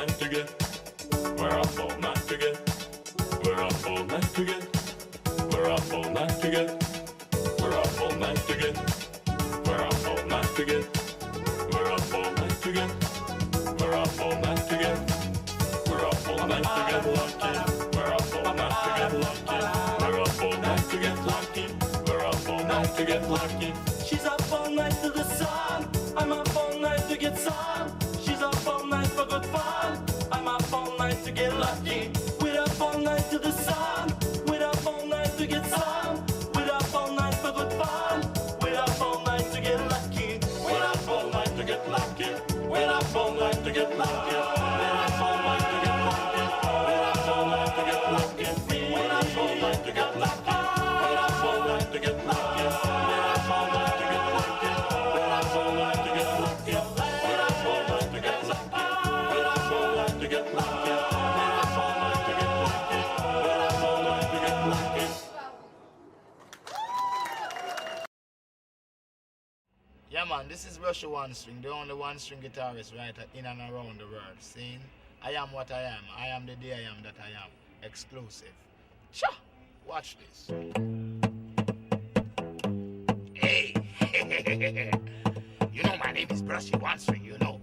night together. We're up all night together. We're up all night together. We're up all night together. We're up all night together. We're up all night together. We're up all night together. We're up all night together. We're up all night together, locked in. We're up all night together, locked in. We're up all night together, locked in. We're up all night together, locked in. She's up all night to the sun. I'm up all night to get sun. She's up all night for good fun. I'm up all night to get lucky. We're up all night to the sun. We're up all night to get sun. We're up all night for good fun. We're up all night to get lucky. We're up all night to get lucky. We're up all night to get lucky. We're up all night to get lucky. We're up all night to get lucky. We're up all night to get lucky. We're up all night to get lucky. We're up all night to get lucky. We're up all night to get lucky. We're up all night to get lucky. We're up all night to get lucky. We're up all night to get lucky. We're up all night to get lucky. Yeah man, this is Russia One String, the only one string guitarist right in and around the world. See? I am what I am. I am the day I am that I am. Exclusive. Cha! Watch this. Hey! You know my name is Brushy One String, you know.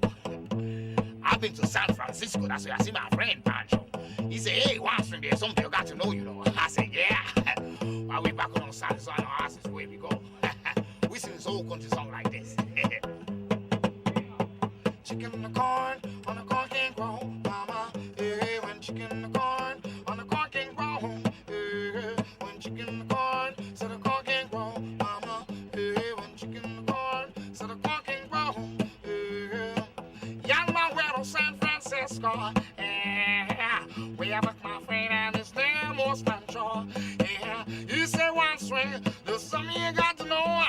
I've been to San Francisco, that's where I see my friend Pancho. He said, hey, One String, there's something you got to know, you know. I said, yeah. While we back on San Francisco, this is where we go. We sing this whole country song like this. Chicken in the corn, on the corn can't grow, mama. Hey, when chicken in the corn, on the corn can't grow. Hey, when chicken in the corn, so the corn can't grow, mama. Hey, when chicken in the corn, so the corn can't grow. Hey, young man, we're on San Francisco. Yeah, we have my friend and his name was Pancho. Yeah, he said One String, there's something you got to know.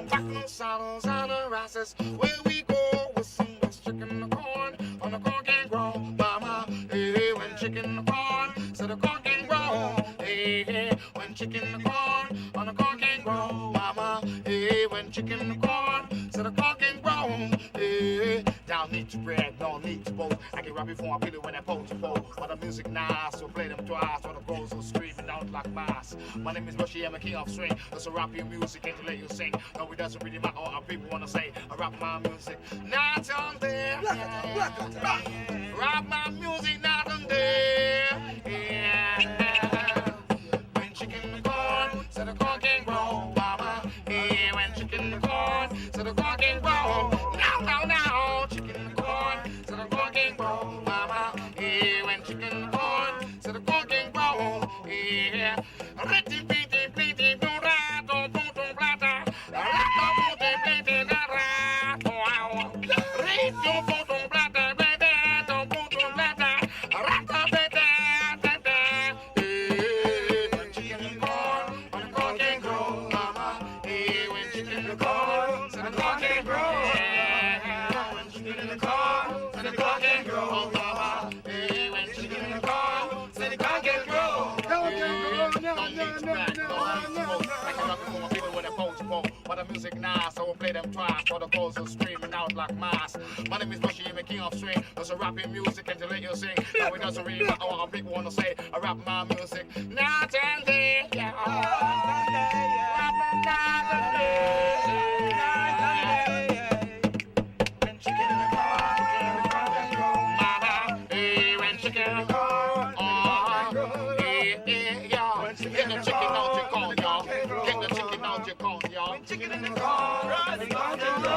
Back on the saddles and the rasses, where we go with some chicken in the corn, on the corn can grow, mama. Hey, when chicken in the corn, so the corn can grow. Hey, when chicken in the corn, on the corn can grow, mama. Hey, when chicken in the corn, so the corn can grow. Hey, don't need to brag, don't need to boast. I can rap before I feel it when I pose to pose. But the music nice, so play them twice. While the girls are screaming out like mass. My name is Rushy, I'm a king of swing. That's a rap your music and to let you sing. No, it doesn't really matter what people wanna say. I rap my music, not on there. Rap my music, not on there. Yeah. When chicken in the corn, so the corn can grow, mama. Yeah, when chicken in the corn, so the corn can grow. Now, chicken in the corn, so the corn can grow, mama. Yeah, when chicken in the corn, so the corn can grow. Yeah. But the music nice, so we'll play them twice. For the girls are screaming out like mass. My name is Rushy, I'm a king of swing. There's a rapping music and to let you sing. Now it doesn't really matter what people wanna say. I rap my music night and day. Yeah. Rap night and day. When chicken in the corn, mama. Hey, when chicken in the corn, oh, yeah. Get the chicken out your corn, y'all. Get the chicken out your corn, y'all. Chicken in the corn, the corn can grow.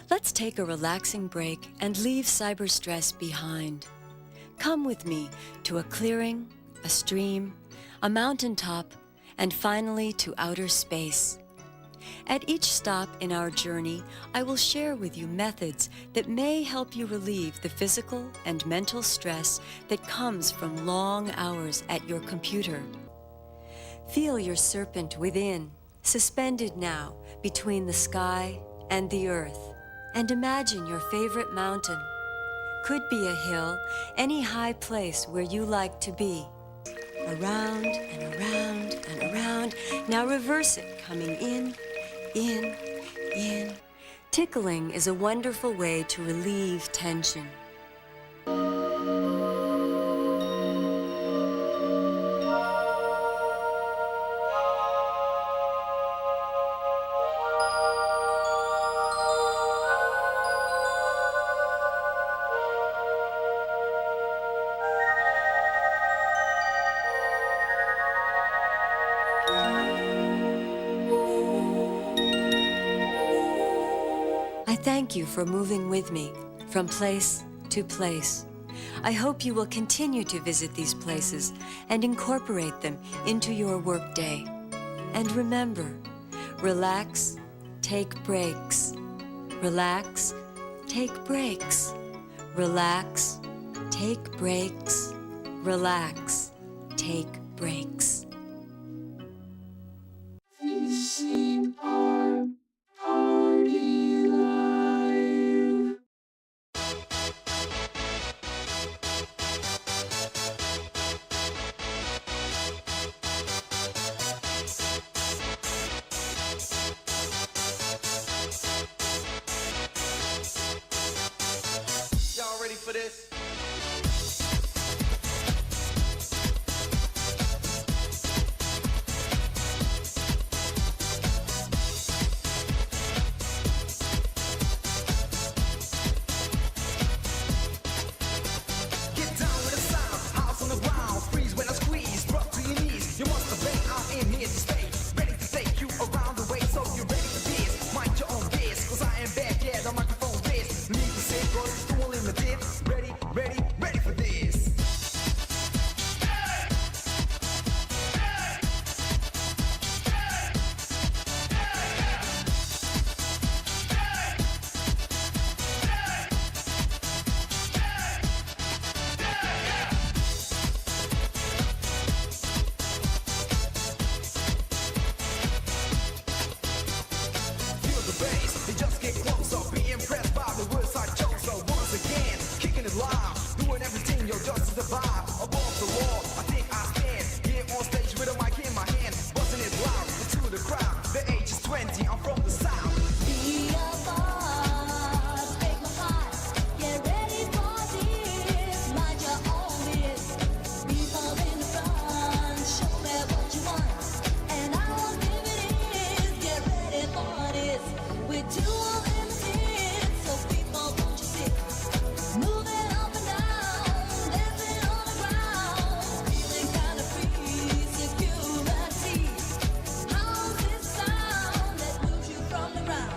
Let's take a relaxing break and leave cyber stress behind. Come with me to a clearing, a stream, a mountaintop, and finally to outer space. At each stop in our journey, I will share with you methods that may help you relieve the physical and mental stress that comes from long hours at your computer. Feel your serpent within, suspended now between the sky and the earth, and imagine your favorite mountain. Could be a hill, any high place where you like to be. Around and around and around. Now reverse it, coming in. Tickling is a wonderful way to relieve tension. Thank you for moving with me from place to place. I hope you will continue to visit these places and incorporate them into your workday. And remember, relax, take breaks. Relax, take breaks. Relax, take breaks. Relax, take breaks. For this. Get down with the sound, house on the ground, freeze when I squeeze, drop to your knees. You must obey, I'm in here to stay, ready to take you around the way, so you're ready for this. Mind your own biz, cause I am back, yeah, the microphone biz. Need to say, go to unlimited, ready for this. Feel the bass, they just get closer, be impressed by the words I chose. So once again, kicking it live, doing everything, yo, just to survive. Above the wall, I think I stand, here on stage with a mic in my hand, buzzing it loud into the crowd. The age is 20, I'm from the south. Be a boss, break my heart, get ready for this, mind your own biz. People in the front, show me what you want, and I will give it is, get ready for this. We're too limited, so people won't you sit, moving up and down, dancing on the ground, feeling kind of free, security. How's this sound that moves you from the ground?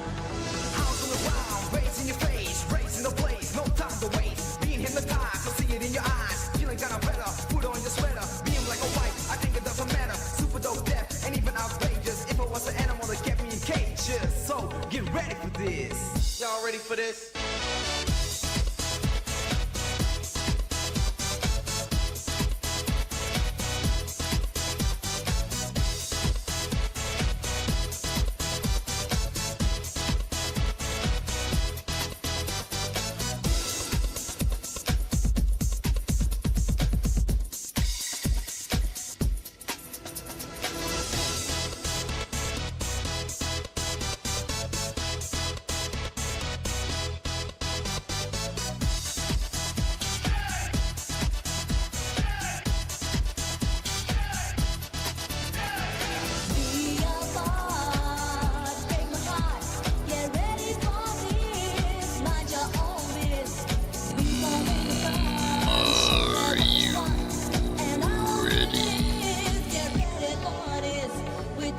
House on the ground, raising your face, raising the place, no time to waste. Being hypnotized, I see it in your eyes, feeling kinda better, put on your sweater, being black or white, I think it doesn't matter. Super dope, deaf, and even outrageous. If I was an animal that kept me in cages, so get ready for this. Y'all ready for this?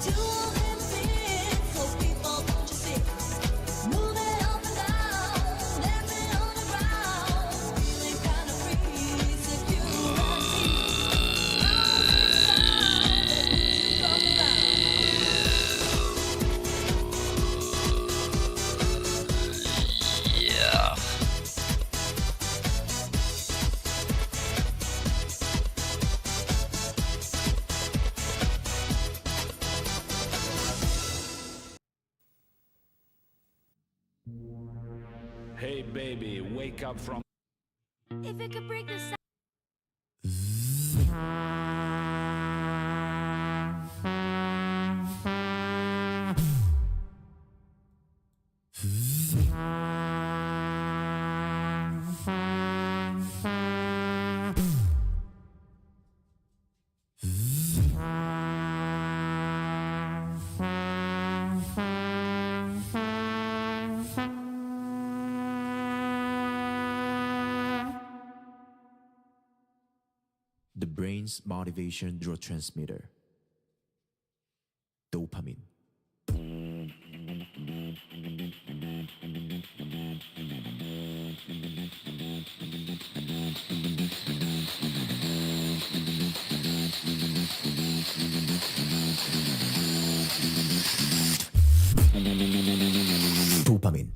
Too limited, so people won't you sit, moving up and down. Hey baby, wake up from If it could break the the brain's motivation neurotransmitter, dopamine. Dopamine.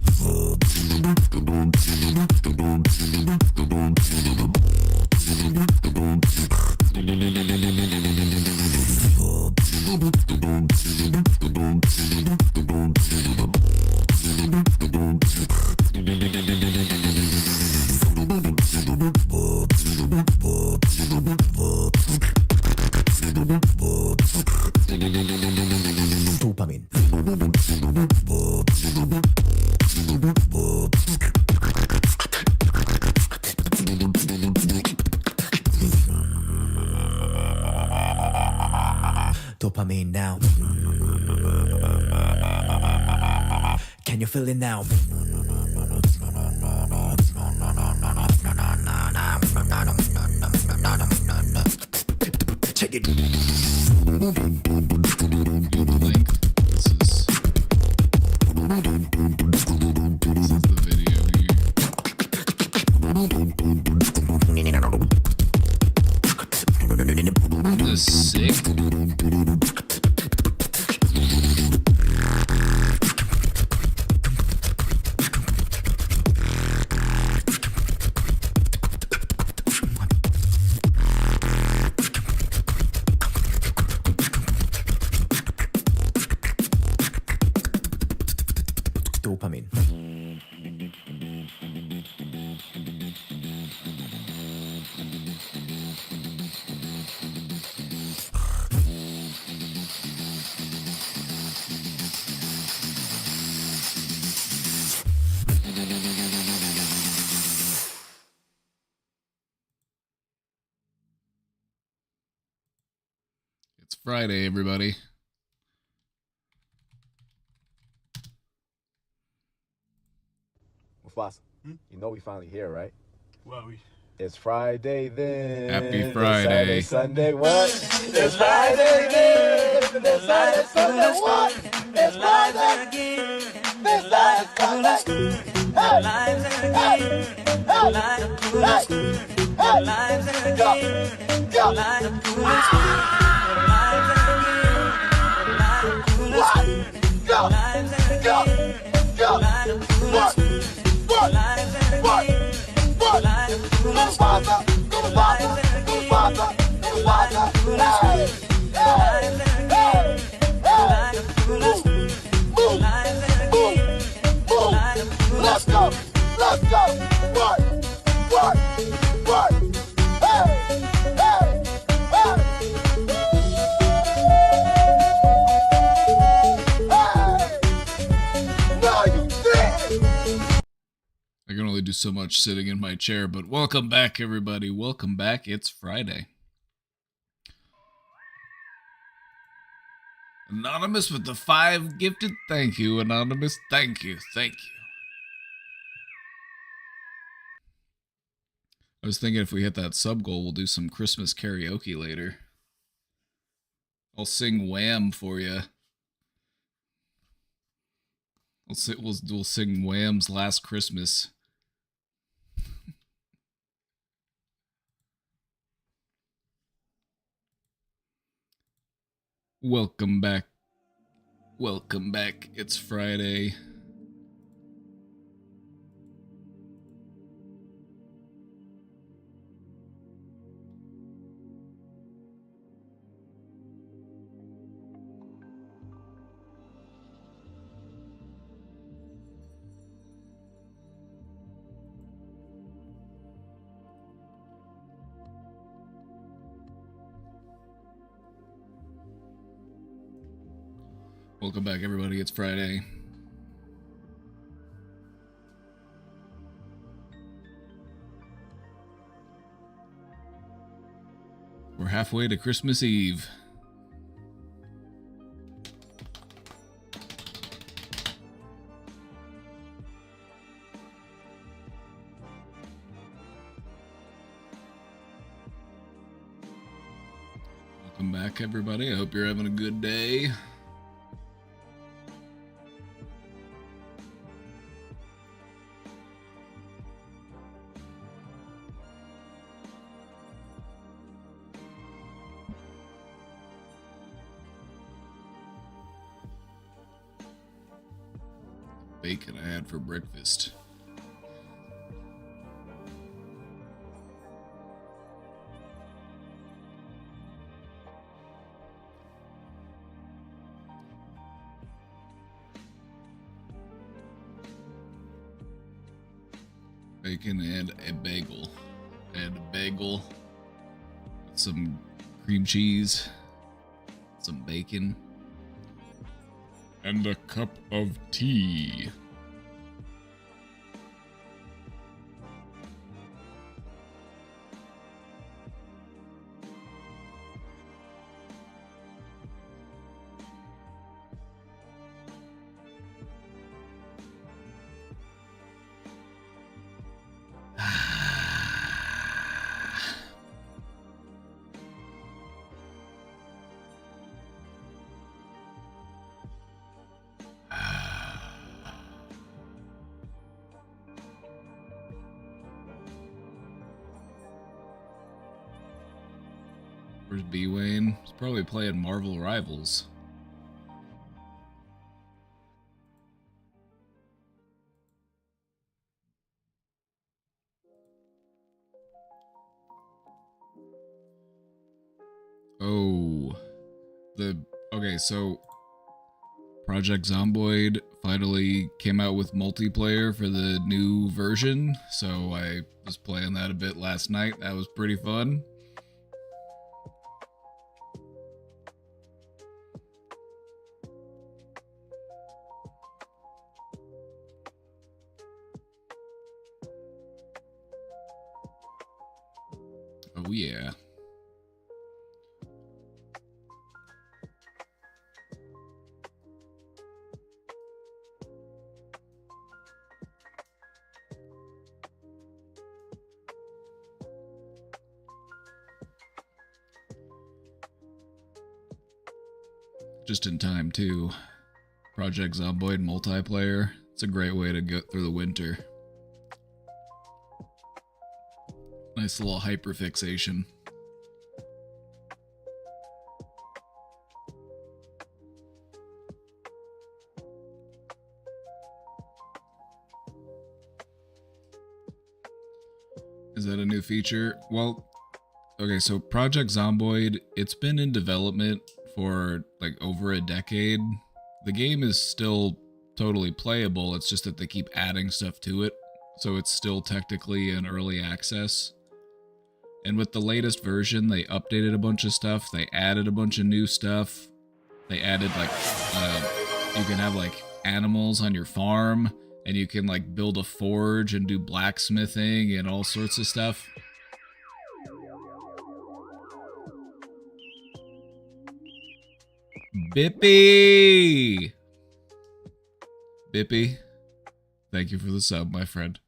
Dopamine. Dopamine now. Can you feel it now? Check it. Link. This is the video here. This is sick. Dopamine. It's Friday, everybody. Mufasa, you know we finally here, right? Well, we It's Friday then. Happy Friday. It's Saturday, Sunday, what? It's Friday then. It's Saturday, Sunday, what? It's Friday again. It's Saturday, Sunday. Hey, hey, hey, hey, go, Let's go, let's go, what, hey, hey, no, you did. I can only do so much sitting in my chair, but welcome back, everybody. Welcome back. It's Friday. Anonymous with the 5 gifted. Thank you, Anonymous. Thank you. Thank you. I was thinking if we hit that sub goal, we'll do some Christmas karaoke later. I'll sing Wham for you. We'll sing Wham's Last Christmas. Welcome back. Welcome back. It's Friday. Welcome back, everybody. It's Friday. We're halfway to Christmas Eve. Welcome back, everybody. I hope you're having a good day. Bacon I had for breakfast. Bacon and a bagel. And a bagel with some cream cheese, some bacon, and a cup of tea. Where's B Wayne? He's probably playing Marvel Rivals. Oh, okay, so Project Zomboid finally came out with multiplayer for the new version, so I was playing that a bit last night. That was pretty fun. Oh yeah. Just in time, too. Project Zomboid multiplayer. It's a great way to get through the winter. Nice little hyperfixation. Is that a new feature? Well, okay, so Project Zomboid, it's been in development for like over a decade. The game is still totally playable, it's just that they keep adding stuff to it, so it's still technically in early access. And with the latest version, they updated a bunch of stuff, they added a bunch of new stuff. They added like, you can have like animals on your farm, and you can like build a forge and do blacksmithing and all sorts of stuff. Bippy! Bippy, thank you for the sub, my friend.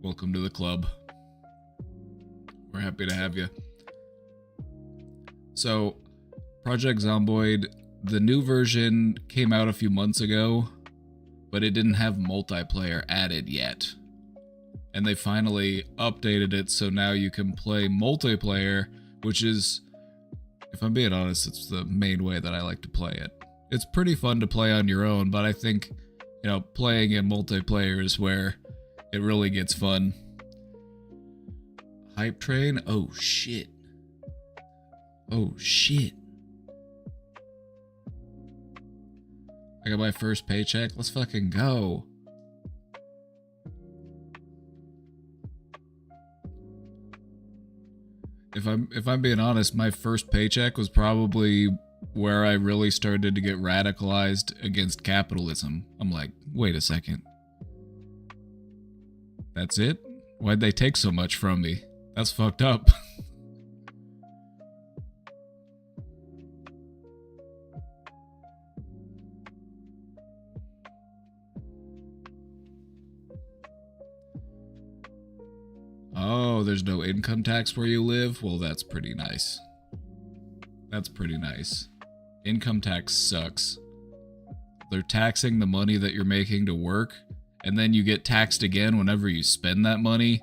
Welcome to the club. We're happy to have you. So, Project Zomboid, the new version came out a few months ago, but it didn't have multiplayer added yet. And they finally updated it so now you can play multiplayer, which is, if I'm being honest, it's the main way that I like to play it. It's pretty fun to play on your own, but I think, you know, playing in multiplayer is where it really gets fun. Hype train? Oh shit. Oh shit. I got my first paycheck. Let's fucking go. If I'm being honest, my first paycheck was probably where I really started to get radicalized against capitalism. I'm like, wait a second. That's it? Why'd they take so much from me? That's fucked up. Oh, there's no income tax where you live? Well, that's pretty nice. That's pretty nice. Income tax sucks. They're taxing the money that you're making to work, and then you get taxed again whenever you spend that money.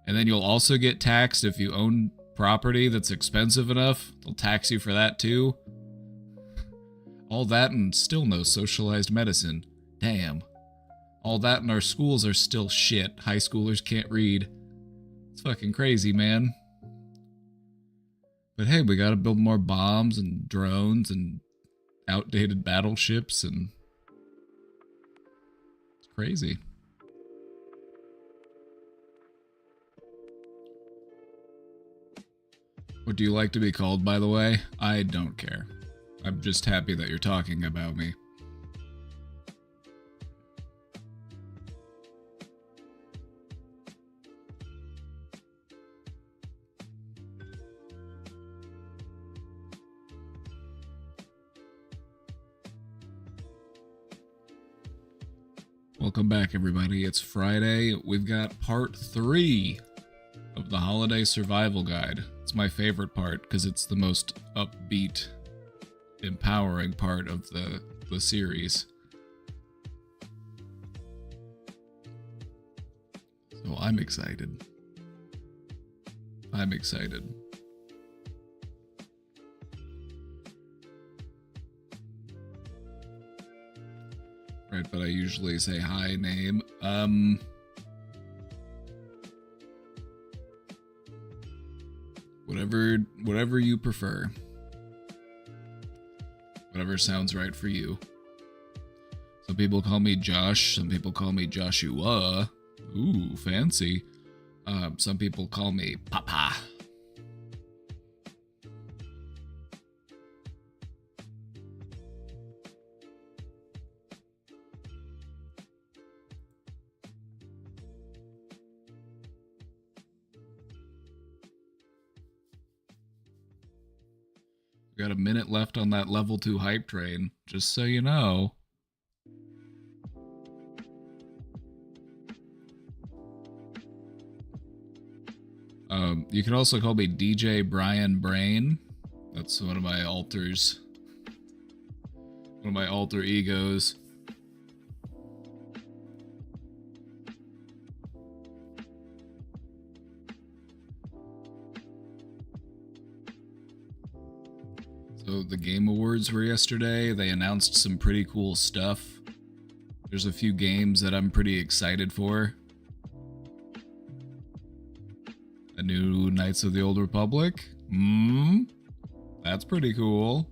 And then you'll also get taxed if you own property that's expensive enough. They'll tax you for that too. All that and still no socialized medicine. Damn. All that and our schools are still shit. High schoolers can't read. It's fucking crazy, man. But hey, we gotta build more bombs and drones and outdated battleships, and it's crazy. What do you like to be called, by the way? I don't care. I'm just happy that you're talking about me. Welcome back, everybody. It's Friday. We've got part 3 of the Holiday Survival Guide. It's my favorite part because it's the most upbeat, empowering part of the series. So I'm excited. I'm excited. Right, but I usually say hi, name. Whatever you prefer. Whatever sounds right for you. Some people call me Josh, some people call me Joshua. Ooh, fancy. Some people call me Papa. Got a minute left on that level 2 hype train, just so you know. You can also call me DJ Brian Brain. That's one of my alters. One of my alter egos. So the Game Awards were yesterday. They announced some pretty cool stuff. There's a few games that I'm pretty excited for. A new Knights of the Old Republic. That's pretty cool.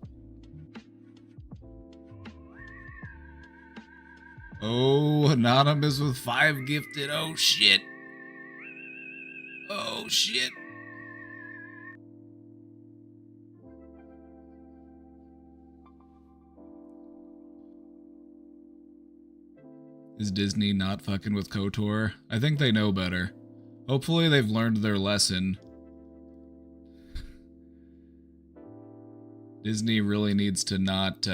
Oh, Anonymous with 5 gifted. Oh shit. Oh shit. Is Disney not fucking with KOTOR? I think they know better. Hopefully they've learned their lesson. Disney really needs to not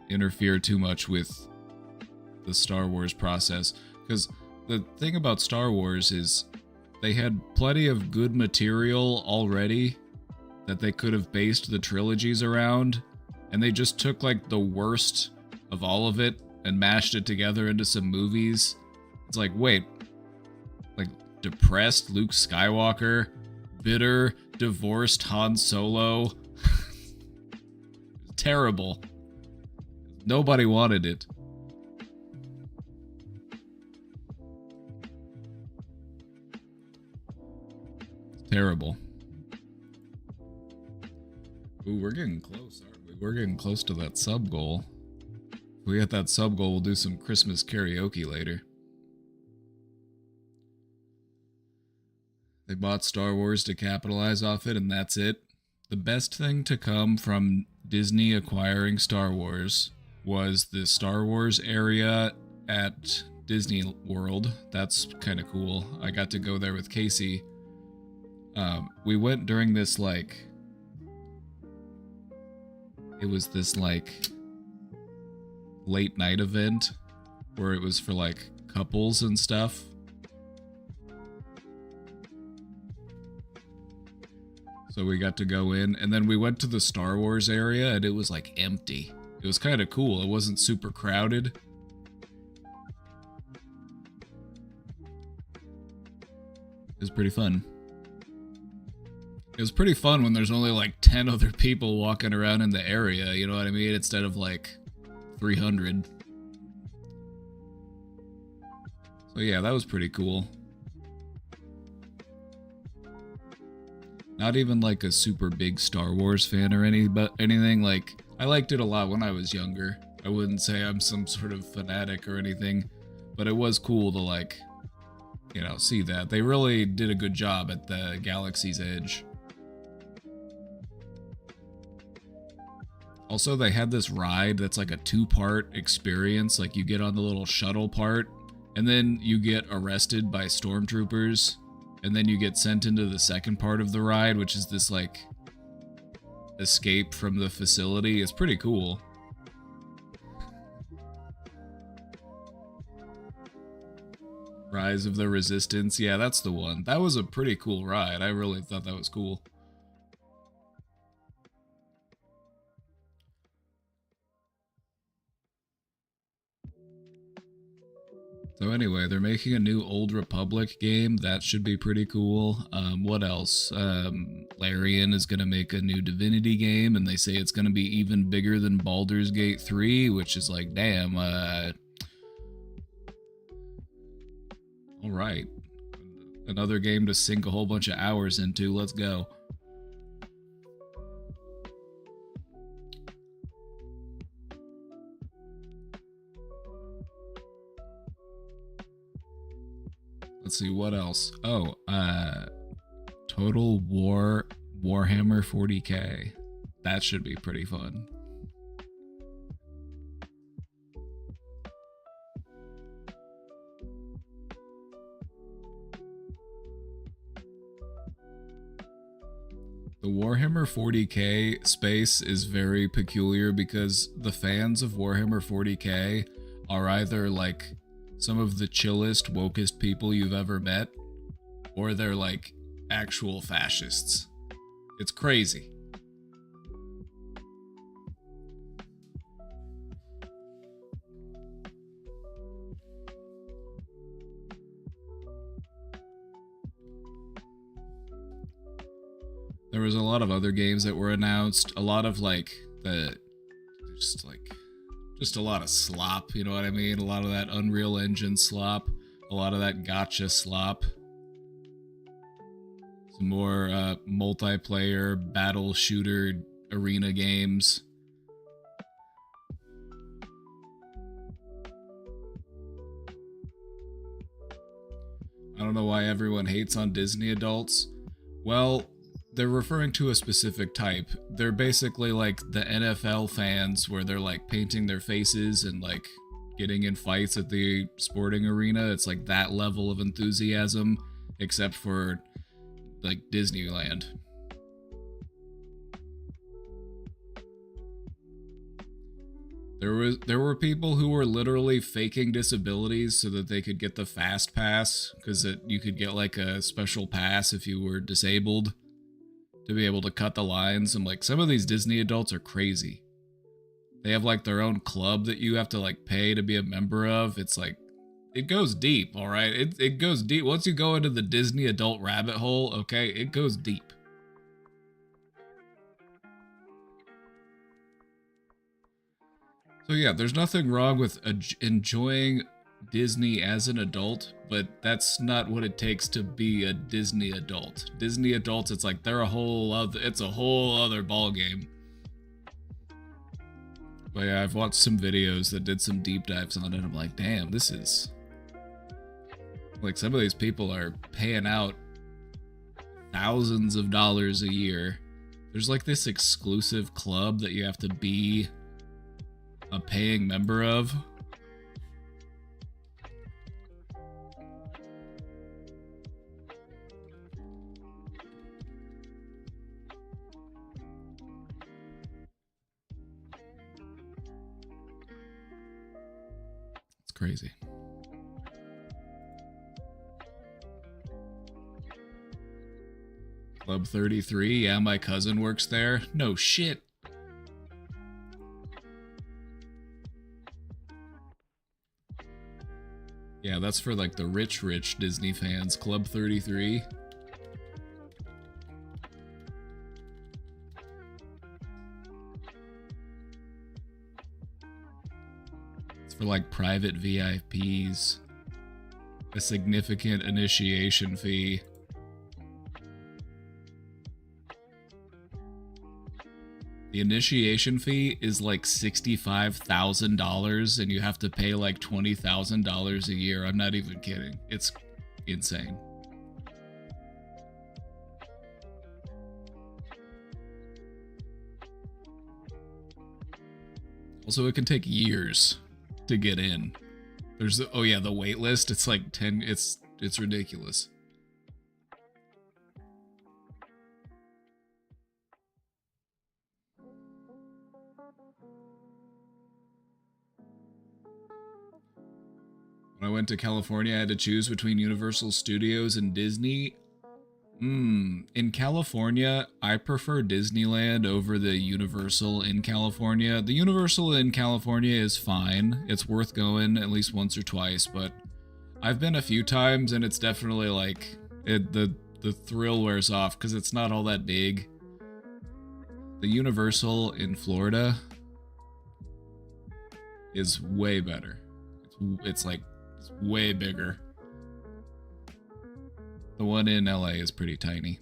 interfere too much with the Star Wars process. Because the thing about Star Wars is they had plenty of good material already that they could have based the trilogies around. And they just took like the worst of all of it and mashed it together into some movies. It's like, wait, like depressed Luke Skywalker, bitter, divorced Han Solo. Terrible. Nobody wanted it. Terrible. Ooh, we're getting close, aren't we? We're getting close to that sub goal. If we get that sub goal, we'll do some Christmas karaoke later. They bought Star Wars to capitalize off it, and that's it. the best thing to come from Disney acquiring Star Wars was the Star Wars area at Disney World. That's kind of cool. I got to go there with Casey. We went during this it was this late night event where it was for couples and stuff. So we got to go in, and then we went to the Star Wars area, and it was empty. It was kind of cool. It wasn't super crowded. It was pretty fun. It was pretty fun when there's only 10 other people walking around in the area, you know what I mean? Instead of 300. So yeah, that was pretty cool. Not even a super big Star Wars fan or anything. I liked it a lot when I was younger. I wouldn't say I'm some sort of fanatic or anything, but it was cool to see that. They really did a good job at the Galaxy's Edge. Also, they had this ride that's a 2-part experience. You get on the little shuttle part, and then you get arrested by stormtroopers, and then you get sent into the second part of the ride, which is this escape from the facility. It's pretty cool. Rise of the Resistance. Yeah, that's the one. That was a pretty cool ride. I really thought that was cool. So anyway, they're making a new Old Republic game. That should be pretty cool. What else? Larian is going to make a new Divinity game, and they say it's going to be even bigger than Baldur's Gate 3, which is damn. Alright. Another game to sink a whole bunch of hours into. Let's go. Let's see, what else? Oh, Total War Warhammer 40k. That should be pretty fun. The Warhammer 40k space is very peculiar because the fans of Warhammer 40k are either some of the chillest, wokest people you've ever met, or they're actual fascists. It's crazy. There was a lot of other games that were announced, a lot of just a lot of slop, you know what I mean? A lot of that Unreal Engine slop, a lot of that gacha slop. Some more multiplayer battle shooter arena games. I don't know why everyone hates on Disney adults. Well, they're referring to a specific type. They're basically the NFL fans where they're painting their faces and getting in fights at the sporting arena. It's that level of enthusiasm, except for Disneyland. There were people who were literally faking disabilities so that they could get the fast pass, because you could get a special pass if you were disabled, to be able to cut the lines. I'm some of these Disney adults are crazy. They have their own club that you have to pay to be a member of. It's it goes deep, all right? It goes deep. Once you go into the Disney adult rabbit hole, okay, it goes deep. So yeah, there's nothing wrong with enjoying Disney as an adult, but that's not what it takes to be a Disney adult. Disney adults, it's they're it's a whole other ball game. But yeah, I've watched some videos that did some deep dives on it. I'm damn, this is some of these people are paying out thousands of dollars a year There's like this exclusive club that you have to be a paying member of. It's crazy. Club 33, yeah, my cousin works there. No shit. Yeah, that's for like the rich Disney fans. Club 33. It's for like private VIPs. A significant initiation fee. The initiation fee is like $65,000 and you have to pay like $20,000 a year. I'm not even kidding. It's insane. Also, it can take years to get in. There's the, oh yeah, the wait list. It's like 10, it's ridiculous. When I went to California, I had to choose between Universal Studios and Disney. In California, I prefer Disneyland over the Universal in California. The Universal in California is fine. It's worth going at least once or twice, but I've been a few times and it's definitely like the thrill wears off because it's not all that big. The Universal in Florida is way better. It's like way bigger. The one in LA is pretty tiny.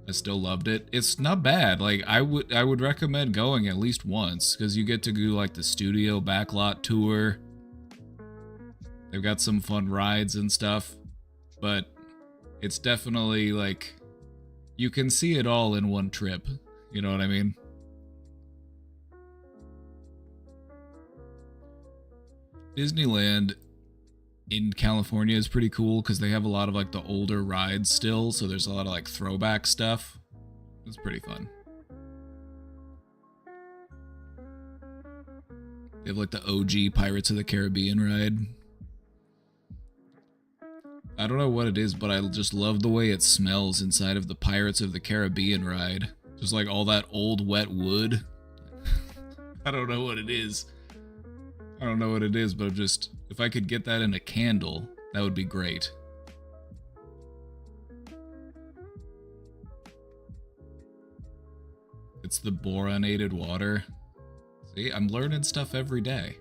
I still loved it. It's not bad. Like I would recommend going at least once because you get to do like the studio backlot tour. They've got some fun rides and stuff, but it's definitely like you can see it all in one trip. You know what I mean? Disneyland in California is pretty cool because they have a lot of like the older rides still, so there's a lot of like throwback stuff. It's pretty fun. They have like the OG Pirates of the Caribbean ride. I don't know what it is, but I just love the way it smells inside of the Pirates of the Caribbean ride. Just like all that old wet wood. I don't know what it is. I don't know what it is, but just, if I could get that in a candle, that would be great. It's the boronated water. See, I'm learning stuff every day.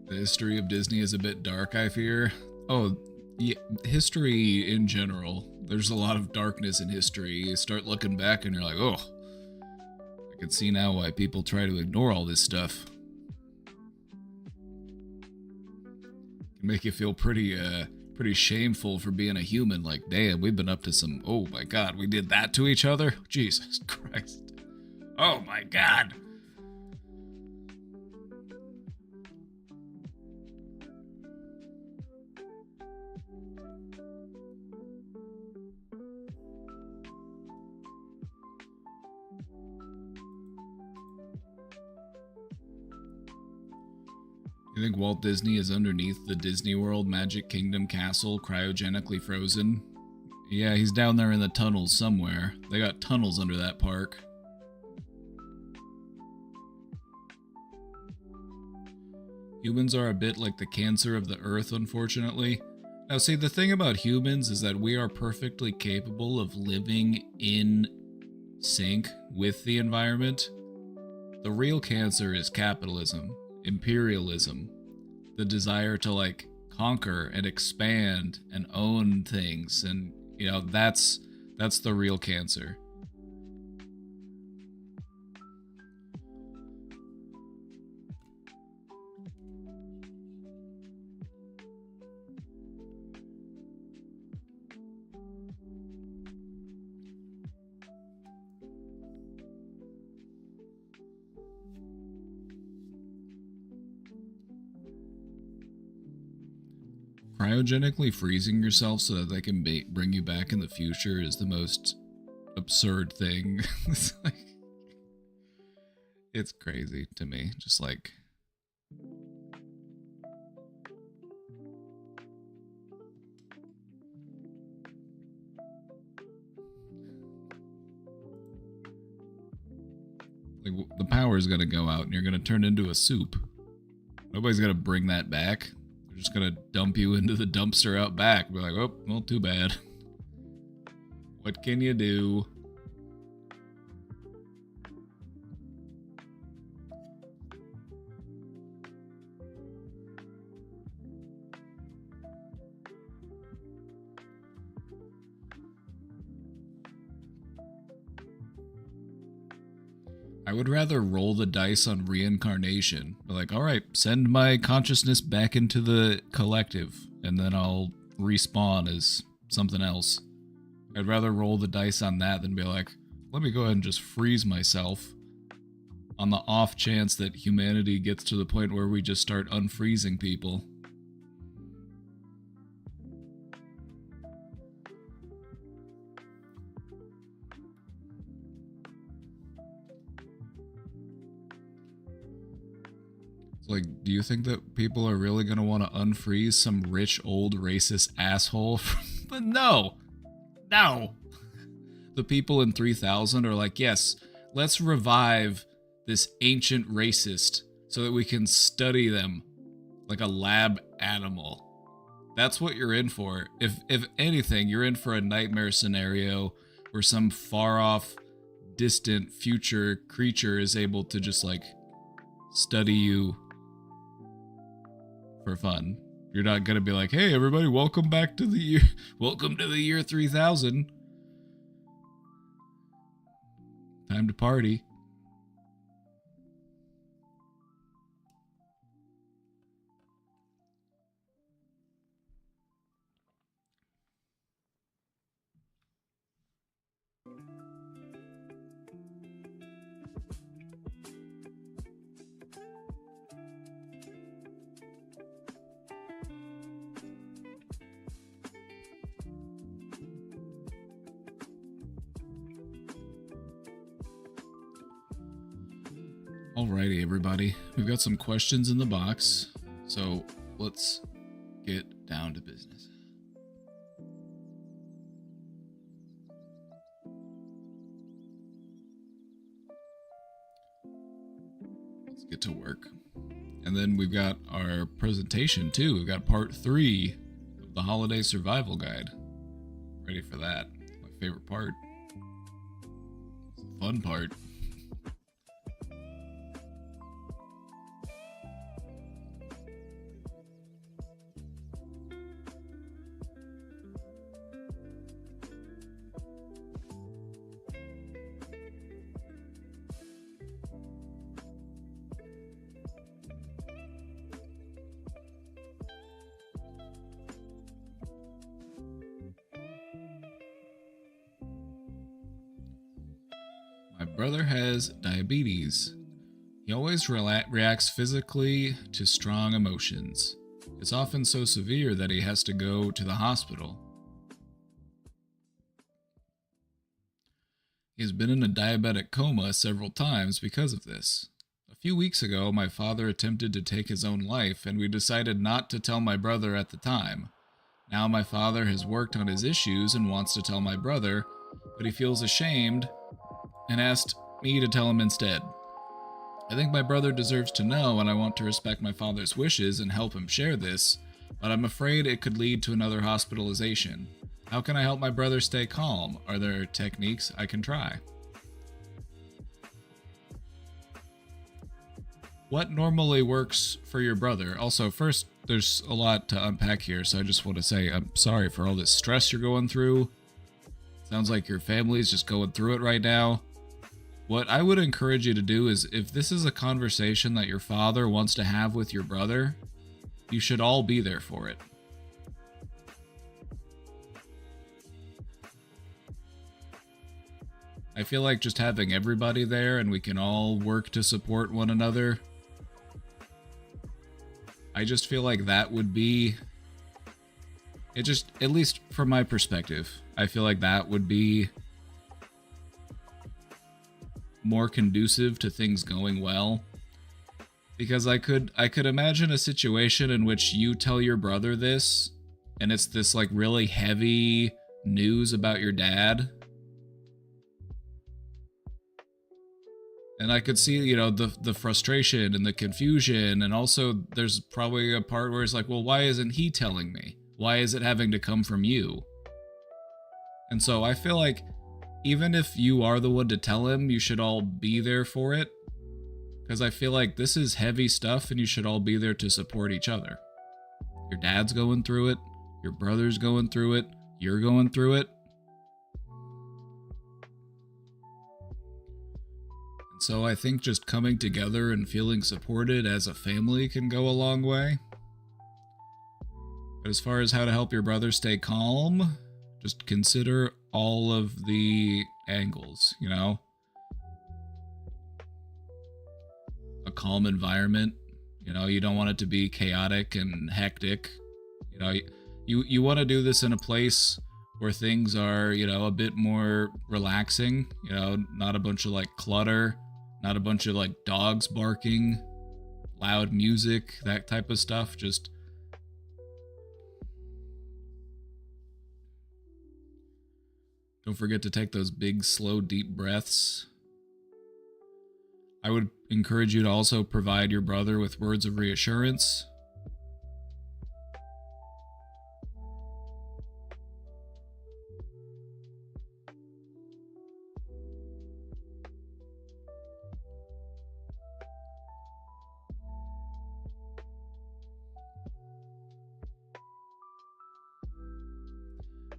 The history of Disney is a bit dark, I fear. Oh, yeah, history in general. There's a lot of darkness in history. You start looking back and you're like, oh, I can see now why people try to ignore all this stuff. Can make you feel pretty shameful for being a human. Like, damn, we've been up to some, oh my god, we did that to each other? Jesus Christ. Oh my god. You think Walt Disney is underneath the Disney World Magic Kingdom castle, cryogenically frozen? Yeah, he's down there in the tunnels somewhere. They got tunnels under that park. Humans are a bit like the cancer of the earth, unfortunately. Now see, the thing about humans is that we are perfectly capable of living in sync with the environment. The real cancer is capitalism, imperialism, the desire to like conquer and expand and own things, and you know, that's the real cancer. Cryogenically freezing yourself so that they can bring you back in the future is the most absurd thing. It's like, it's crazy to me. Just like, the power is gonna go out and you're gonna turn into a soup. Nobody's gonna bring that back. They're just gonna dump you into the dumpster out back. Be like, oh, well, too bad. What can you do? I would rather roll the dice on reincarnation. Be like, all right, send my consciousness back into the collective, and then I'll respawn as something else. I'd rather roll the dice on that than be like, let me go ahead and just freeze myself on the off chance that humanity gets to the point where we just start unfreezing people. Like, do you think that people are really going to want to unfreeze some rich, old, racist asshole? But no. No. The people in 3000 are like, yes, let's revive this ancient racist so that we can study them like a lab animal. That's what you're in for. If anything, you're in for a nightmare scenario where some far-off, distant, future creature is able to just, like, study you for fun. You're not gonna be like, hey everybody, welcome to the year 3000. Time to party. Alrighty, everybody. We've got some questions in the box, so let's get down to business. Let's get to work. And then we've got our presentation, too. We've got part 3 of the Holiday Survival Guide. Ready for that. My favorite part. It's the fun part. My brother has diabetes. He always reacts physically to strong emotions. It's often so severe that he has to go to the hospital. He has been in a diabetic coma several times because of this. A few weeks ago, my father attempted to take his own life, and we decided not to tell my brother at the time. Now my father has worked on his issues and wants to tell my brother, but he feels ashamed and asked me to tell him instead. I think my brother deserves to know, and I want to respect my father's wishes and help him share this, but I'm afraid it could lead to another hospitalization. How can I help my brother stay calm? Are there techniques I can try? what normally works for your brother? Also, first, there's a lot to unpack here, so I just want to say I'm sorry for all this stress you're going through. Sounds like your family's just going through it right now. What I would encourage you to do is, if this is a conversation that your father wants to have with your brother, you should all be there for it. I feel like just having everybody there and we can all work to support one another. I just feel like that would be... It just, at least from my perspective, I feel like that would be more conducive to things going well. Because I could imagine a situation in which you tell your brother this, and it's this like really heavy news about your dad. And I could see, you know, the frustration and the confusion, and also there's probably a part where it's like, well, why isn't he telling me? Why is it having to come from you? And so I feel like even if you are the one to tell him, you should all be there for it. Because I feel like this is heavy stuff and you should all be there to support each other. Your dad's going through it, your brother's going through it, you're going through it. And so I think just coming together and feeling supported as a family can go a long way. But as far as how to help your brother stay calm, just consider all of the angles, you know? A calm environment, you know, you don't want it to be chaotic and hectic. You know, you want to do this in a place where things are, you know, a bit more relaxing, you know, not a bunch of like clutter, not a bunch of like dogs barking, loud music, that type of stuff. Just don't forget to take those big, slow, deep breaths. I would encourage you to also provide your brother with words of reassurance.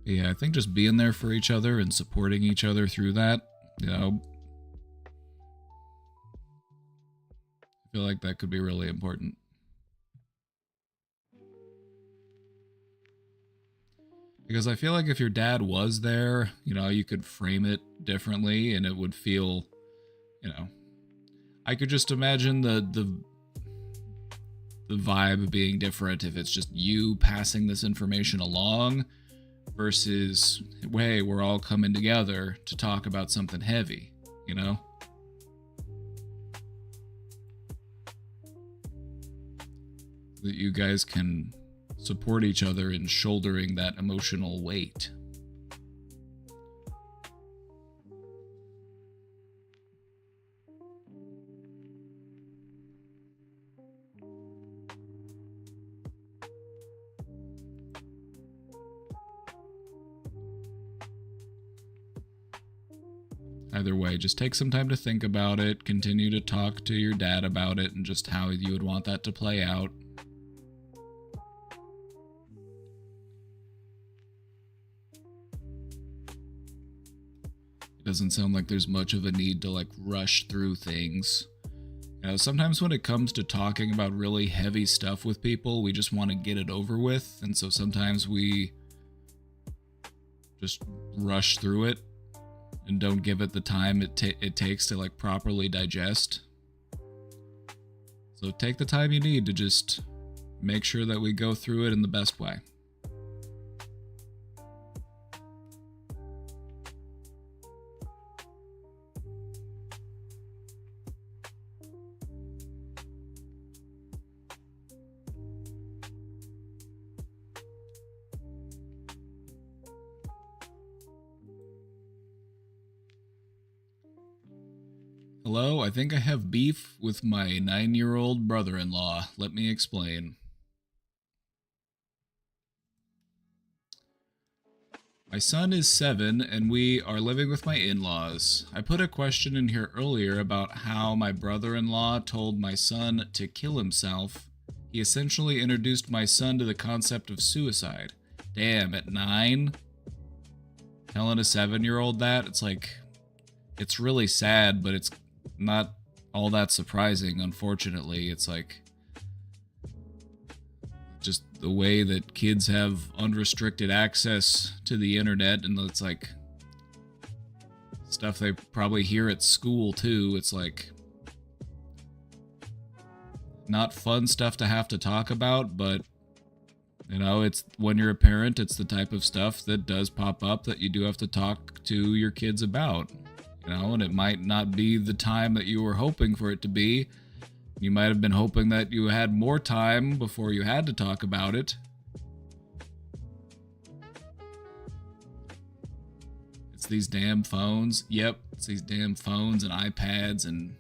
Yeah, I think just being there for each other and supporting each other through that, you know, I feel like that could be really important. Because I feel like if your dad was there, you know, you could frame it differently and it would feel, you know, I could just imagine the vibe being different if it's just you passing this information along versus, hey, we're all coming together to talk about something heavy, you know? That you guys can support each other in shouldering that emotional weight. Either way, just take some time to think about it, continue to talk to your dad about it, and just how you would want that to play out. It doesn't sound like there's much of a need to like rush through things. You know, sometimes when it comes to talking about really heavy stuff with people, we just want to get it over with, and so sometimes we just rush through it and don't give it the time it takes to like properly digest. So take the time you need to just make sure that we go through it in the best way. Hello, I think I have beef with my 9-year-old brother-in-law. Let me explain. My son is 7 and we are living with my in-laws. I put a question in here earlier about how my brother-in-law told my son to kill himself. He essentially introduced my son to the concept of suicide. Damn, at 9? Telling a 7-year-old that? It's like, it's really sad, but it's not all that surprising, unfortunately. It's like, just the way that kids have unrestricted access to the internet, and it's like stuff they probably hear at school too. It's like not fun stuff to have to talk about, but you know, it's when you're a parent, it's the type of stuff that does pop up that you do have to talk to your kids about, you know, and it might not be the time that you were hoping for it to be. You might have been hoping that you had more time before you had to talk about it. It's these damn phones. Yep, it's these damn phones and iPads, and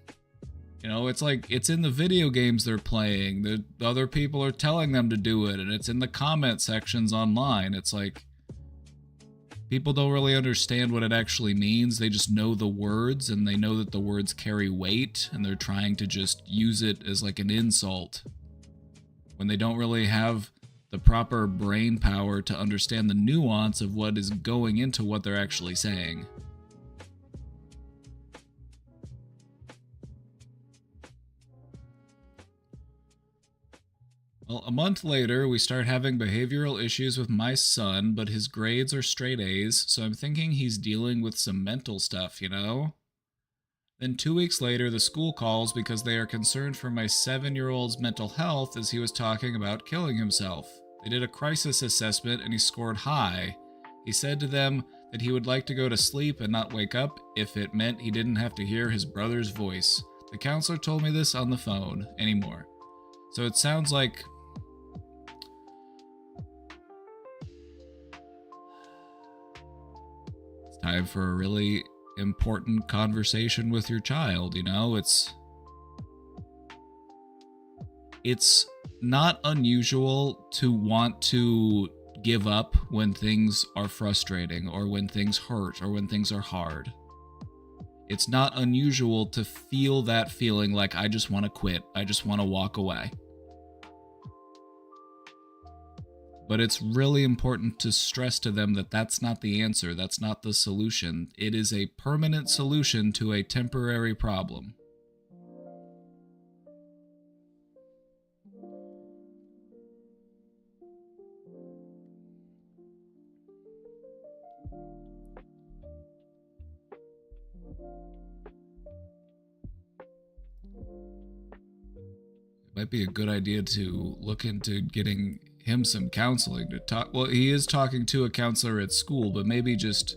you know, it's like it's in the video games they're playing. The other people are telling them to do it, and it's in the comment sections online. It's like people don't really understand what it actually means. They just know the words, and they know that the words carry weight, and they're trying to just use it as like an insult when they don't really have the proper brain power to understand the nuance of what is going into what they're actually saying. Well, a month later, we start having behavioral issues with my son, but his grades are straight A's, so I'm thinking he's dealing with some mental stuff, you know? Then 2 weeks later, the school calls because they are concerned for my 7-year-old's mental health as he was talking about killing himself. They did a crisis assessment and he scored high. He said to them that he would like to go to sleep and not wake up if it meant he didn't have to hear his brother's voice. The counselor told me this on the phone anymore. So it sounds like time for a really important conversation with your child, you know? It's not unusual to want to give up when things are frustrating or when things hurt or when things are hard. It's not unusual to feel that feeling like I just want to quit, I just want to walk away. But it's really important to stress to them that that's not the answer, that's not the solution. It is a permanent solution to a temporary problem. It might be a good idea to look into getting him some counseling to talk. Well, he is talking to a counselor at school, but maybe just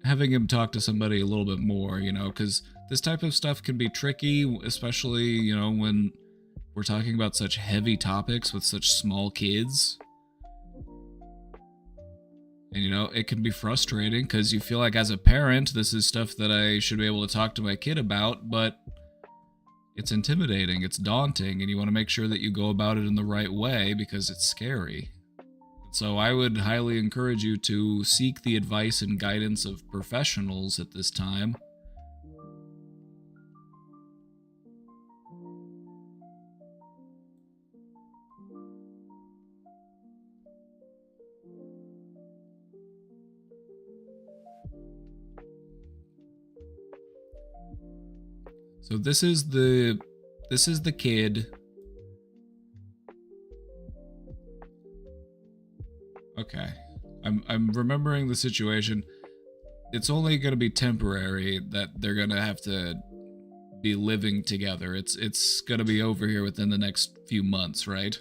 having him talk to somebody a little bit more, you know, because this type of stuff can be tricky, especially, you know, when we're talking about such heavy topics with such small kids. And, you know, it can be frustrating because you feel like as a parent, this is stuff that I should be able to talk to my kid about, but it's intimidating, it's daunting, and you want to make sure that you go about it in the right way because it's scary. So I would highly encourage you to seek the advice and guidance of professionals at this time. So this is the kid. Okay. I'm remembering the situation. It's only going to be temporary that they're going to have to be living together. It's going to be over here within the next few months, right?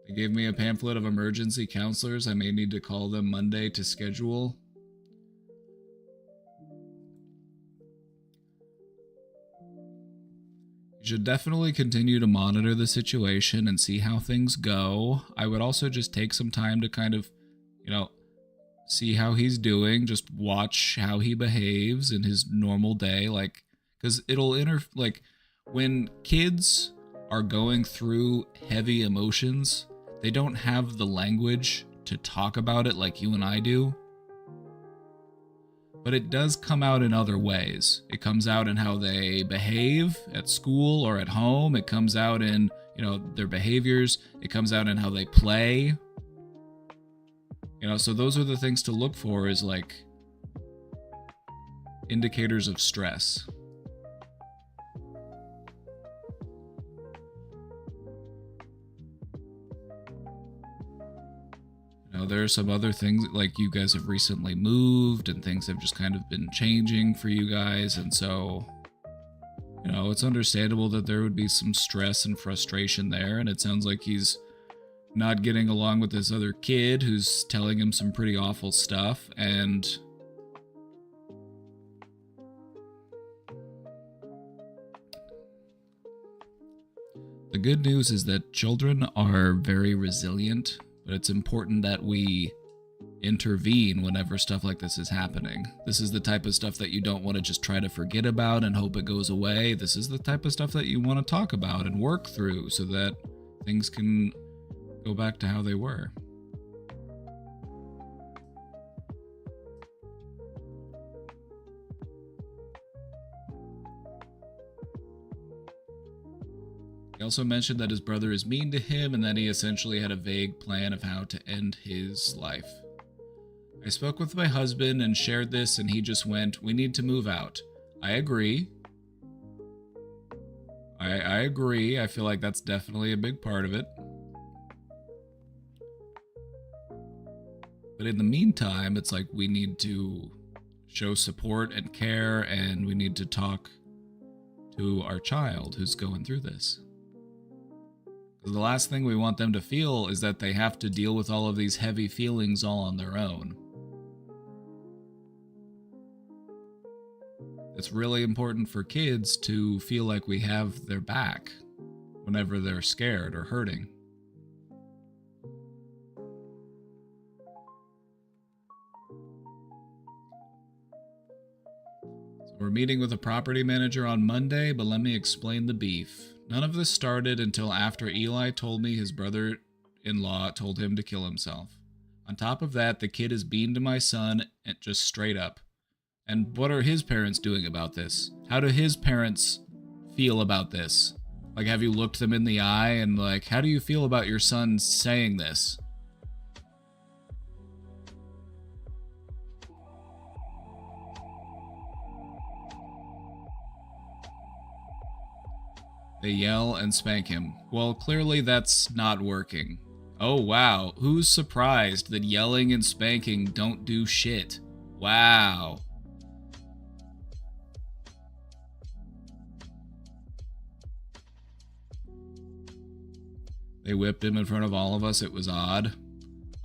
They gave me a pamphlet of emergency counselors. I may need to call them Monday to schedule. You should definitely continue to monitor the situation and see how things go. I would also just take some time to kind of, you know, see how he's doing. Just watch how he behaves in his normal day. Like, because it'll like, when kids are going through heavy emotions, they don't have the language to talk about it like you and I do. But it does come out in other ways. It comes out in how they behave at school or at home. It comes out in, their behaviors. It comes out in how they play. So those are the things to look for, is like indicators of stress. There are some other things, like you guys have recently moved and things have just kind of been changing for you guys. And so, it's understandable that there would be some stress and frustration there. And it sounds like he's not getting along with this other kid who's telling him some pretty awful stuff. And the good news is that children are very resilient. But it's important that we intervene whenever stuff like this is happening. This is the type of stuff that you don't want to just try to forget about and hope it goes away. This is the type of stuff that you want to talk about and work through so that things can go back to how they were. He also mentioned that his brother is mean to him and that he essentially had a vague plan of how to end his life. I spoke with my husband and shared this, and he just went, "We need to move out." I agree. I agree. I feel like that's definitely a big part of it. But in the meantime, it's like we need to show support and care, and we need to talk to our child who's going through this. The last thing we want them to feel is that they have to deal with all of these heavy feelings all on their own. It's really important for kids to feel like we have their back whenever they're scared or hurting. So we're meeting with a property manager on Monday, but let me explain the beef. None of this started until after Eli told me his brother-in-law told him to kill himself. On top of that, the kid is mean to my son, and just straight up. And what are his parents doing about this? How do his parents feel about this? Like, have you looked them in the eye and like, how do you feel about your son saying this? They yell and spank him. Well, clearly that's not working. Oh wow, who's surprised that yelling and spanking don't do shit? Wow. They whipped him in front of all of us. It was odd.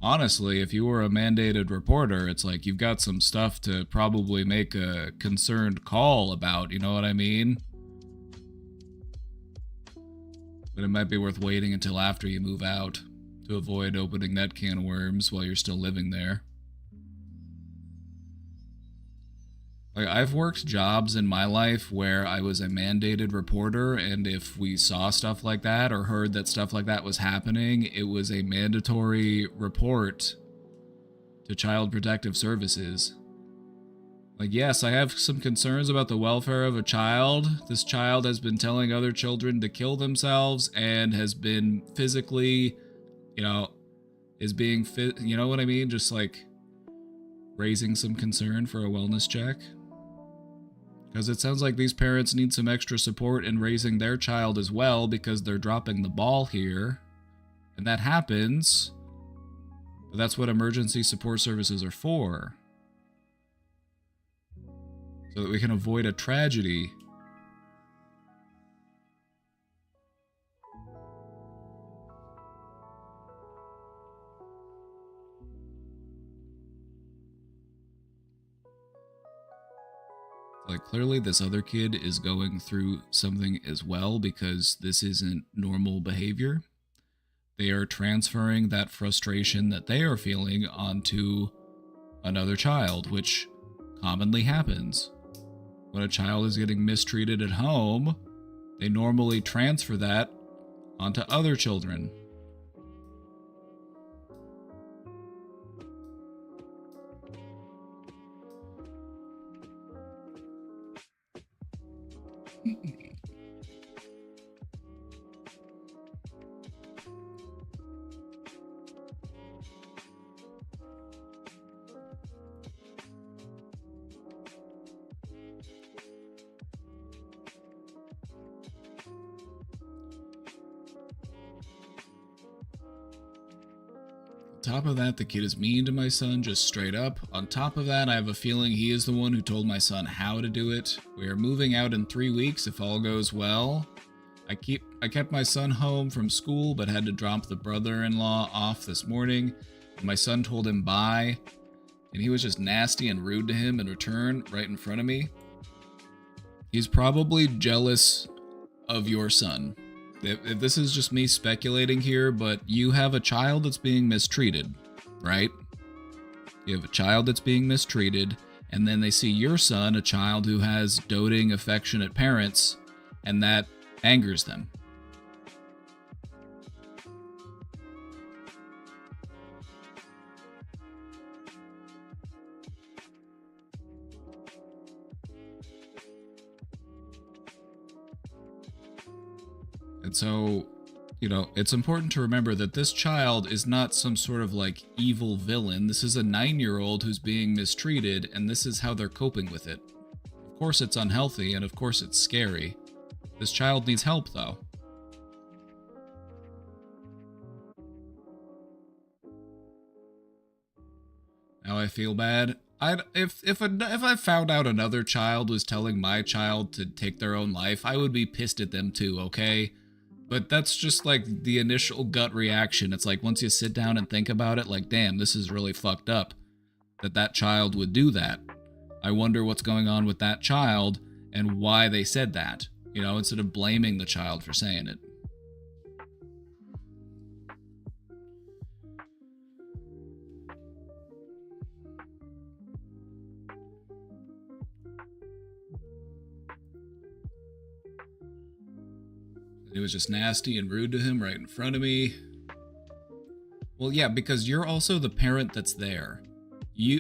Honestly, if you were a mandated reporter, it's like you've got some stuff to probably make a concerned call about, you know what I mean? But it might be worth waiting until after you move out to avoid opening that can of worms while you're still living there. Like, I've worked jobs in my life where I was a mandated reporter, and if we saw stuff like that or heard that stuff like that was happening, it was a mandatory report to Child Protective Services. Like, yes, I have some concerns about the welfare of a child. This child has been telling other children to kill themselves and has been physically, is being fit, you know what I mean? Just like raising some concern for a wellness check. Because it sounds like these parents need some extra support in raising their child as well, because they're dropping the ball here. And that happens. But that's what emergency support services are for. So that we can avoid a tragedy. Like, clearly this other kid is going through something as well, because this isn't normal behavior. They are transferring that frustration that they are feeling onto another child, which commonly happens. When a child is getting mistreated at home, they normally transfer that onto other children. On top of that, the kid is mean to my son, just straight up. On top of that, I have a feeling he is the one who told my son how to do it. We are moving out in 3 weeks if all goes well. I kept my son home from school, but had to drop the brother-in-law off this morning. My son told him bye, and he was just nasty and rude to him in return, right in front of me. He's probably jealous of your son. If this is just me speculating here, but you have a child that's being mistreated, right? You have a child that's being mistreated, and then they see your son, a child who has doting, affectionate parents, and that angers them. And so, it's important to remember that this child is not some sort of like evil villain. This is a 9-year-old who's being mistreated, and this is how they're coping with it. Of course it's unhealthy, and of course it's scary. This child needs help, though. Now I feel bad. If I found out another child was telling my child to take their own life, I would be pissed at them too, okay? But that's just like the initial gut reaction. It's like once you sit down and think about it, like, damn, this is really fucked up that child would do that. I wonder what's going on with that child and why they said that, instead of blaming the child for saying it. It was just nasty and rude to him right in front of me. Well, yeah, because you're also the parent that's there.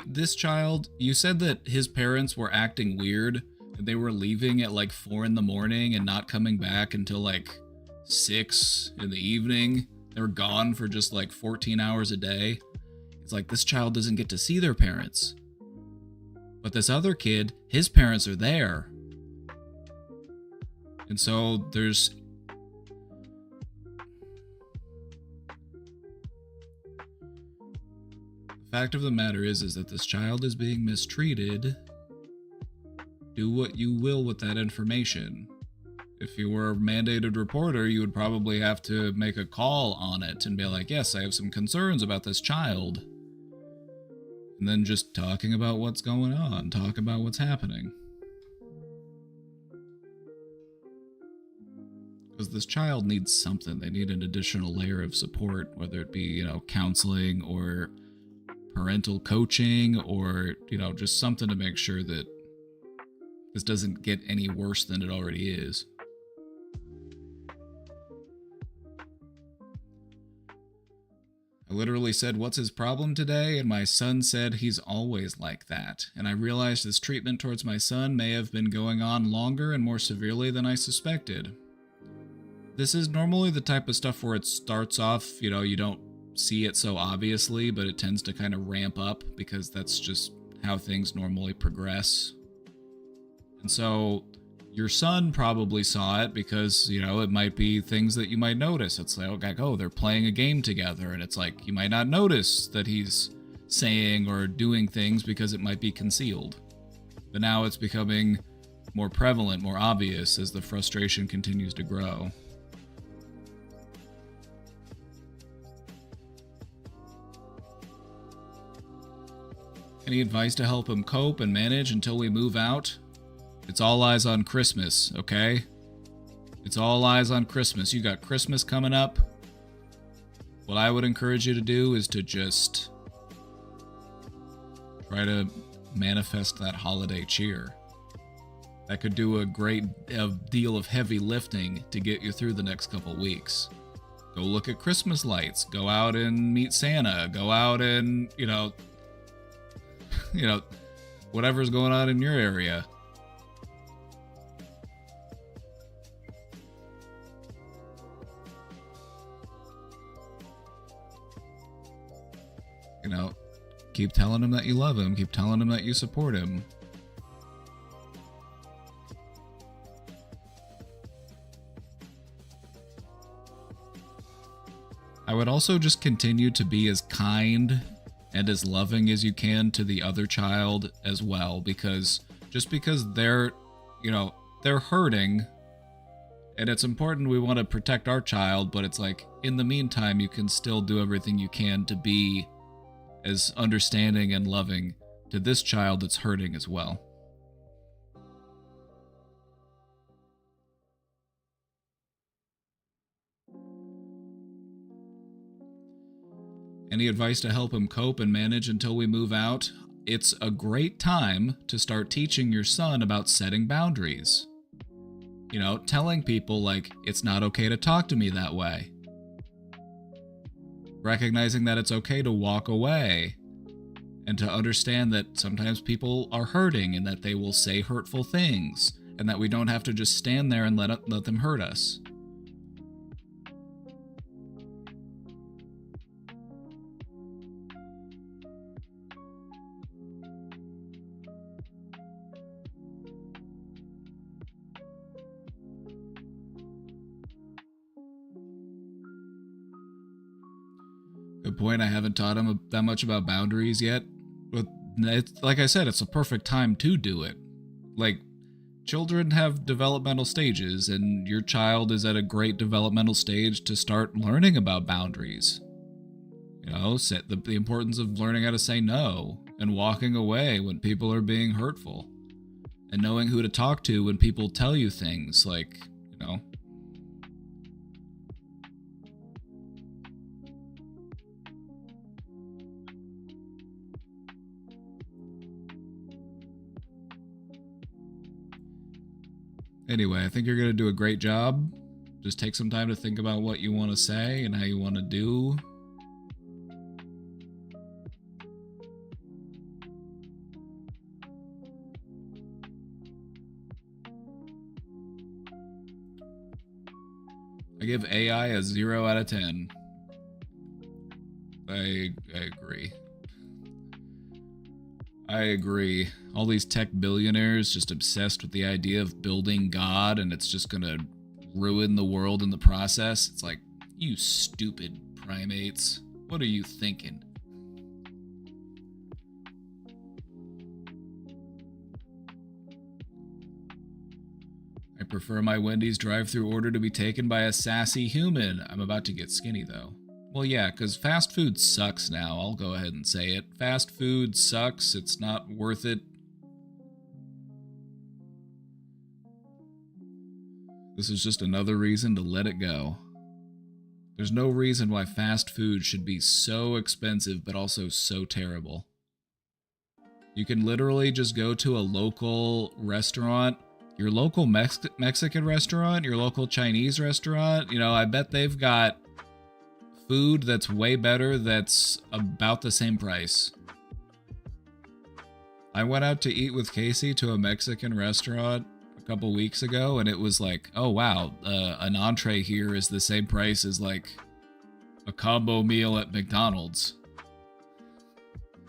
This child, you said that his parents were acting weird. And they were leaving at like 4 in the morning and not coming back until like 6 in the evening. They were gone for just like 14 hours a day. It's like this child doesn't get to see their parents. But this other kid, his parents are there. And so there's... The fact of the matter is that this child is being mistreated. Do what you will with that information. If you were a mandated reporter, you would probably have to make a call on it and be like, yes, I have some concerns about this child. And then just talking about what's going on, talk about what's happening. Because this child needs something. They need an additional layer of support, whether it be, counseling or parental coaching or, just something to make sure that this doesn't get any worse than it already is. I literally said, what's his problem today? And my son said he's always like that. And I realized this treatment towards my son may have been going on longer and more severely than I suspected. This is normally the type of stuff where it starts off, you don't see it so obviously, but it tends to kind of ramp up because that's just how things normally progress. And so your son probably saw it because, it might be things that you might notice. It's like, oh, they're playing a game together. And it's like, you might not notice that he's saying or doing things because it might be concealed. But now it's becoming more prevalent, more obvious as the frustration continues to grow. Any advice to help him cope and manage until we move out? It's all eyes on Christmas, okay? It's all eyes on Christmas. You got Christmas coming up. What I would encourage you to do is to just try to manifest that holiday cheer. That could do a great deal of heavy lifting to get you through the next couple weeks. Go look at Christmas lights. Go out and meet Santa. Go out and, whatever's going on in your area. Keep telling him that you love him. Keep telling him that you support him. I would also just continue to be as kind and as loving as you can to the other child as well, because just because they're hurting, and it's important, we want to protect our child, but it's like, in the meantime, you can still do everything you can to be as understanding and loving to this child that's hurting as well. Any advice to help him cope and manage until we move out? It's a great time to start teaching your son about setting boundaries. Telling people, like, it's not okay to talk to me that way. Recognizing that it's okay to walk away, and to understand that sometimes people are hurting and that they will say hurtful things, and that we don't have to just stand there and let them hurt us. Good point. I haven't taught him that much about boundaries yet. But like I said, it's a perfect time to do it. Like, children have developmental stages, and your child is at a great developmental stage to start learning about boundaries. Set the importance of learning how to say no, and walking away when people are being hurtful, and knowing who to talk to when people tell you things, like, Anyway, I think you're going to do a great job. Just take some time to think about what you want to say and how you want to do. I give AI a 0 out of 10. I agree. I agree. All these tech billionaires just obsessed with the idea of building God, and it's just gonna ruin the world in the process. It's like, you stupid primates. What are you thinking? I prefer my Wendy's drive-thru order to be taken by a sassy human. I'm about to get skinny, though. Well, yeah, because fast food sucks now. I'll go ahead and say it. Fast food sucks. It's not worth it. This is just another reason to let it go. There's no reason why fast food should be so expensive, but also so terrible. You can literally just go to a local restaurant, your local Mexican restaurant, your local Chinese restaurant. I bet they've got food that's way better, that's about the same price. I went out to eat with Casey to a Mexican restaurant a couple weeks ago, and it was like, oh wow, an entree here is the same price as like a combo meal at McDonald's.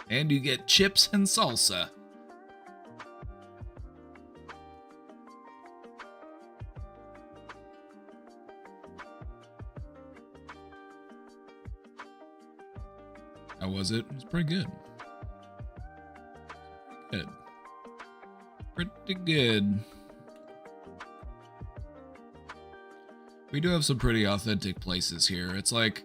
And you get chips and salsa. How was it? It was pretty good. Pretty good. We do have some pretty authentic places here. It's like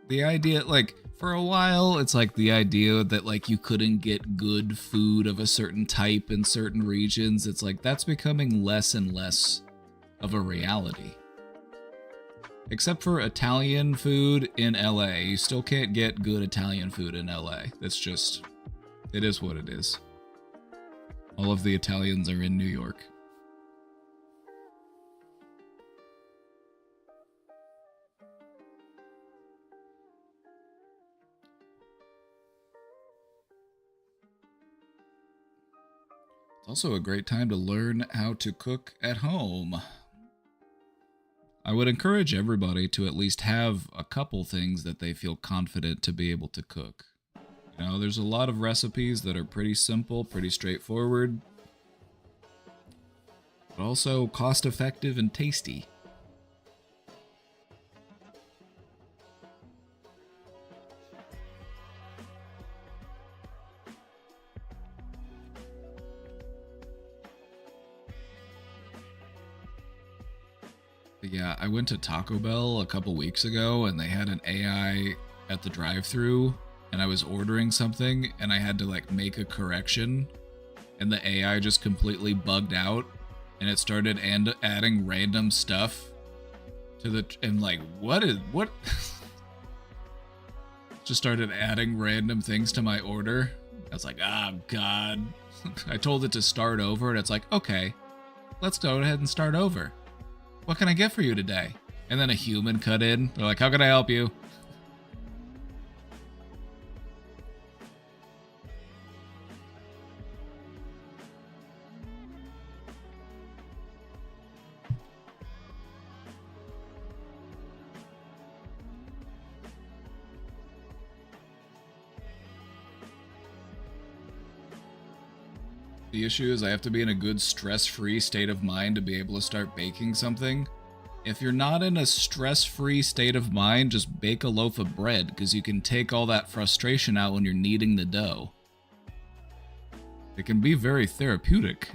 the idea, like, for a while, it's like the idea that like you couldn't get good food of a certain type in certain regions. It's like that's becoming less and less of a reality. Except for Italian food in LA. You still can't get good Italian food in LA. That's just, it is what it is. All of the Italians are in New York. It's also a great time to learn how to cook at home. I would encourage everybody to at least have a couple things that they feel confident to be able to cook. You know, there's a lot of recipes that are pretty simple, pretty straightforward, but also cost-effective and tasty. But yeah, I went to Taco Bell a couple weeks ago and they had an AI at the drive-thru and I was ordering something and I had to like make a correction and the AI just completely bugged out and it started adding random stuff to the and like what just started adding random things to my order. I was like, oh god. I told it to start over and it's like, okay, let's go ahead and start over. What can I get for you today? And then a human cut in. They're like, how can I help you? The issue is I have to be in a good stress-free state of mind to be able to start baking something. If you're not in a stress-free state of mind, just bake a loaf of bread, because you can take all that frustration out when you're kneading the dough. It can be very therapeutic.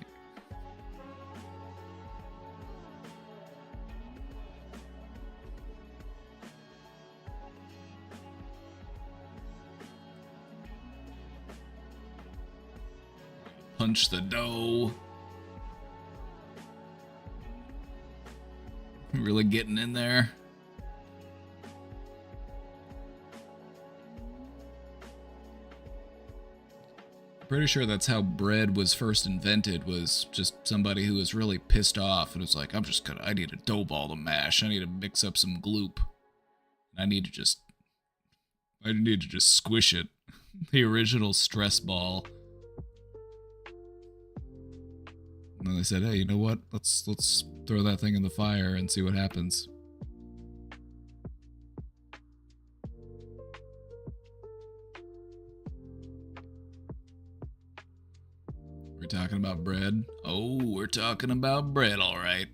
Punch the dough. Really getting in there. Pretty sure that's how bread was first invented, was just somebody who was really pissed off and was like, I need a dough ball to mash. I need to mix up some gloop. I need to just squish it. The original stress ball. And then they said, hey, you know what? Let's throw that thing in the fire and see what happens. We're talking about bread. Oh, we're talking about bread, all right.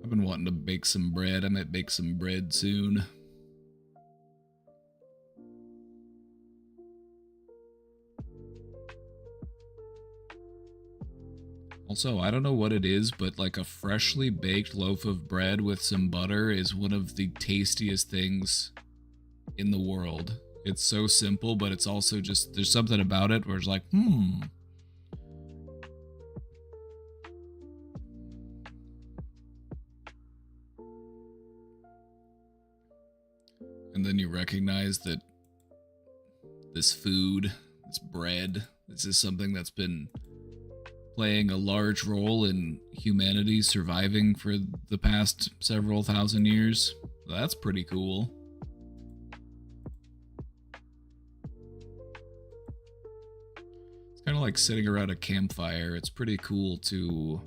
I've been wanting to bake some bread. I might bake some bread soon. Also, I don't know what it is, but like a freshly baked loaf of bread with some butter is one of the tastiest things in the world. It's so simple, but it's also just, there's something about it where it's like, And then you recognize that this food, this bread, this is something that's been playing a large role in humanity surviving for the past several thousand years. That's pretty cool. It's kind of like sitting around a campfire. It's pretty cool to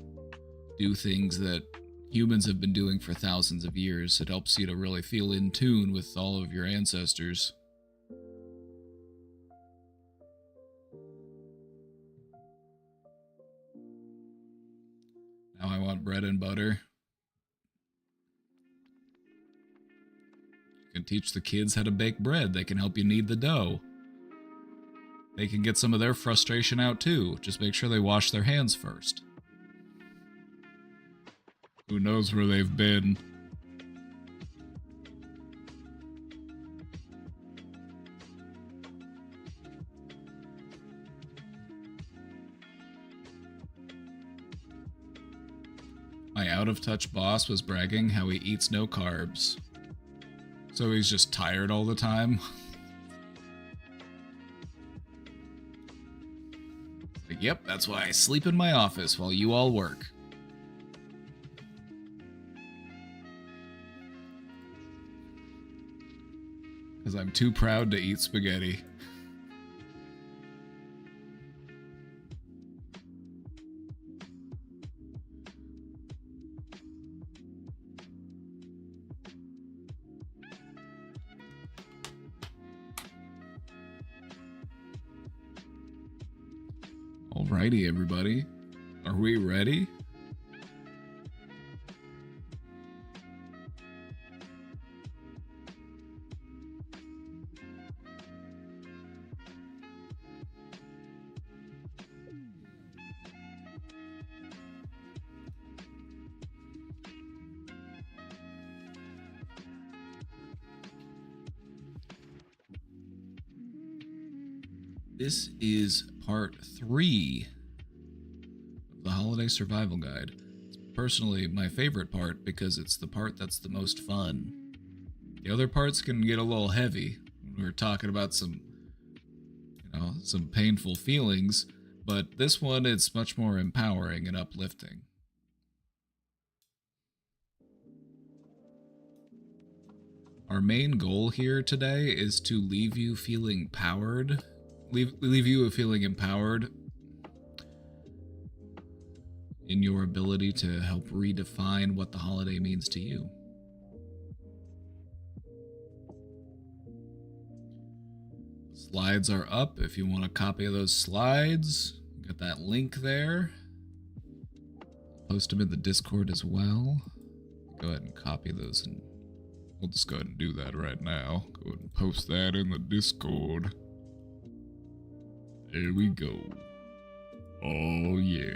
do things that humans have been doing for thousands of years. It helps you to really feel in tune with all of your ancestors. Now I want bread and butter. You can teach the kids how to bake bread. They can help you knead the dough. They can get some of their frustration out too. Just make sure they wash their hands first. Who knows where they've been? My out-of-touch boss was bragging how he eats no carbs. So he's just tired all the time. Like, yep, that's why I sleep in my office while you all work. Because I'm too proud to eat spaghetti. Alrighty, everybody. Are we ready? This is part 3 of the Holiday Survival Guide. It's personally my favorite part because it's the part that's the most fun. The other parts can get a little heavy when we're talking about some painful feelings, but this one it's much more empowering and uplifting. Our main goal here today is to leave you feeling powered. Leave you feeling empowered in your ability to help redefine what the holiday means to you. Slides are up if you want a copy of those slides. Got that link there. Post them in the Discord as well. Go ahead and copy those, and we'll just go ahead and do that right now. Go ahead and post that in the Discord. There we go. Oh yeah.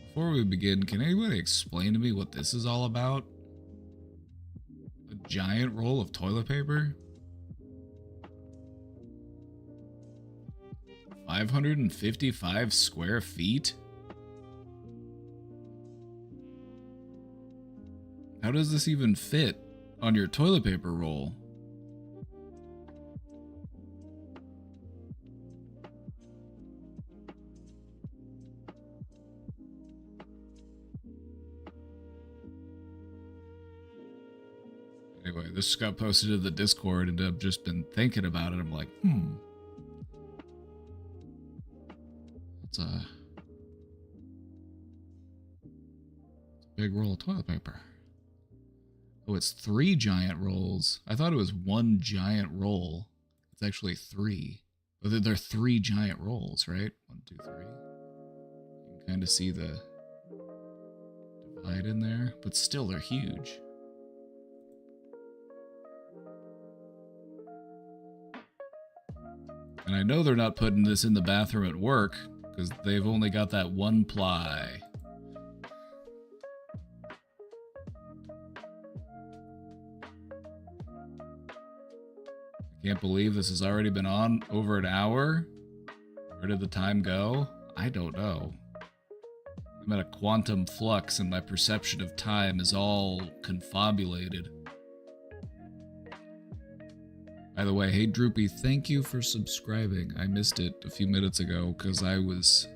Before we begin, can anybody explain to me what this is all about? A giant roll of toilet paper? 555 square feet? How does this even fit on your toilet paper roll? Anyway, this got posted to the Discord and I've just been thinking about it. I'm like, It's a big roll of toilet paper. Oh, it's 3 giant rolls. I thought it was 1 giant roll. It's actually 3. But they're 3 giant rolls, right? 1, 2, 3. You can kind of see the divide in there, but still they're huge. And I know they're not putting this in the bathroom at work because they've only got that 1 ply. Can't believe this has already been on over an hour. Where did the time go? I don't know. I'm at a quantum flux and my perception of time is all confabulated. By the way, hey Droopy, thank you for subscribing. I missed it a few minutes ago because I was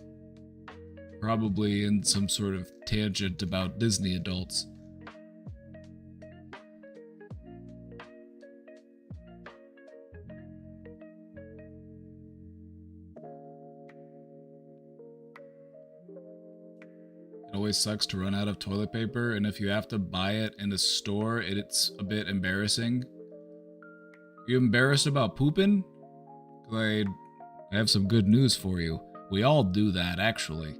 probably in some sort of tangent about Disney adults. It always sucks to run out of toilet paper, and if you have to buy it in a store, it's a bit embarrassing. You embarrassed about pooping? I have some good news for you. We all do that, actually.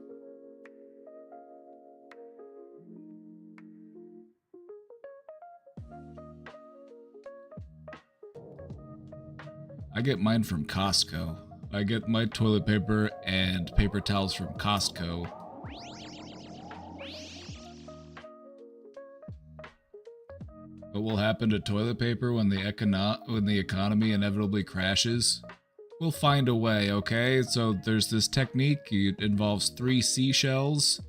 I get mine from Costco. I get my toilet paper and paper towels from Costco. What will happen to toilet paper when the economy inevitably crashes? We'll find a way, okay? So there's this technique. It involves 3 seashells.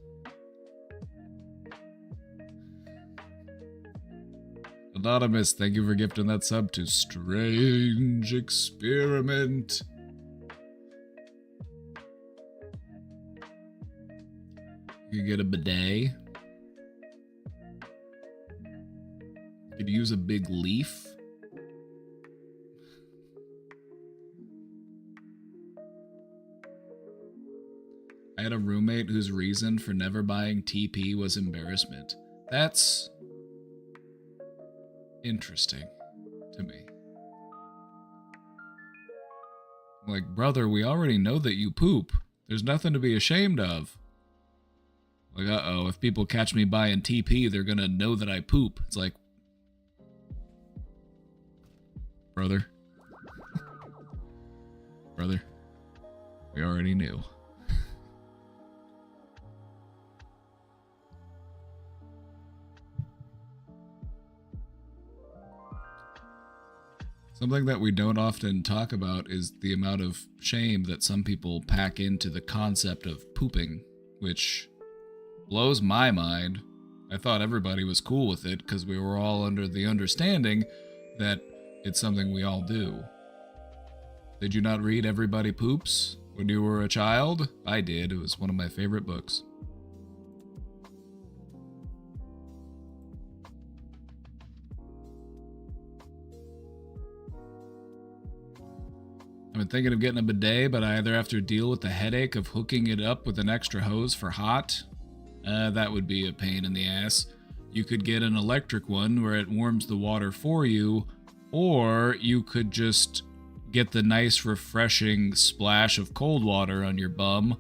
Anonymous, thank you for gifting that sub to Strange Experiment. You get a bidet. Could use a big leaf. I had a roommate whose reason for never buying TP was embarrassment. That's interesting to me. I'm like, brother, we already know that you poop. There's nothing to be ashamed of. Like, uh-oh, if people catch me buying TP, they're gonna know that I poop. It's like, brother. Brother, we already knew. Something that we don't often talk about is the amount of shame that some people pack into the concept of pooping, which blows my mind. I thought everybody was cool with it because we were all under the understanding that it's something we all do. Did you not read Everybody Poops when you were a child? I did. It was one of my favorite books. I've been thinking of getting a bidet, but I either have to deal with the headache of hooking it up with an extra hose for hot. That would be a pain in the ass. You could get an electric one where it warms the water for you, or you could just get the nice refreshing splash of cold water on your bum,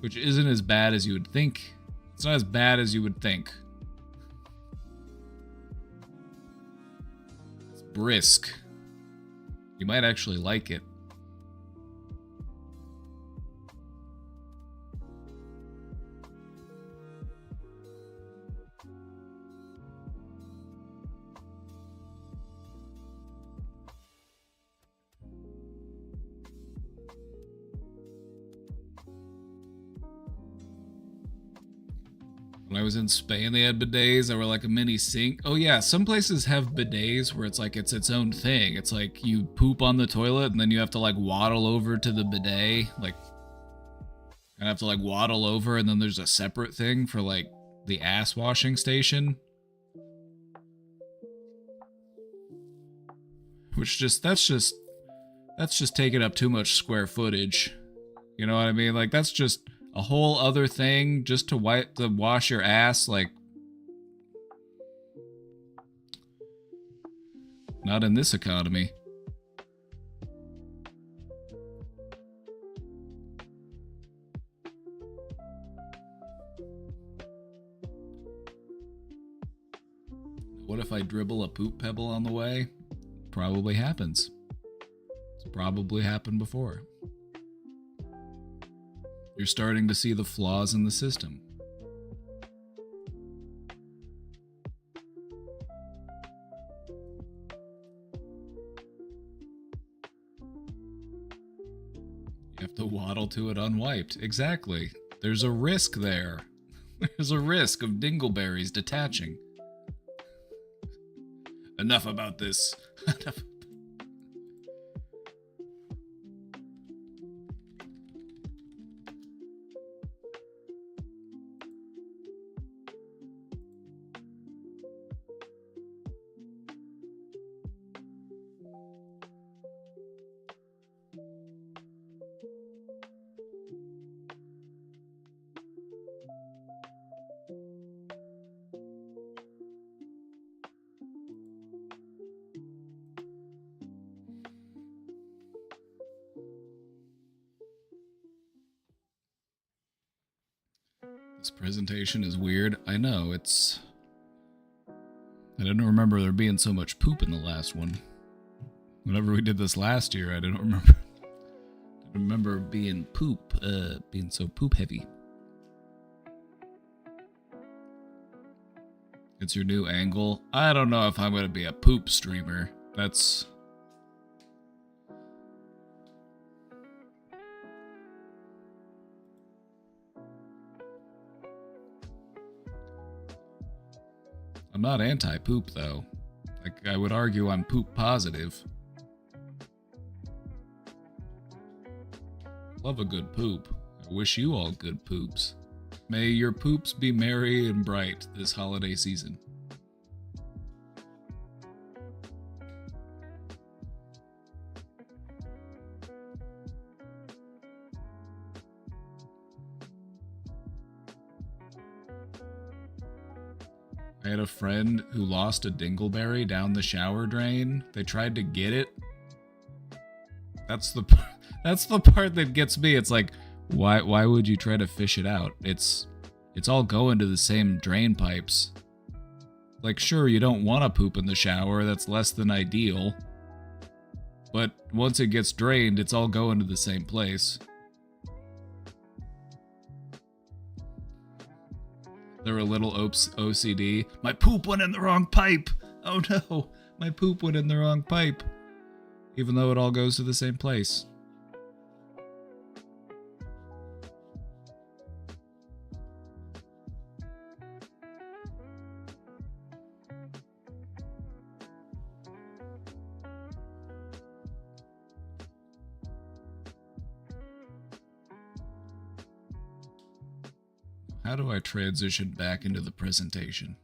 which isn't as bad as you would think. It's not as bad as you would think. It's brisk. You might actually like it. When I was in Spain, they had bidets that were like a mini sink. Oh yeah, some places have bidets where it's like it's its own thing. It's like you poop on the toilet and then you have to like waddle over to the bidet. Like, I have to like waddle over, and then there's a separate thing for like the ass washing station. Which that's just taking up too much square footage. You know what I mean? Like, that's just a whole other thing just to wash your ass. Like, not in this economy. What if I dribble a poop pebble on the way? Probably happens. It's probably happened before. You're starting to see the flaws in the system. You have to waddle to it unwiped. Exactly. There's a risk there. There's a risk of dingleberries detaching. Enough about this. This presentation is weird. I know, I didn't remember there being so much poop in the last one. Whenever we did this last year, I didn't remember being being so poop heavy. It's your new angle. I don't know if I'm going to be a poop streamer. I'm not anti-poop, though. Like, I would argue I'm poop positive. Love a good poop. I wish you all good poops. May your poops be merry and bright this holiday season. I had a friend who lost a dingleberry down the shower drain. They tried to get it. That's the part that gets me. It's like, why would you try to fish it out? It's all going to the same drain pipes. Like, sure, you don't want to poop in the shower. That's less than ideal. But once it gets drained, it's all going to the same place. They're a little OCD. My poop went in the wrong pipe. Oh no, my poop went in the wrong pipe. Even though it all goes to the same place. How do I transition back into the presentation?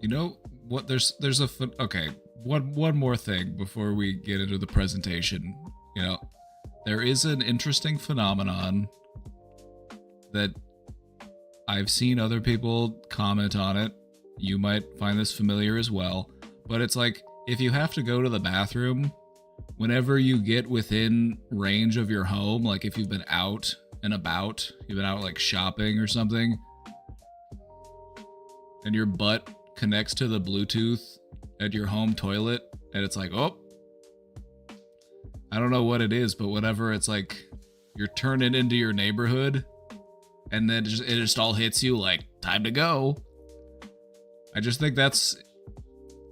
You know what? There's a okay. One more thing before we get into the presentation. You know, there is an interesting phenomenon that I've seen other people comment on it. You might find this familiar as well, but it's like if you have to go to the bathroom, whenever you get within range of your home, like if you've been out and about, you've been out like shopping or something, and your butt connects to the Bluetooth at your home toilet, and it's like, oh, I don't know what it is, but whatever, it's like you're turning into your neighborhood, and then it just all hits you like, time to go. I just think that's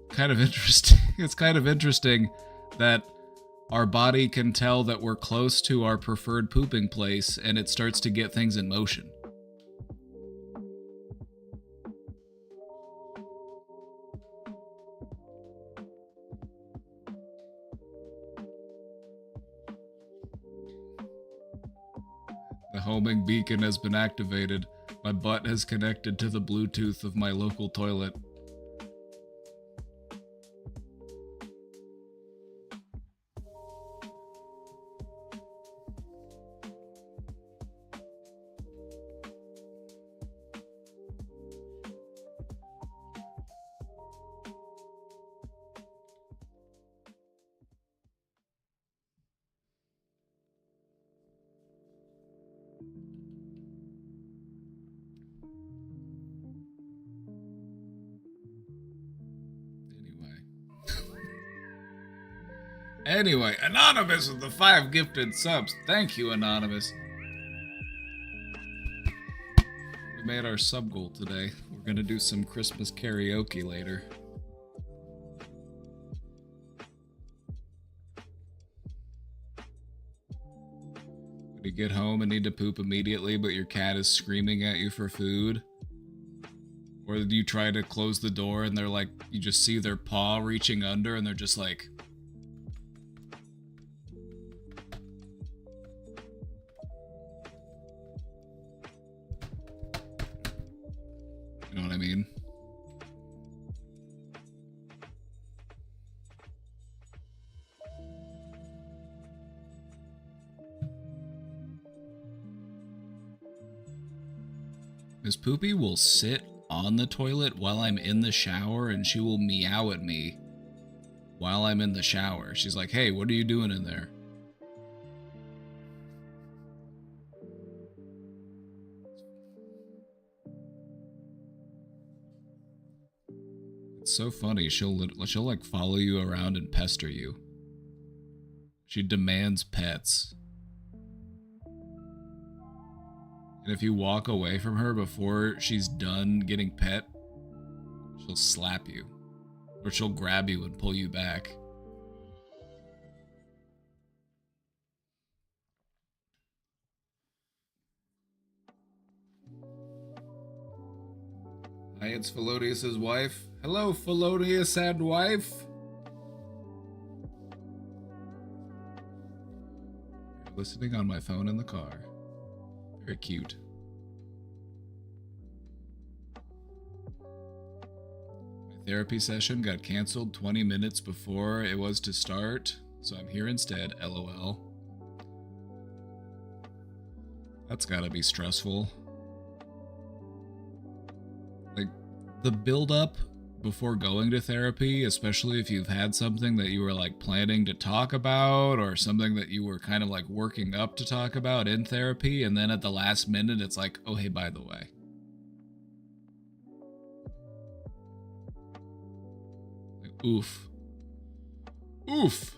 kind of interesting. It's kind of interesting that our body can tell that we're close to our preferred pooping place, and it starts to get things in motion. The homing beacon has been activated. My butt has connected to the Bluetooth of my local toilet. Anyway, Anonymous with the 5 gifted subs. Thank you, Anonymous. We made our sub goal today. We're gonna do some Christmas karaoke later. When you get home and need to poop immediately, but your cat is screaming at you for food. Or you try to close the door and they're like, you just see their paw reaching under and they're just like, you know what I mean? Miss Poopy will sit on the toilet while I'm in the shower, and she will meow at me while I'm in the shower. She's like, hey, what are you doing in there? It's so funny. She'll like follow you around and pester you. She demands pets. And if you walk away from her before she's done getting pet, she'll slap you. Or she'll grab you and pull you back. Hi, it's Felonious' wife. Hello, Felonious and wife. Listening on my phone in the car. Very cute. My therapy session got canceled 20 minutes before it was to start, so I'm here instead, LOL. That's gotta be stressful. Like, the build-up before going to therapy, especially if you've had something that you were like planning to talk about or something that you were kind of like working up to talk about in therapy, and then at the last minute it's like, oh hey, by the way. Like, oof. Oof.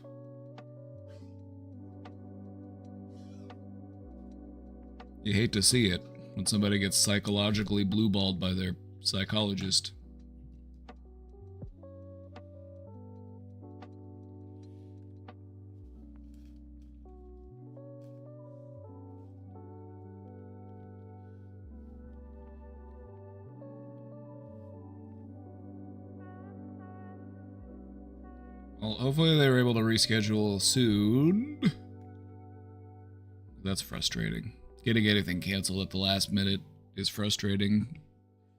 You hate to see it when somebody gets psychologically blueballed by their psychologist. Well, hopefully they were able to reschedule soon. That's frustrating. Getting anything canceled at the last minute is frustrating.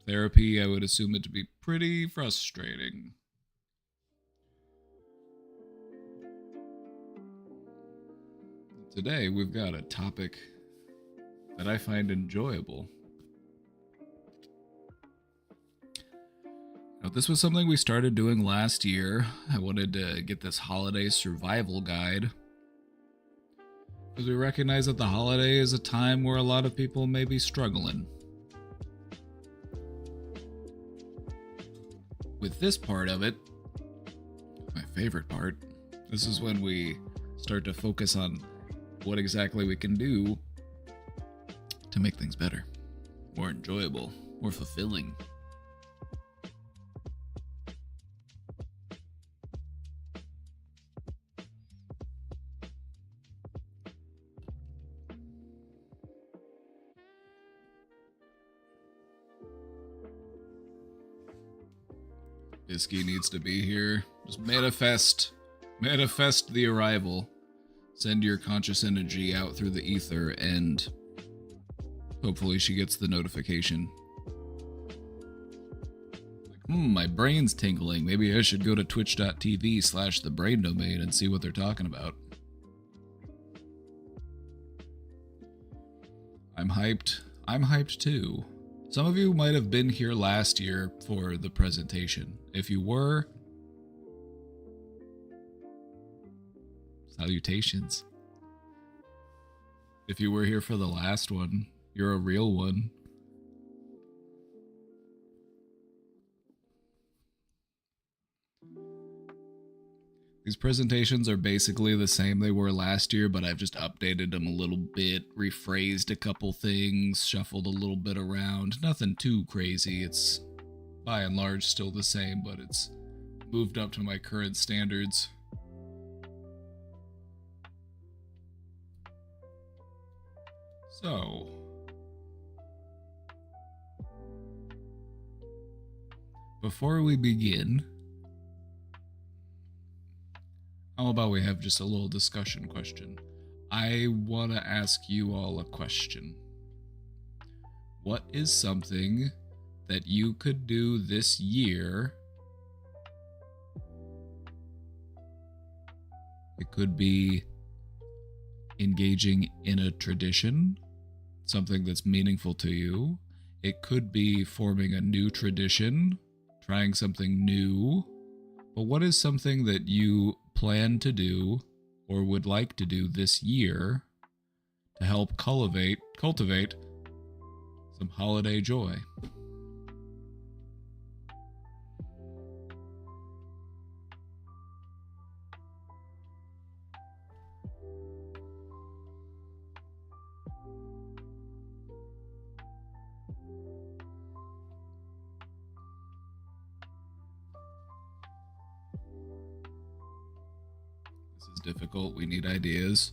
Therapy, I would assume it to be pretty frustrating. Today, we've got a topic that I find enjoyable. Now, this was something we started doing last year. I wanted to get this holiday survival guide, because we recognize that the holiday is a time where a lot of people may be struggling. With this part of it, my favorite part, this is when we start to focus on what exactly we can do to make things better, more enjoyable, more fulfilling. Bisky needs to be here. Just manifest the arrival. Send your conscious energy out through the ether, and hopefully she gets the notification. Like, my brain's tingling. Maybe I should go to twitch.tv/thebraindomain and see what they're talking about. I'm hyped. I'm hyped too. Some of you might have been here last year for the presentation. If you were, salutations. If you were here for the last one, you're a real one. These presentations are basically the same they were last year, but I've just updated them a little bit, rephrased a couple things, shuffled a little bit around. Nothing too crazy. It's by and large still the same, but it's moved up to my current standards. So, before we begin, how about we have just a little discussion question? I want to ask you all a question. What is something that you could do this year? It could be engaging in a tradition, something that's meaningful to you. It could be forming a new tradition, trying something new. But what is something that you plan to do or would like to do this year to help cultivate some holiday joy? This is difficult. We need ideas.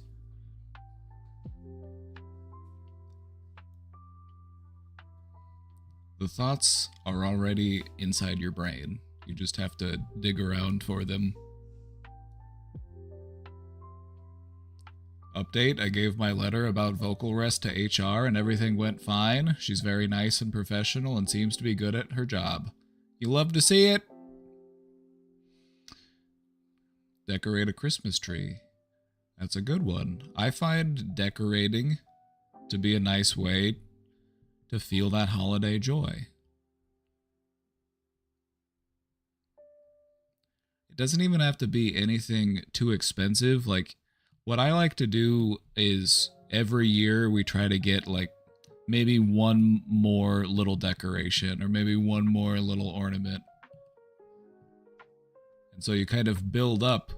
The thoughts are already inside your brain. You just have to dig around for them. Update, I gave my letter about vocal rest to HR and everything went fine. She's very nice and professional and seems to be good at her job. You love to see it? Decorate a Christmas tree. That's a good one. I find decorating to be a nice way to feel that holiday joy. It doesn't even have to be anything too expensive. Like, what I like to do is every year we try to get like maybe one more little decoration or maybe one more little ornament. And so you kind of build up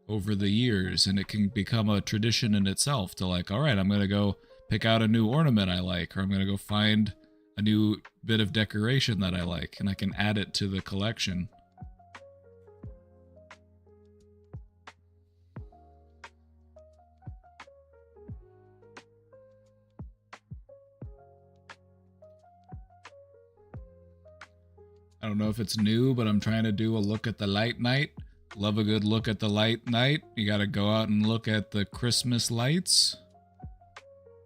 over the years and it can become a tradition in itself to like, all right, I'm going to go pick out a new ornament I like, or I'm going to go find a new bit of decoration that I like and I can add it to the collection. I don't know if it's new, but I'm trying to do a look at the light night. Love a good look at the light night. You got to go out and look at the Christmas lights.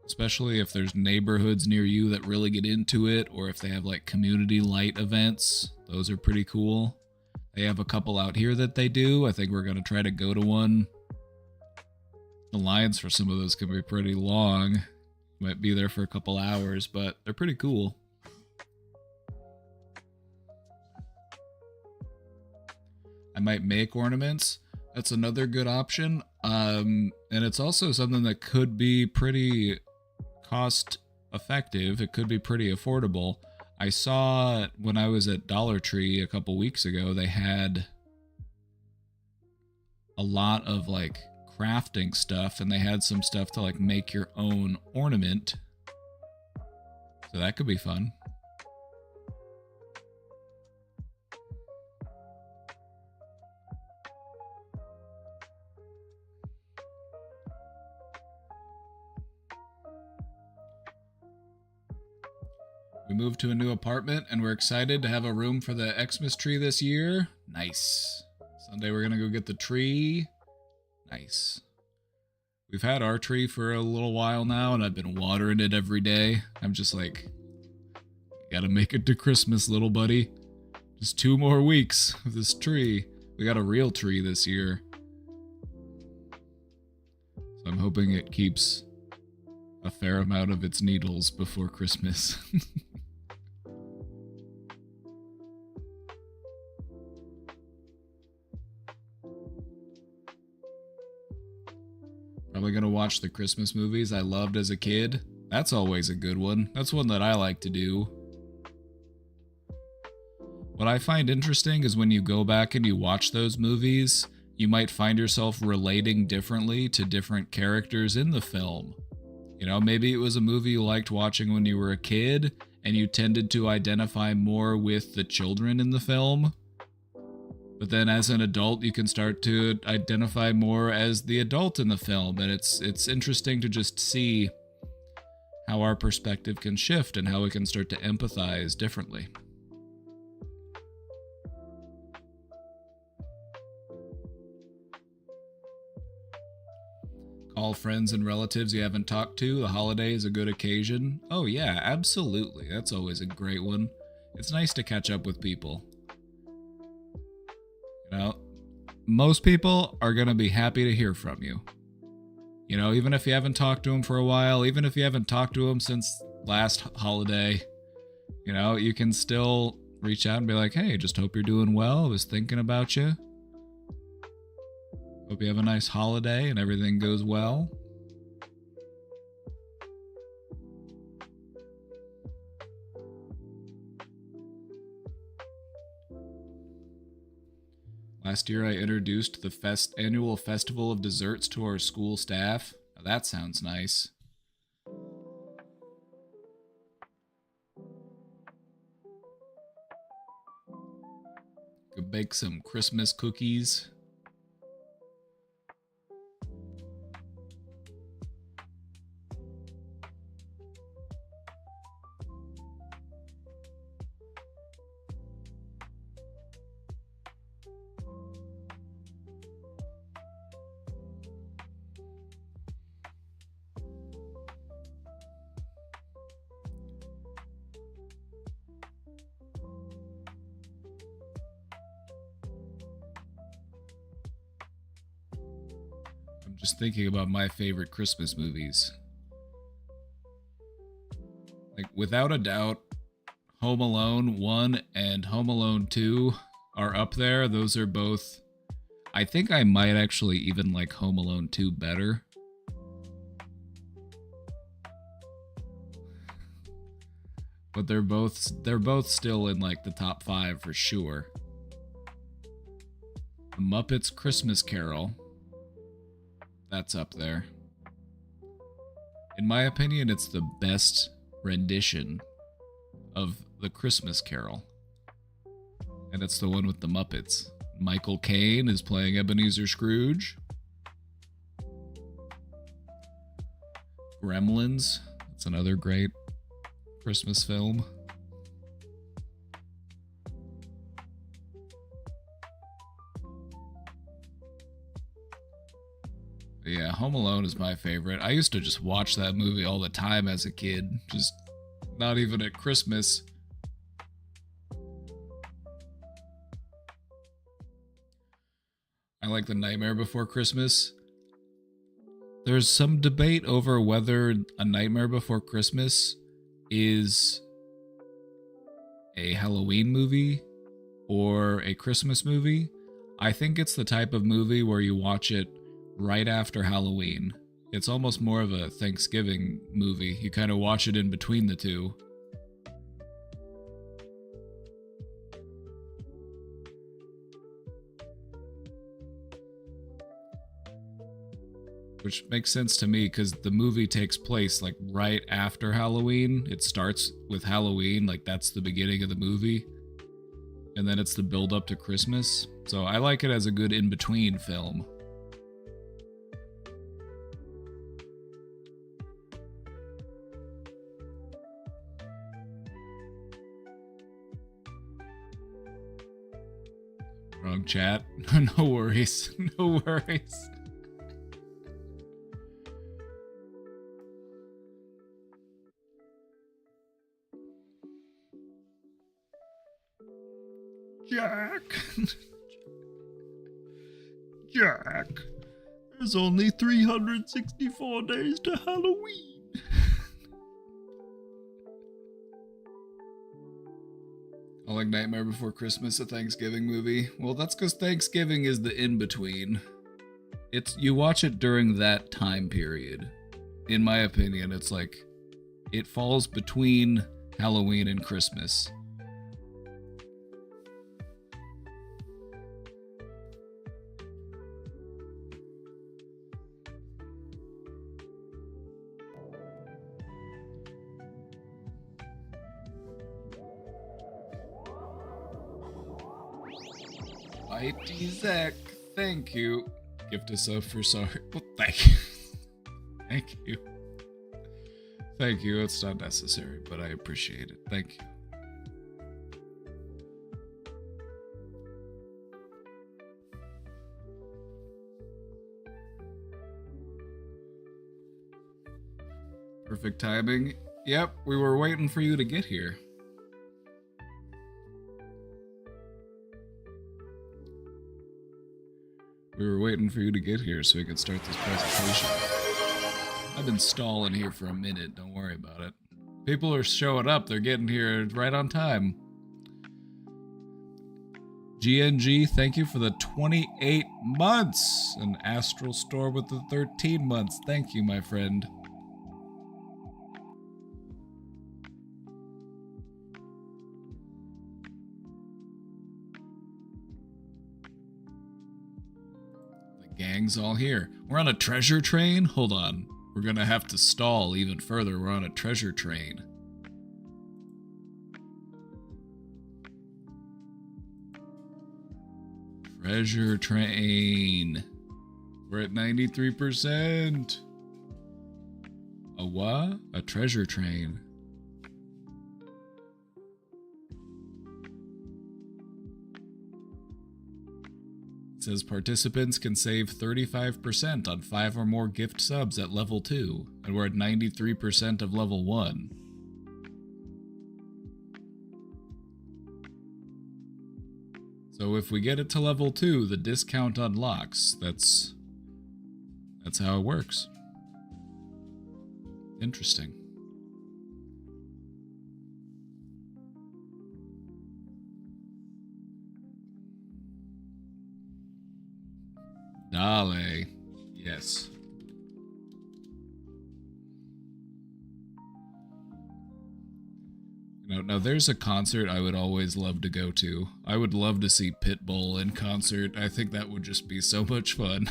Especially if there's neighborhoods near you that really get into it, or if they have like community light events. Those are pretty cool. They have a couple out here that they do. I think we're going to try to go to one. The lines for some of those can be pretty long. Might be there for a couple hours, but they're pretty cool. I might make ornaments. That's another good option. And it's also something that could be pretty cost effective. It could be pretty affordable. I saw when I was at Dollar Tree a couple weeks ago, they had a lot of like crafting stuff and they had some stuff to like make your own ornament. So that could be fun. We moved to a new apartment and we're excited to have a room for the Xmas tree this year. Nice. Sunday we're gonna go get the tree. Nice. We've had our tree for a little while now and I've been watering it every day. I'm just like, gotta make it to Christmas, little buddy. Just 2 more weeks of this tree. We got a real tree this year. So I'm hoping it keeps a fair amount of its needles before Christmas. Probably gonna watch the Christmas movies I loved as a kid. That's always a good one. That's one that I like to do. What I find interesting is when you go back and you watch those movies, you might find yourself relating differently to different characters in the film. You know, maybe it was a movie you liked watching when you were a kid, and you tended to identify more with the children in the film. But then as an adult, you can start to identify more as the adult in the film, and it's interesting to just see how our perspective can shift and how we can start to empathize differently. Call friends and relatives you haven't talked to. The holiday is a good occasion. Oh yeah, absolutely. That's always a great one. It's nice to catch up with people. You know, most people are going to be happy to hear from you. You know, even if you haven't talked to them for a while, even if you haven't talked to them since last holiday, you know, you can still reach out and be like, hey, just hope you're doing well. I was thinking about you. Hope you have a nice holiday and everything goes well. Last year I introduced the annual festival of desserts to our school staff. Now that sounds nice. Could bake some Christmas cookies. just thinking about my favorite Christmas movies. Like, without a doubt, Home Alone 1 and Home Alone 2 are up there. Those are both... I think I might actually even like Home Alone 2 better. But they're both still in like the top 5 for sure. The Muppets Christmas Carol. That's up there. In my opinion, it's the best rendition of the Christmas Carol. And it's the one with the Muppets. Michael Caine is playing Ebenezer Scrooge. Gremlins. That's another great Christmas film. But yeah, Home Alone is my favorite. I used to just watch that movie all the time as a kid. Just not even at Christmas. I like The Nightmare Before Christmas. There's some debate over whether A Nightmare Before Christmas is a Halloween movie or a Christmas movie. I think it's the type of movie where you watch it right after Halloween. It's almost more of a Thanksgiving movie. You kind of watch it in between the two. Which makes sense to me because the movie takes place like right after Halloween. It starts with Halloween, like that's the beginning of the movie. And then it's the build up to Christmas. So I like it as a good in-between film. Wrong chat. No worries. No worries. Jack. Jack. There's only 364 days to Halloween. I like Nightmare Before Christmas, a Thanksgiving movie. Well, that's because Thanksgiving is the in-between. You watch it during that time period. In my opinion, it's like, it falls between Halloween and Christmas. Mighty Zach, thank you. Gift us up for sorry. Well, thank you. Thank you. Thank you. It's not necessary, but I appreciate it. Thank you. Perfect timing. Yep, we were waiting for you to get here. We were waiting for you to get here so we could start this presentation. I've been stalling here for a minute, don't worry about it. People are showing up, they're getting here right on time. GNG, thank you for the 28 months! And Astral Store with the 13 months. Thank you, my friend. Gang's all here. We're on a treasure train? Hold on. We're gonna have to stall even further. We're on a treasure train. Treasure train. We're at 93%. A what? A treasure train. It says participants can save 35% on 5 or more gift subs at level 2, and we're at 93% of level 1. So if we get it to level 2, the discount unlocks. That's That's how it works. Interesting. Dale. Yes. Now there's a concert I would always love to go to. I would love to see Pitbull in concert. I think that would just be so much fun.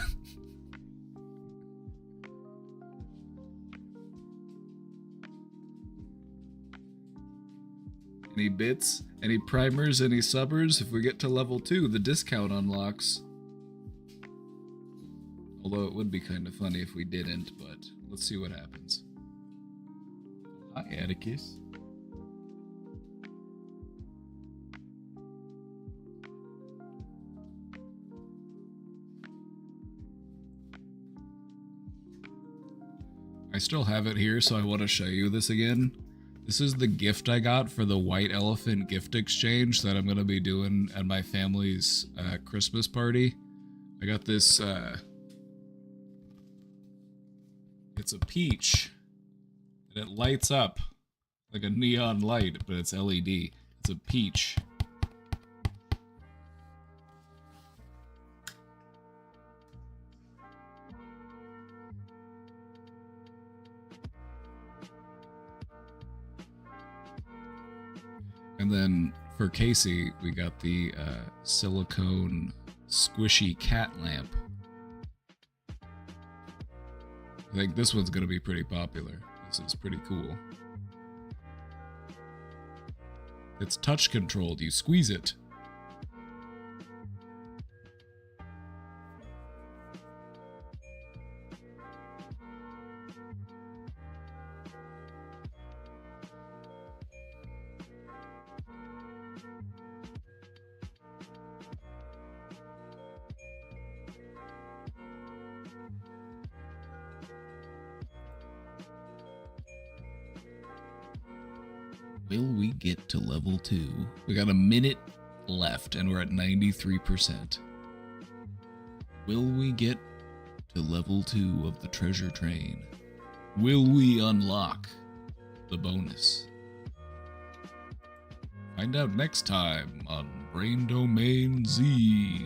Any bits? Any primers? Any subbers? If we get to level 2, the discount unlocks. Although it would be kind of funny if we didn't, but let's see what happens. Hi, Atticus. I still have it here, so I want to show you this again. This is the gift I got for the White Elephant gift exchange that I'm going to be doing at my family's Christmas party. I got this, it's a peach, and it lights up like a neon light, but it's LED. It's a peach. And then for Casey, we got the silicone squishy cat lamp. I think this one's going to be pretty popular. This is pretty cool. It's touch controlled. You squeeze it. Will we get to level 2? We got a minute left and we're at 93%. Will we get to level 2 of the treasure train? Will we unlock the bonus? Find out next time on Brain Domain Z.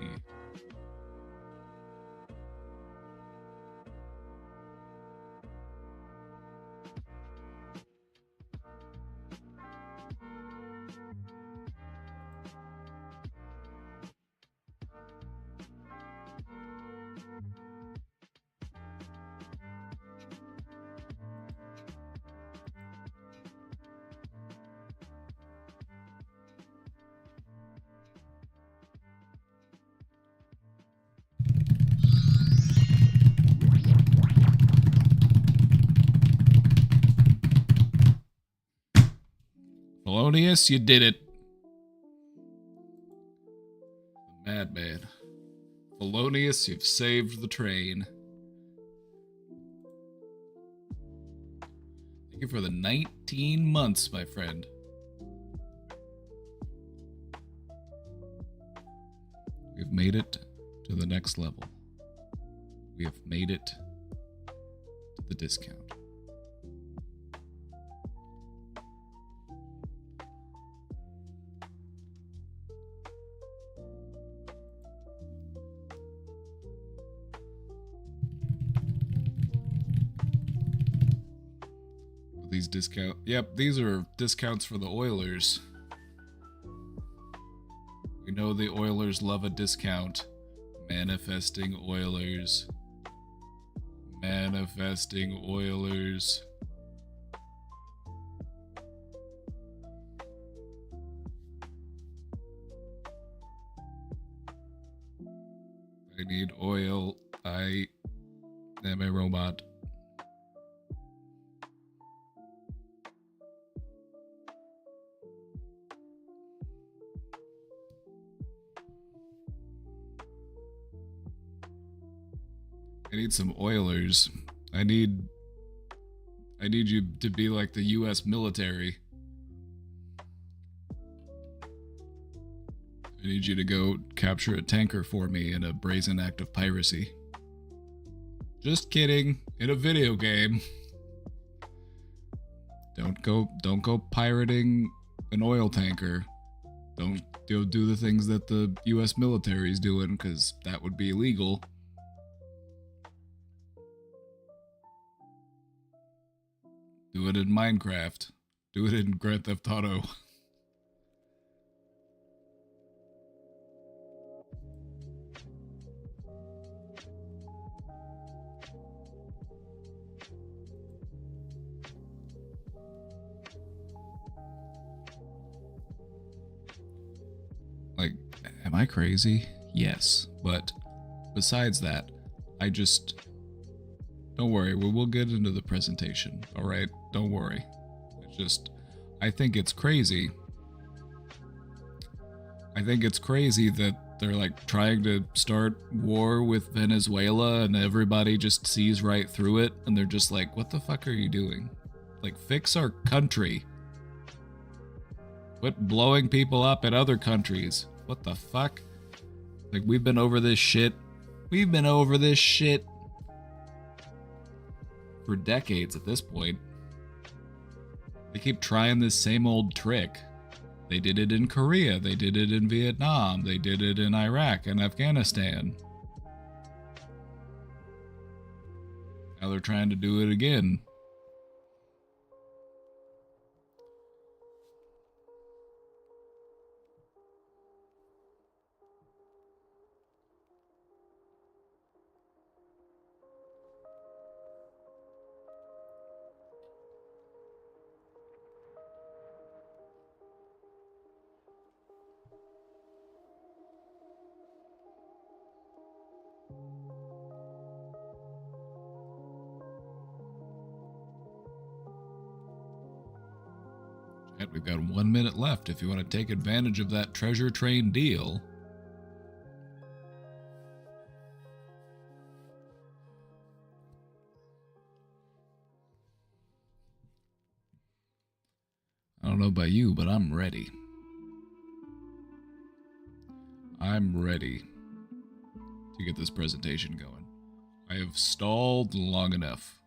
Polonius, you did it. The madman. Polonius, you've saved the train. Thank you for the 19 months, my friend. We've made it to the next level. We have made it to the discount. These discount. Yep, these are discounts for the Oilers. We know the Oilers love a discount. Manifesting Oilers. Manifesting Oilers. I need oil. I am a robot. I need some Oilers. I need you to be like the US military. I need you to go capture a tanker for me in a brazen act of piracy. Just kidding. In a video game. Don't go pirating an oil tanker. Don't go do the things that the US military is doing, because that would be illegal. Do it in Minecraft. Do it in Grand Theft Auto. Like, am I crazy? Yes, but besides that, I just... Don't worry, we'll get into the presentation, alright? Don't worry. It's just... I think it's crazy. I think it's crazy that they're like trying to start war with Venezuela and everybody just sees right through it and they're just like, what the fuck are you doing? Like, fix our country. Quit blowing people up in other countries. What the fuck? Like, we've been over this shit. We've been over this shit for decades at this point. They keep trying this same old trick. They did it in Korea, they did it in Vietnam, they did it in Iraq and Afghanistan. Now they're trying to do it again. We've got 1 minute left if you want to take advantage of that treasure train deal. I don't know about you, but I'm ready. I'm ready to get this presentation going. I have stalled long enough.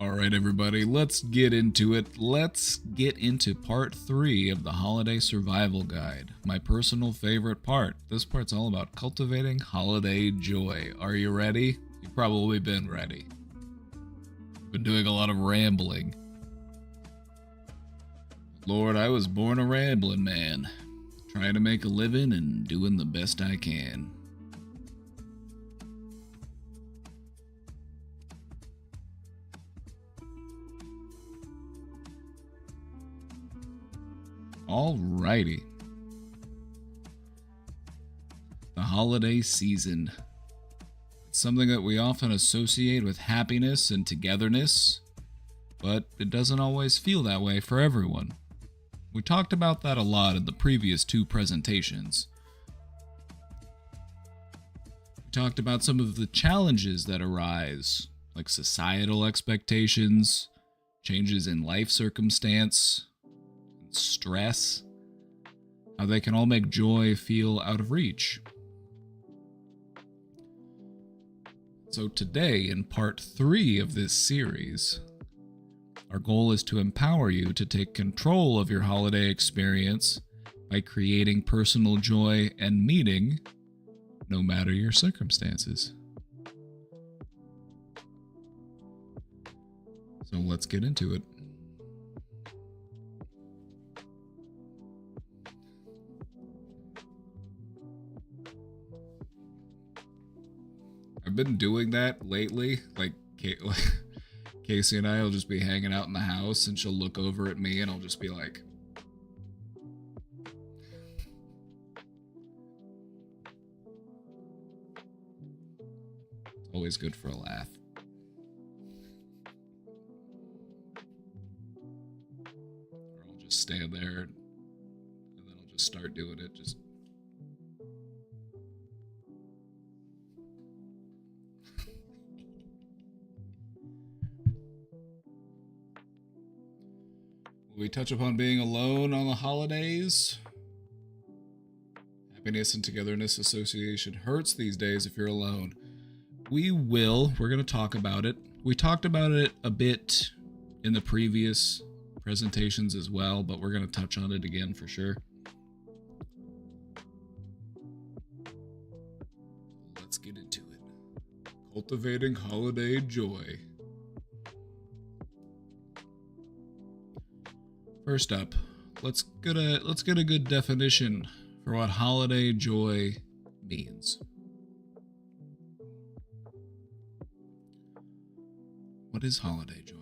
Alright everybody, let's get into it. Let's get into part 3 of the Holiday Survival Guide. My personal favorite part. This part's all about cultivating holiday joy. Are you ready? You've probably been ready. Been doing a lot of rambling. Lord, I was born a rambling man. Trying to make a living and doing the best I can. Alrighty. The holiday season. It's something that we often associate with happiness and togetherness, but it doesn't always feel that way for everyone. We talked about that a lot in the previous 2 presentations. We talked about some of the challenges that arise, like societal expectations, changes in life circumstance, stress, how they can all make joy feel out of reach. So today, in part 3 of this series, our goal is to empower you to take control of your holiday experience by creating personal joy and meaning, no matter your circumstances. So let's get into it. I've been doing that lately. Like Casey and I will just be hanging out in the house and she'll look over at me and I'll just be like, it's always good for a laugh. Or I'll just stand there and then I'll just start doing it. Just We touch upon being alone on the holidays. Happiness and Togetherness Association hurts these days if you're alone. We're going to talk about it. We talked about it a bit in the previous presentations as well, but we're going to touch on it again for sure. Let's get into it. Cultivating holiday joy. First up, let's get a good definition for what holiday joy means. What is holiday joy?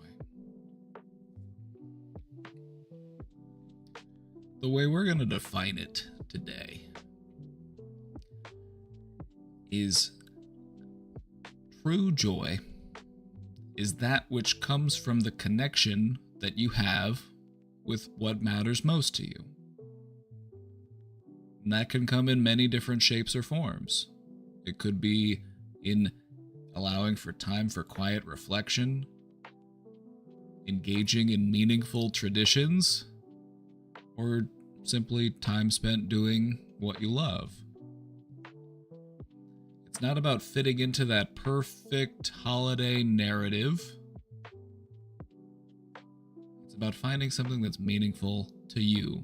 The way we're going to define it today is true joy is that which comes from the connection that you have with what matters most to you. And that can come in many different shapes or forms. It could be in allowing for time for quiet reflection, engaging in meaningful traditions, or simply time spent doing what you love. It's not about fitting into that perfect holiday narrative. It's about finding something that's meaningful to you,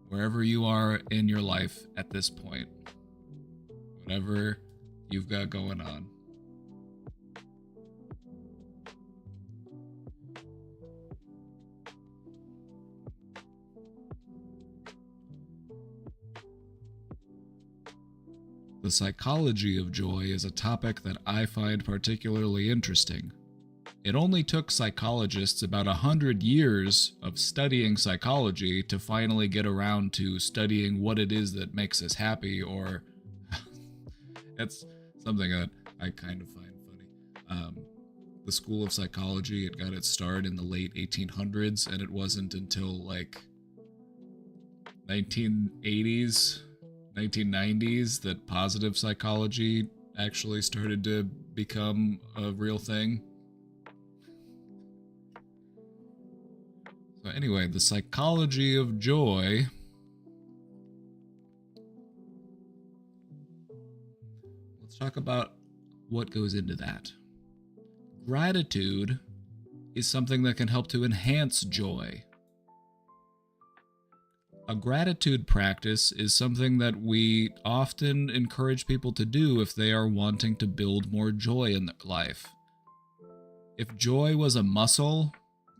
wherever you are in your life at this point, whatever you've got going on. The psychology of joy is a topic that I find particularly interesting. It only took psychologists about 100 years of studying psychology to finally get around to studying what it is that makes us happy, or that's something that I kind of find funny. The School of Psychology, it got its start in the late 1800s, and it wasn't until like 1980s, 1990s that positive psychology actually started to become a real thing. So anyway, the psychology of joy. Let's talk about what goes into that. Gratitude is something that can help to enhance joy. A gratitude practice is something that we often encourage people to do if they are wanting to build more joy in their life. If joy was a muscle,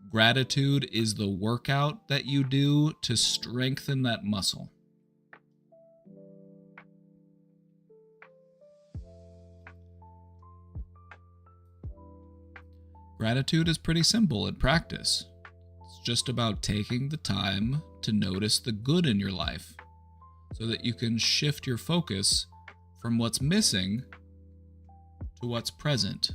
gratitude is the workout that you do to strengthen that muscle. Gratitude is pretty simple in practice. It's just about taking the time to notice the good in your life so that you can shift your focus from what's missing to what's present.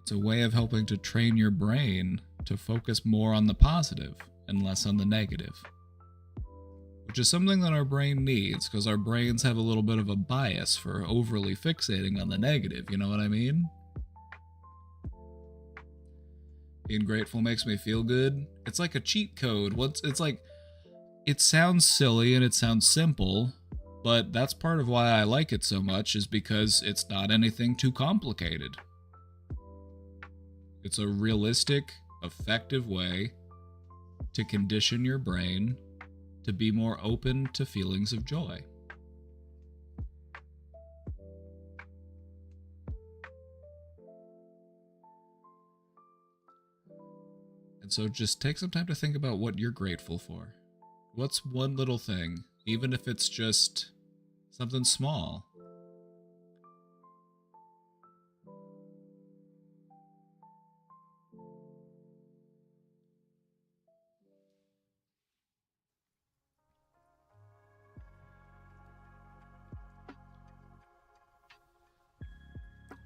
It's a way of helping to train your brain to focus more on the positive and less on the negative, which is something that our brain needs, because our brains have a little bit of a bias for overly fixating on the negative, you know what I mean? Being grateful makes me feel good. It's like a cheat code. It sounds silly and it sounds simple, but that's part of why I like it so much, is because it's not anything too complicated. It's a realistic, effective way to condition your brain to be more open to feelings of joy. And so just take some time to think about what you're grateful for. What's one little thing, even if it's just something small?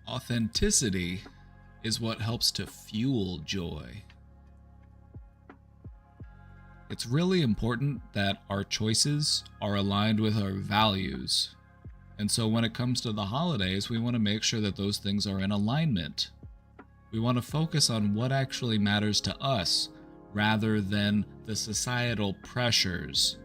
Authenticity is what helps to fuel joy. It's really important that our choices are aligned with our values And so when it comes to the holidays, we want to make sure that those things are in alignment. We want to focus on what actually matters to us rather than the societal pressures.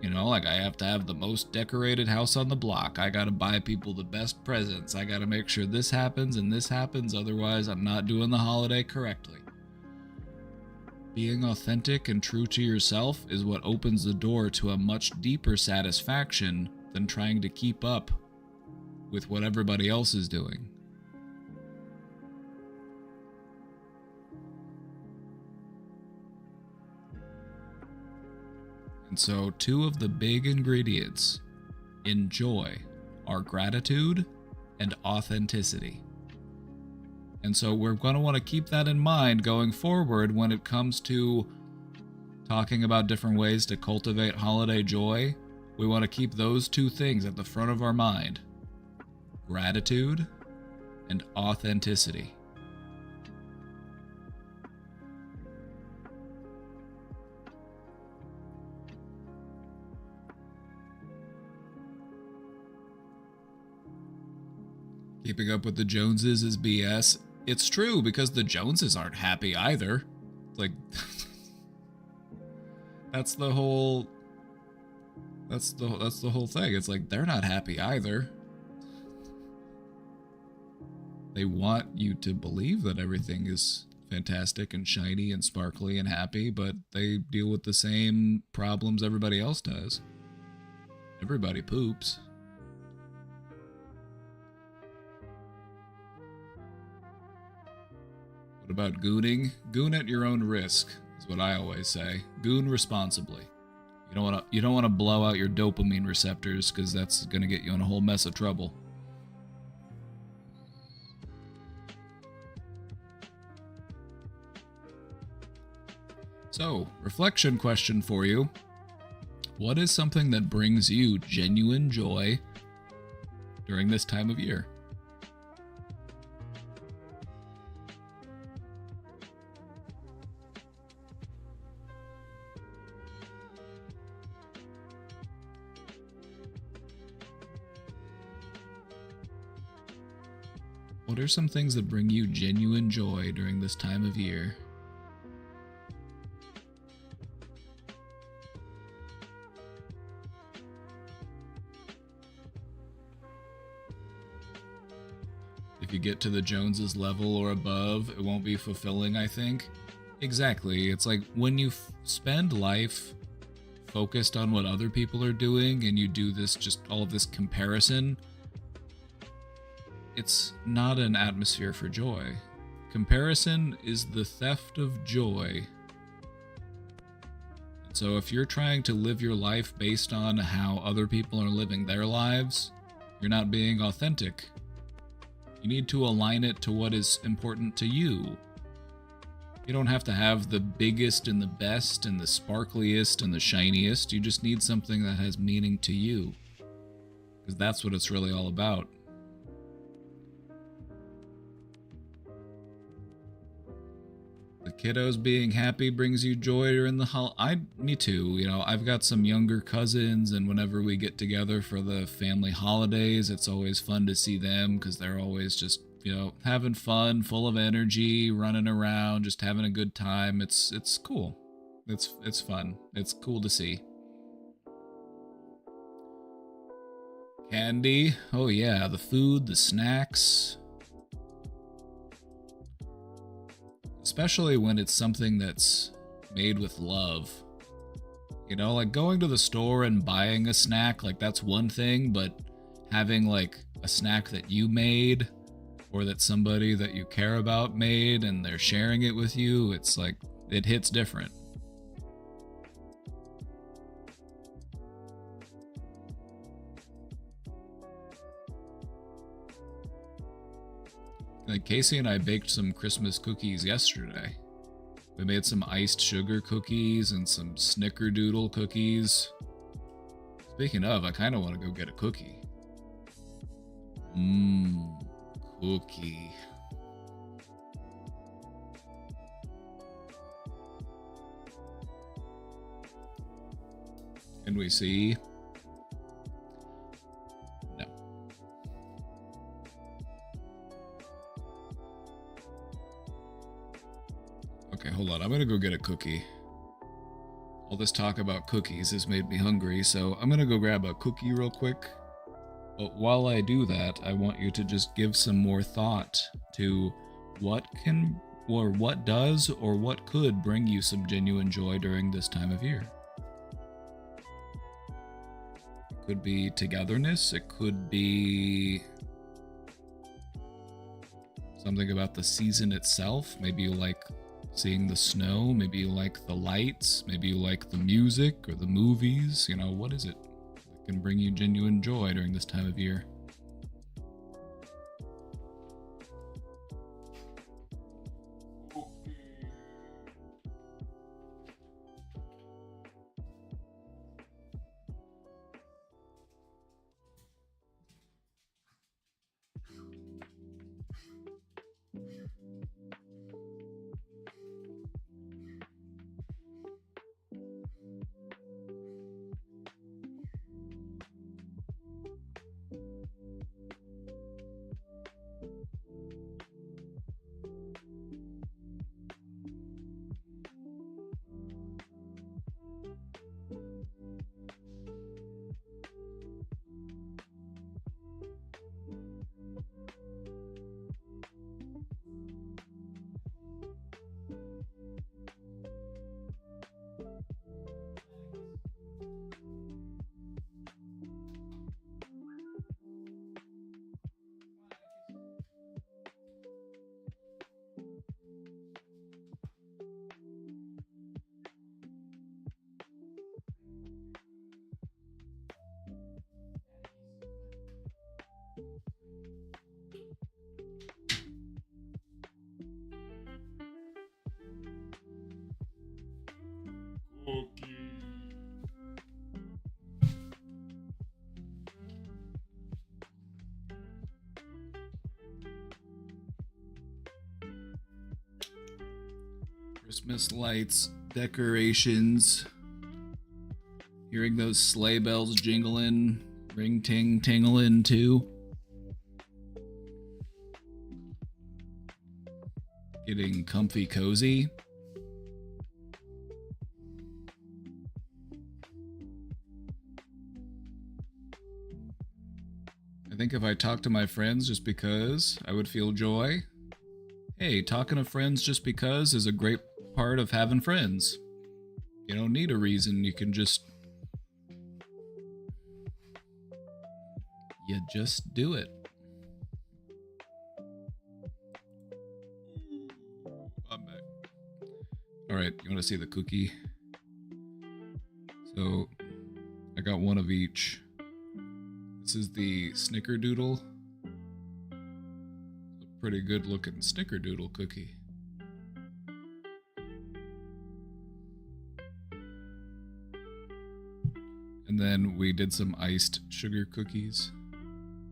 You know, like I have to have the most decorated house on the block. I got to buy people the best presents. I got to make sure this happens and this happens. Otherwise, I'm not doing the holiday correctly. Being authentic and true to yourself is what opens the door to a much deeper satisfaction than trying to keep up with what everybody else is doing. And so, two of the big ingredients in joy are gratitude and authenticity. And so we're going to want to keep that in mind going forward when it comes to talking about different ways to cultivate holiday joy. We want to keep those two things at the front of our mind: gratitude and authenticity. Keeping up with the Joneses is BS. It's true, because the Joneses aren't happy either. Like, that's the whole thing. It's like, they're not happy either. They want you to believe that everything is fantastic and shiny and sparkly and happy, but they deal with the same problems everybody else does. Everybody poops. What about gooning? Goon at your own risk is what I always say. Goon responsibly. You don't want to blow out your dopamine receptors, because that's going to get you in a whole mess of trouble. So, reflection question for you. What is something that brings you genuine joy during this time of year? What are some things that bring you genuine joy during this time of year? If you get to the Joneses level or above, it won't be fulfilling, I think. Exactly. It's like when you spend life focused on what other people are doing and you do this, just all of this comparison, it's not an atmosphere for joy. Comparison is the theft of joy. So if you're trying to live your life based on how other people are living their lives, you're not being authentic. You need to align it to what is important to you. You don't have to have the biggest and the best and the sparkliest and the shiniest. You just need something that has meaning to you, because that's what it's really all about. The kiddos being happy brings you joy during the me too. You know, I've got some younger cousins, and whenever we get together for the family holidays, it's always fun to see them, because they're always just, you know, having fun, full of energy, running around, just having a good time. It's cool. It's fun. It's cool to see. Candy. Oh yeah, the food, the snacks. Especially when it's something that's made with love. You know, like going to the store and buying a snack, like that's one thing, but having like a snack that you made or that somebody that you care about made and they're sharing it with you, it's like, it hits different. Like Casey and I baked some Christmas cookies yesterday. We made some iced sugar cookies and some snickerdoodle cookies. Speaking of, I kind of want to go get a cookie. Cookie. Can we see? No. Okay, hold on. I'm gonna go get a cookie. All this talk about cookies has made me hungry, so I'm gonna go grab a cookie real quick. But while I do that, I want you to just give some more thought to what can, or what does, or what could bring you some genuine joy during this time of year. It could be togetherness, it could be something about the season itself. Maybe you like seeing the snow, maybe you like the lights, maybe you like the music or the movies. You know, what is it that can bring you genuine joy during this time of year? Christmas lights, decorations, hearing those sleigh bells jingling, ring ting tingling too. Getting comfy cozy. I think if I talked to my friends just because, I would feel joy. Hey, talking to friends just because is a great part of having friends. You don't need a reason, you can just... You just do it. I'm back. Alright, you want to see the cookie? So, I got one of each. This is the Snickerdoodle. It's a pretty good looking Snickerdoodle cookie. And then we did some iced sugar cookies.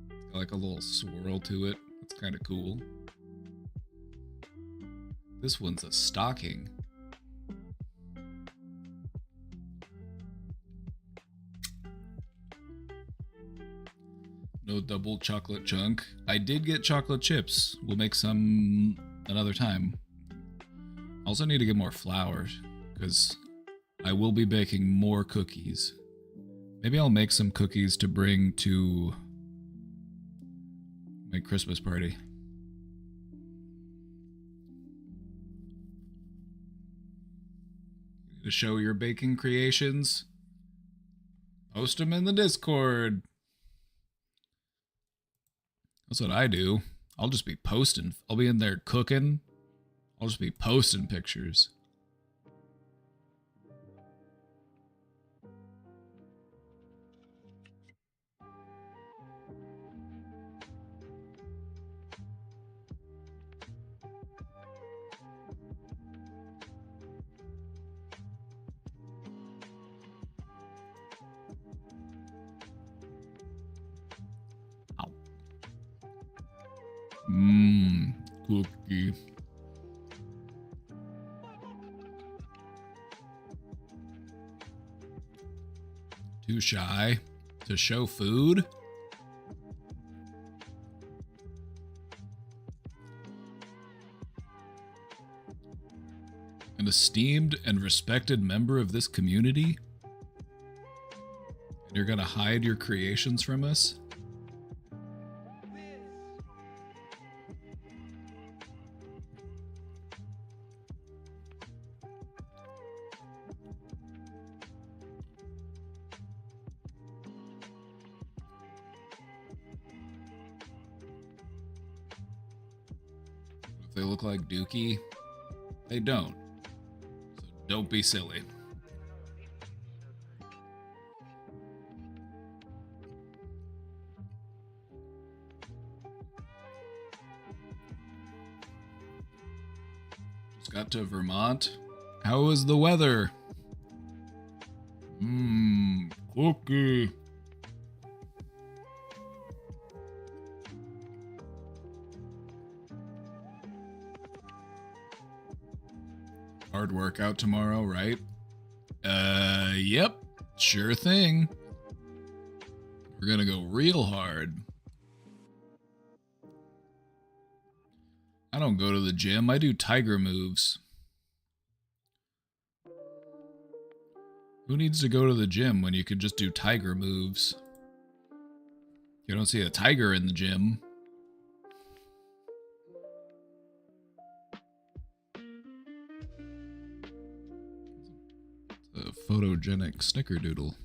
It's got like a little swirl to it. It's kind of cool. This one's a stocking. No double chocolate chunk. I did get chocolate chips. We'll make some another time. Also need to get more flour because I will be baking more cookies. Maybe I'll make some cookies to bring to my Christmas party. To show your baking creations, post them in the Discord. That's what I do. I'll just be posting. I'll be in there cooking. I'll just be posting pictures. Cookie. Too shy to show food? An esteemed and respected member of this community? And you're gonna hide your creations from us? If they look like Dookie, they don't. So don't be silly. Just got to Vermont. How was the weather? Cookie. Hard workout tomorrow, right? Yep. Sure thing. We're gonna go real hard. I don't go to the gym. I do tiger moves. Who needs to go to the gym when you could just do tiger moves? You don't see a tiger in the gym. It's a photogenic snickerdoodle.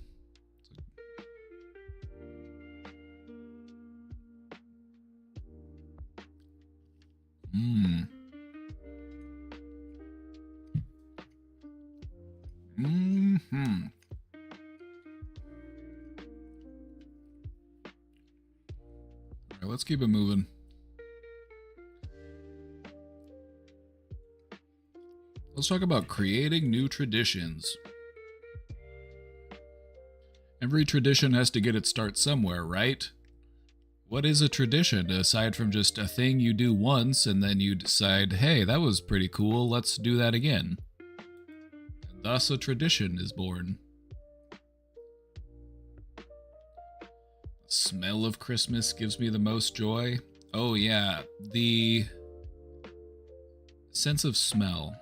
Alright, let's keep it moving. Let's talk about creating new traditions. Every tradition has to get its start somewhere, right? What is a tradition aside from just a thing you do once and then you decide, hey, that was pretty cool, let's do that again? And thus a tradition is born. The smell of Christmas gives me the most joy. Oh yeah, the sense of smell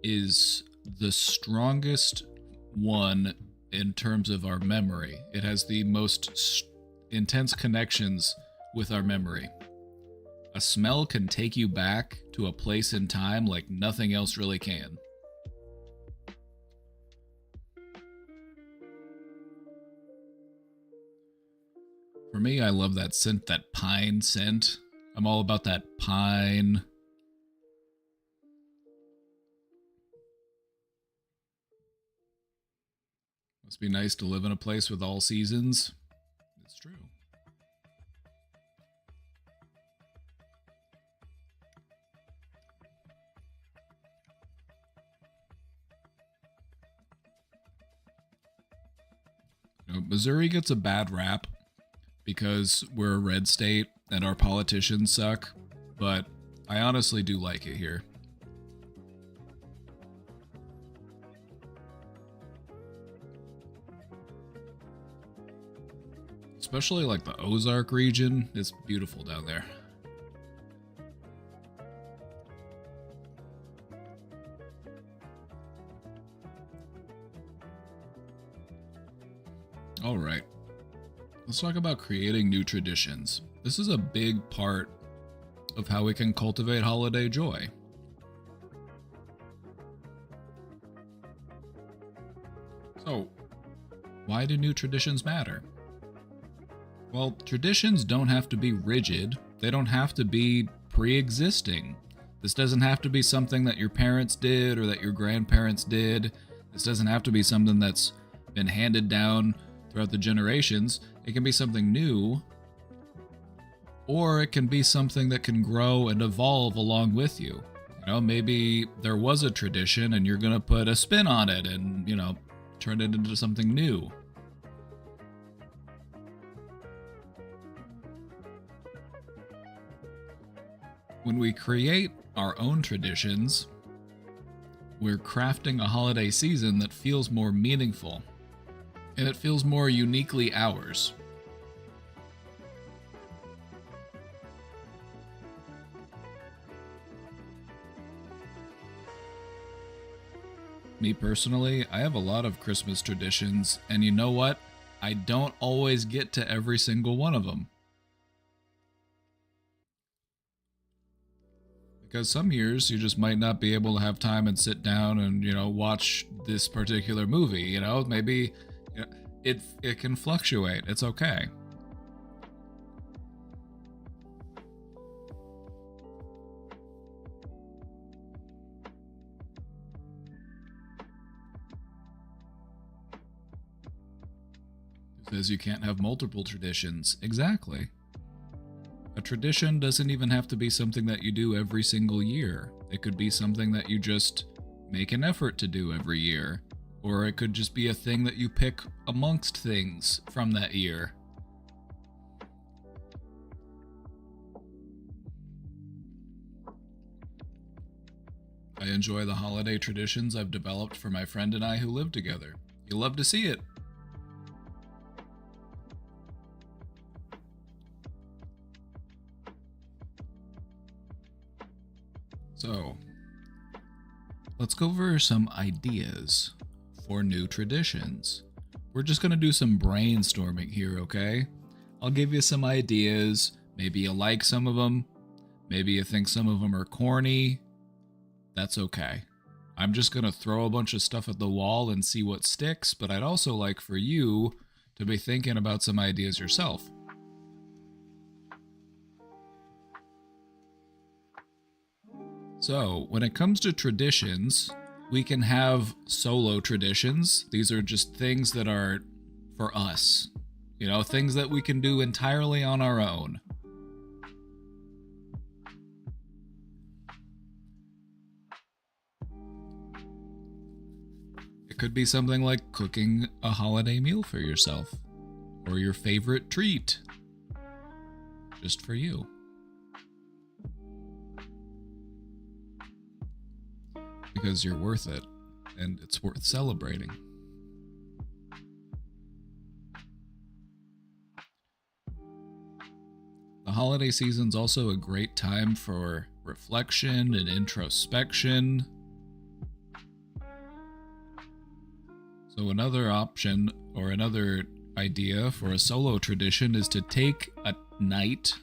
is the strongest one in terms of our memory. It has the most intense connections with our memory. A smell can take you back to a place in time like nothing else really can. For me, I love that scent, that pine scent. I'm all about that pine. Must be nice to live in a place with all seasons. It's true. You know, Missouri gets a bad rap because we're a red state and our politicians suck, but I honestly do like it here. Especially like the Ozark region. It's beautiful down there. All right. Let's talk about creating new traditions. This is a big part of how we can cultivate holiday joy. So, why do new traditions matter? Well, traditions don't have to be rigid. They don't have to be pre-existing. This doesn't have to be something that your parents did or that your grandparents did. This doesn't have to be something that's been handed down throughout the generations. It can be something new, or it can be something that can grow and evolve along with you. You know, maybe there was a tradition and you're going to put a spin on it and, you know, turn it into something new. When we create our own traditions, we're crafting a holiday season that feels more meaningful, and it feels more uniquely ours. Me personally, I have a lot of Christmas traditions, and you know what? I don't always get to every single one of them. Because some years you just might not be able to have time and sit down and, watch this particular movie, maybe it can fluctuate. It's okay. Says you can't have multiple traditions. Exactly. A tradition doesn't even have to be something that you do every single year. It could be something that you just make an effort to do every year. Or it could just be a thing that you pick amongst things from that year. I enjoy the holiday traditions I've developed for my friend and I who live together. You'll love to see it. So, let's go over some ideas for new traditions. We're just going to do some brainstorming here, okay? I'll give you some ideas. Maybe you like some of them. Maybe you think some of them are corny. That's okay. I'm just going to throw a bunch of stuff at the wall and see what sticks, but I'd also like for you to be thinking about some ideas yourself. So, when it comes to traditions, we can have solo traditions. These are just things that are for us. Things that we can do entirely on our own. It could be something like cooking a holiday meal for yourself, or your favorite treat, just for you. Because you're worth it, and it's worth celebrating. The holiday season's also a great time for reflection and introspection. So another option, or another idea for a solo tradition, is to take a night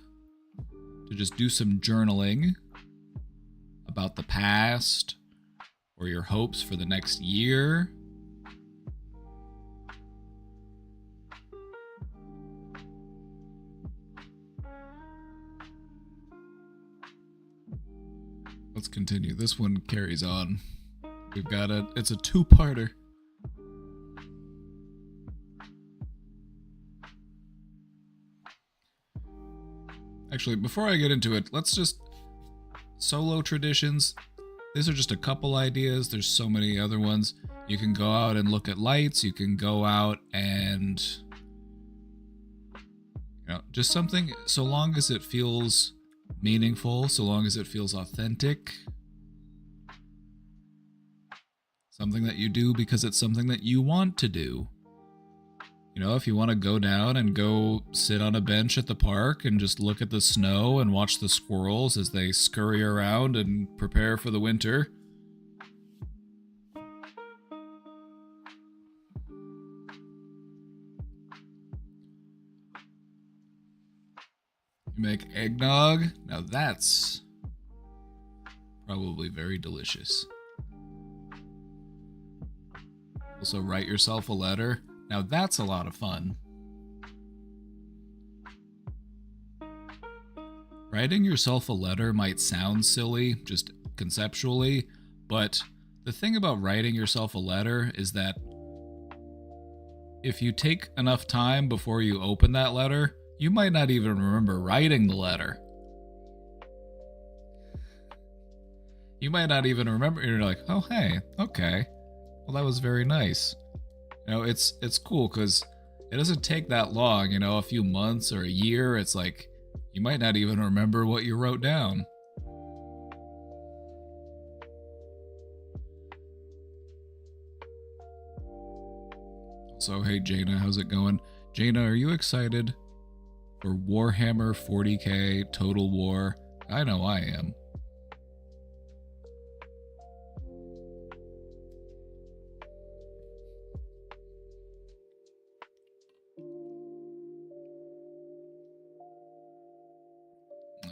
to just do some journaling about the past, or your hopes for the next year. Let's continue. This one carries on. It's a two-parter. Actually, before I get into it, let's just... Solo traditions. These are just a couple ideas. There's so many other ones. You can go out and look at lights. You can go out and, just something, so long as it feels meaningful, so long as it feels authentic. Something that you do because it's something that you want to do. If you want to go down and go sit on a bench at the park and just look at the snow and watch the squirrels as they scurry around and prepare for the winter. You make eggnog. Now that's probably very delicious. Also, write yourself a letter. Now that's a lot of fun. Writing yourself a letter might sound silly, just conceptually, but the thing about writing yourself a letter is that if you take enough time before you open that letter, you might not even remember writing the letter. You might not even remember, you're like, oh hey, okay, well that was very nice. It's cool because it doesn't take that long, a few months or a year. It's like, you might not even remember what you wrote down. So, hey Jaina, how's it going? Jaina, are you excited for Warhammer 40k Total War? I know I am.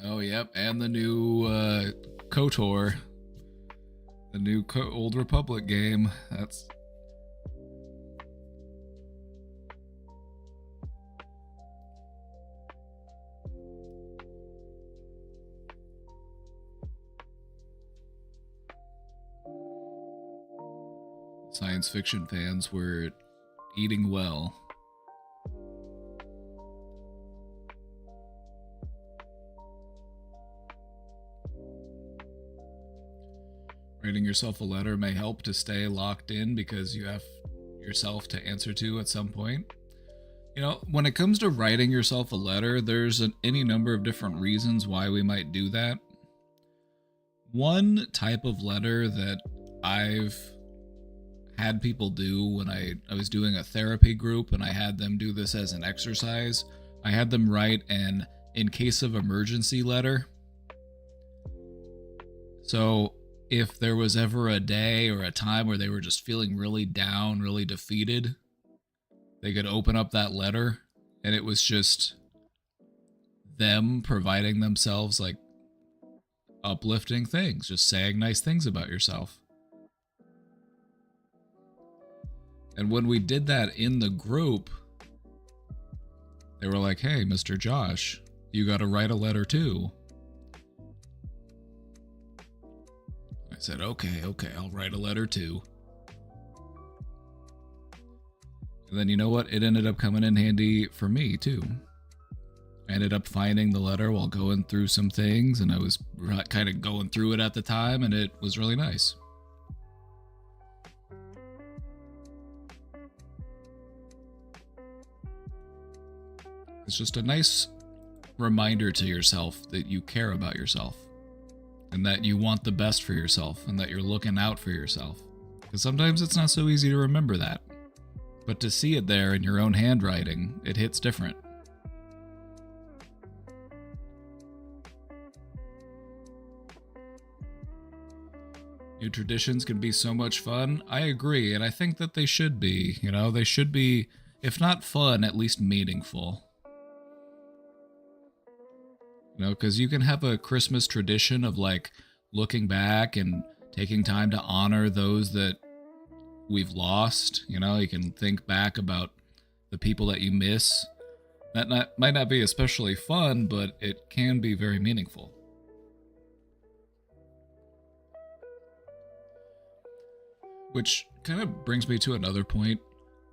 Oh, yep, and the new KOTOR, the new Old Republic game. That's science fiction fans were eating well. Writing yourself a letter may help to stay locked in because you have yourself to answer to at some point. You know, when it comes to writing yourself a letter, there's any number of different reasons why we might do that. One type of letter that I've had people do when I was doing a therapy group and I had them do this as an exercise, I had them write an in case of emergency letter. So if there was ever a day or a time where they were just feeling really down, really defeated, they could open up that letter and it was just them providing themselves like uplifting things, just saying nice things about yourself. And when we did that in the group, they were like, hey, Mr. Josh, you got to write a letter too. I said, okay, I'll write a letter too. And then you know what? It ended up coming in handy for me too. I ended up finding the letter while going through some things, and I was kind of going through it at the time, and it was really nice. It's just a nice reminder to yourself that you care about yourself and that you want the best for yourself and that you're looking out for yourself. Because sometimes it's not so easy to remember that. But to see it there in your own handwriting, it hits different. New traditions can be so much fun. I agree, and I think that they should be. You know, they should be, if not fun, at least meaningful. You know, because you can have a Christmas tradition of like looking back and taking time to honor those that we've lost. You know, you can think back about the people that you miss. That might not be especially fun, but it can be very meaningful. Which kind of brings me to another point.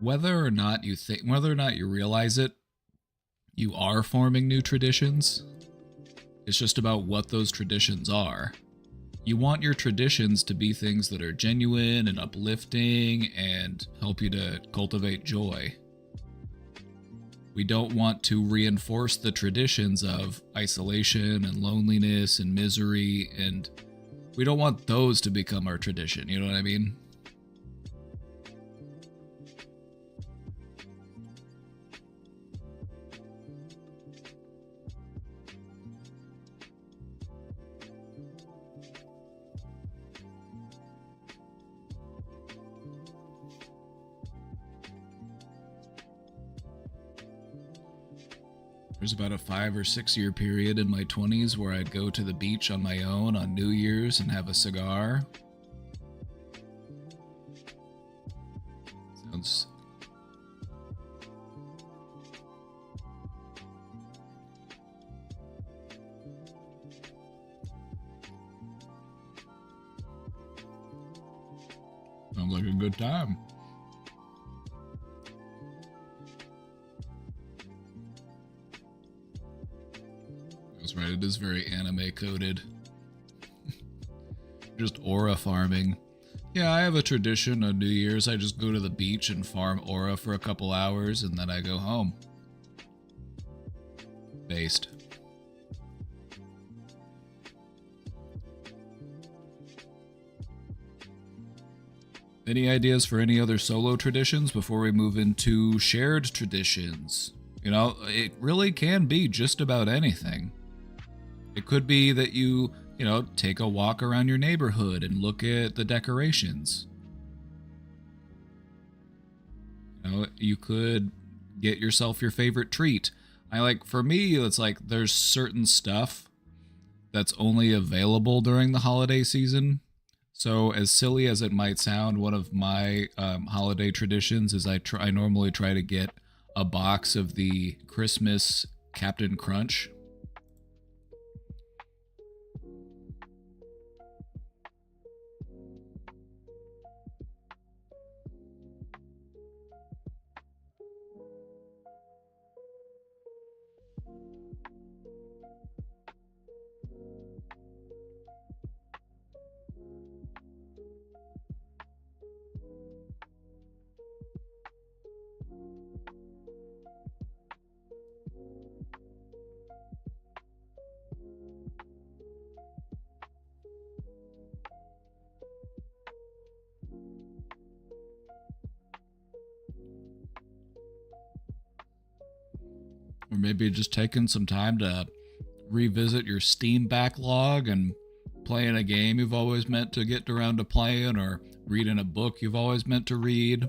Whether or not you realize it, you are forming new traditions. It's just about what those traditions are. You want your traditions to be things that are genuine and uplifting and help you to cultivate joy. We don't want to reinforce the traditions of isolation and loneliness and misery, and we don't want those to become our tradition, you know what I mean? There's about a 5 or 6 year period in my 20s where I'd go to the beach on my own on New Year's and have a cigar. Sounds... sounds like a good time. That's right, it is very anime coded. Just aura farming. Yeah, I have a tradition on New Year's. I just go to the beach and farm aura for a couple hours and then I go home. Based. Any ideas for any other solo traditions before we move into shared traditions? You know, it really can be just about anything. It could be that you take a walk around your neighborhood and look at the decorations. You know, you could get yourself your favorite treat. For me, it's like there's certain stuff that's only available during the holiday season. So, as silly as it might sound, one of my holiday traditions is I normally try to get a box of the Christmas Captain Crunch. Or maybe just taking some time to revisit your Steam backlog and playing a game you've always meant to get around to playing, or reading a book you've always meant to read.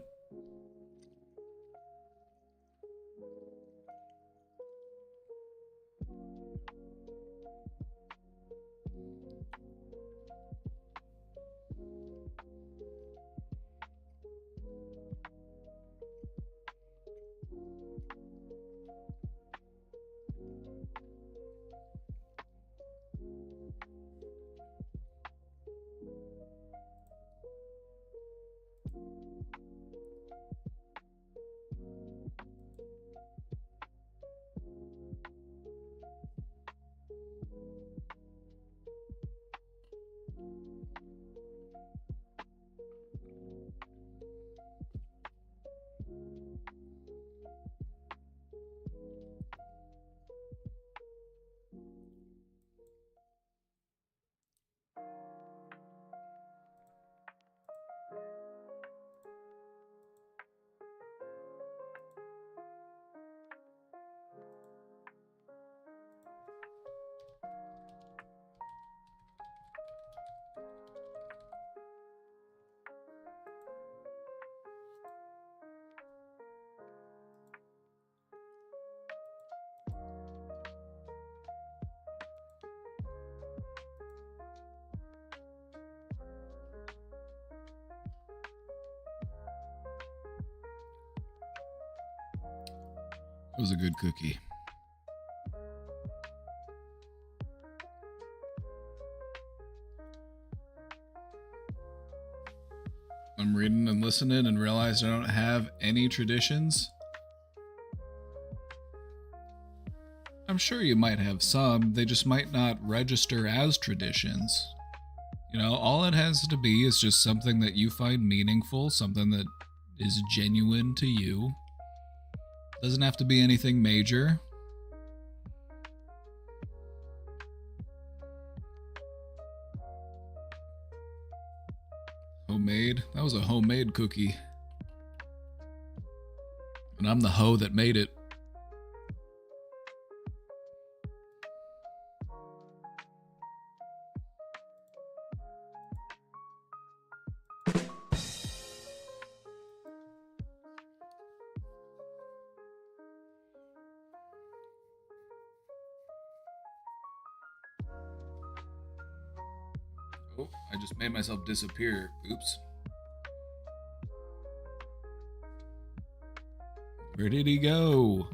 It was a good cookie. I'm reading and listening and realized I don't have any traditions. I'm sure you might have some, they just might not register as traditions. You know, all it has to be is just something that you find meaningful, something that is genuine to you. Doesn't have to be anything major. Homemade? That was a homemade cookie. And I'm the hoe that made it. Oh, I just made myself disappear. Oops. Where did he go?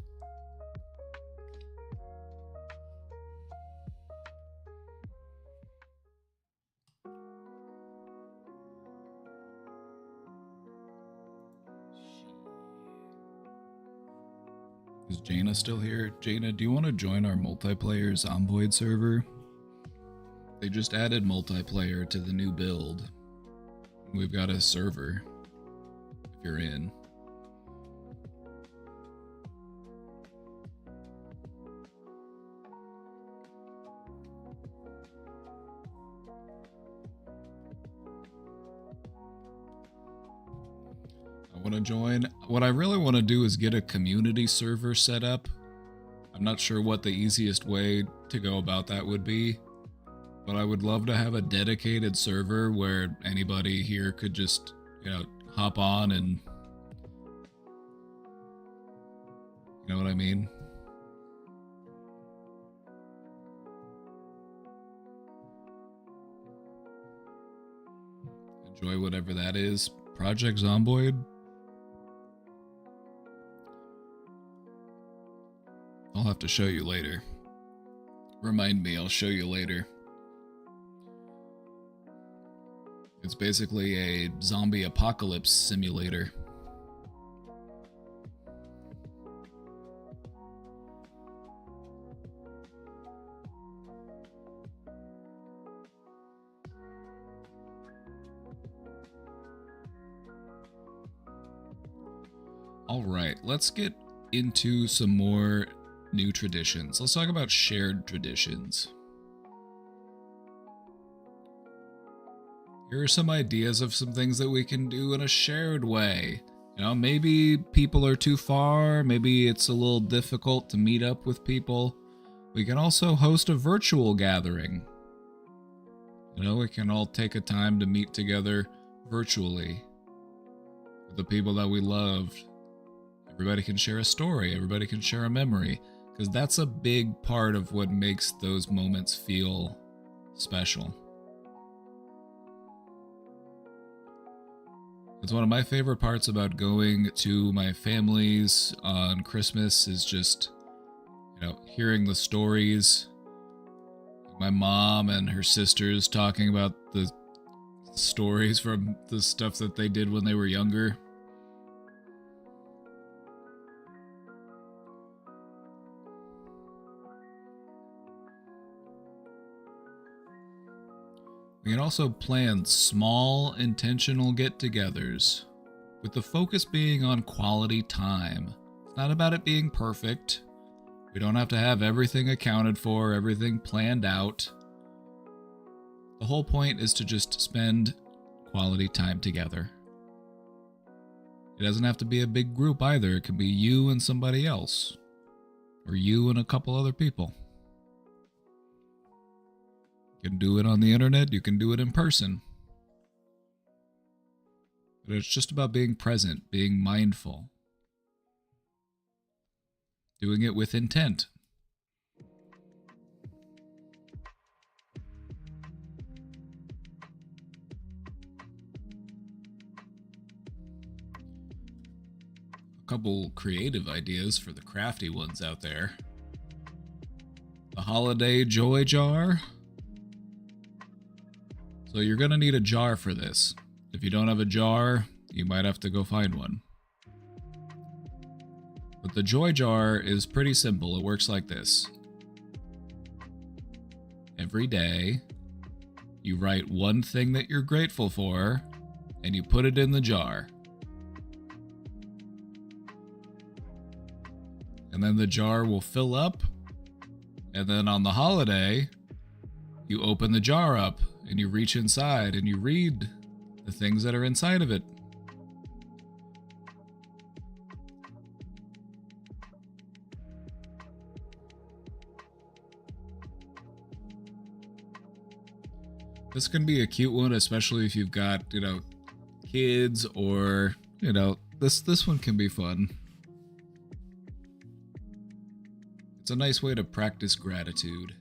Is Jaina still here? Jaina, do you want to join our multiplayer Zomboid server? They just added multiplayer to the new build. We've got a server, if you're in. I want to join. What I really want to do is get a community server set up. I'm not sure what the easiest way to go about that would be. But I would love to have a dedicated server where anybody here could just, hop on and... You know what I mean? enjoy whatever that is. Project Zomboid. I'll have to show you later. Remind me, I'll show you later. It's basically a zombie apocalypse simulator. All right, let's get into some more new traditions. Let's talk about shared traditions. Here are some ideas of some things that we can do in a shared way. You know, maybe people are too far, maybe it's a little difficult to meet up with people. We can also host a virtual gathering. You know, we can all take a time to meet together virtually with the people that we loved. Everybody can share a story, everybody can share a memory, because that's a big part of what makes those moments feel special. It's one of my favorite parts about going to my family's on Christmas is just, you know, hearing the stories. My mom and her sisters talking about the stories from the stuff that they did when they were younger. We can also plan small, intentional get-togethers, with the focus being on quality time. It's not about it being perfect. We don't have to have everything accounted for, everything planned out. The whole point is to just spend quality time together. It doesn't have to be a big group either. It can be you and somebody else, or you and a couple other people. You can do it on the internet, you can do it in person. But it's just about being present, being mindful. Doing it with intent. A couple creative ideas for the crafty ones out there. The Holiday Joy Jar. So you're going to need a jar for this. If you don't have a jar, you might have to go find one. But the Joy Jar is pretty simple. It works like this. Every day, you write one thing that you're grateful for, and you put it in the jar. And then the jar will fill up, and then on the holiday, you open the jar up, and you reach inside and you read the things that are inside of it. This can be a cute one, especially if you've got, you know, kids or, you know, this one can be fun. It's a nice way to practice gratitude.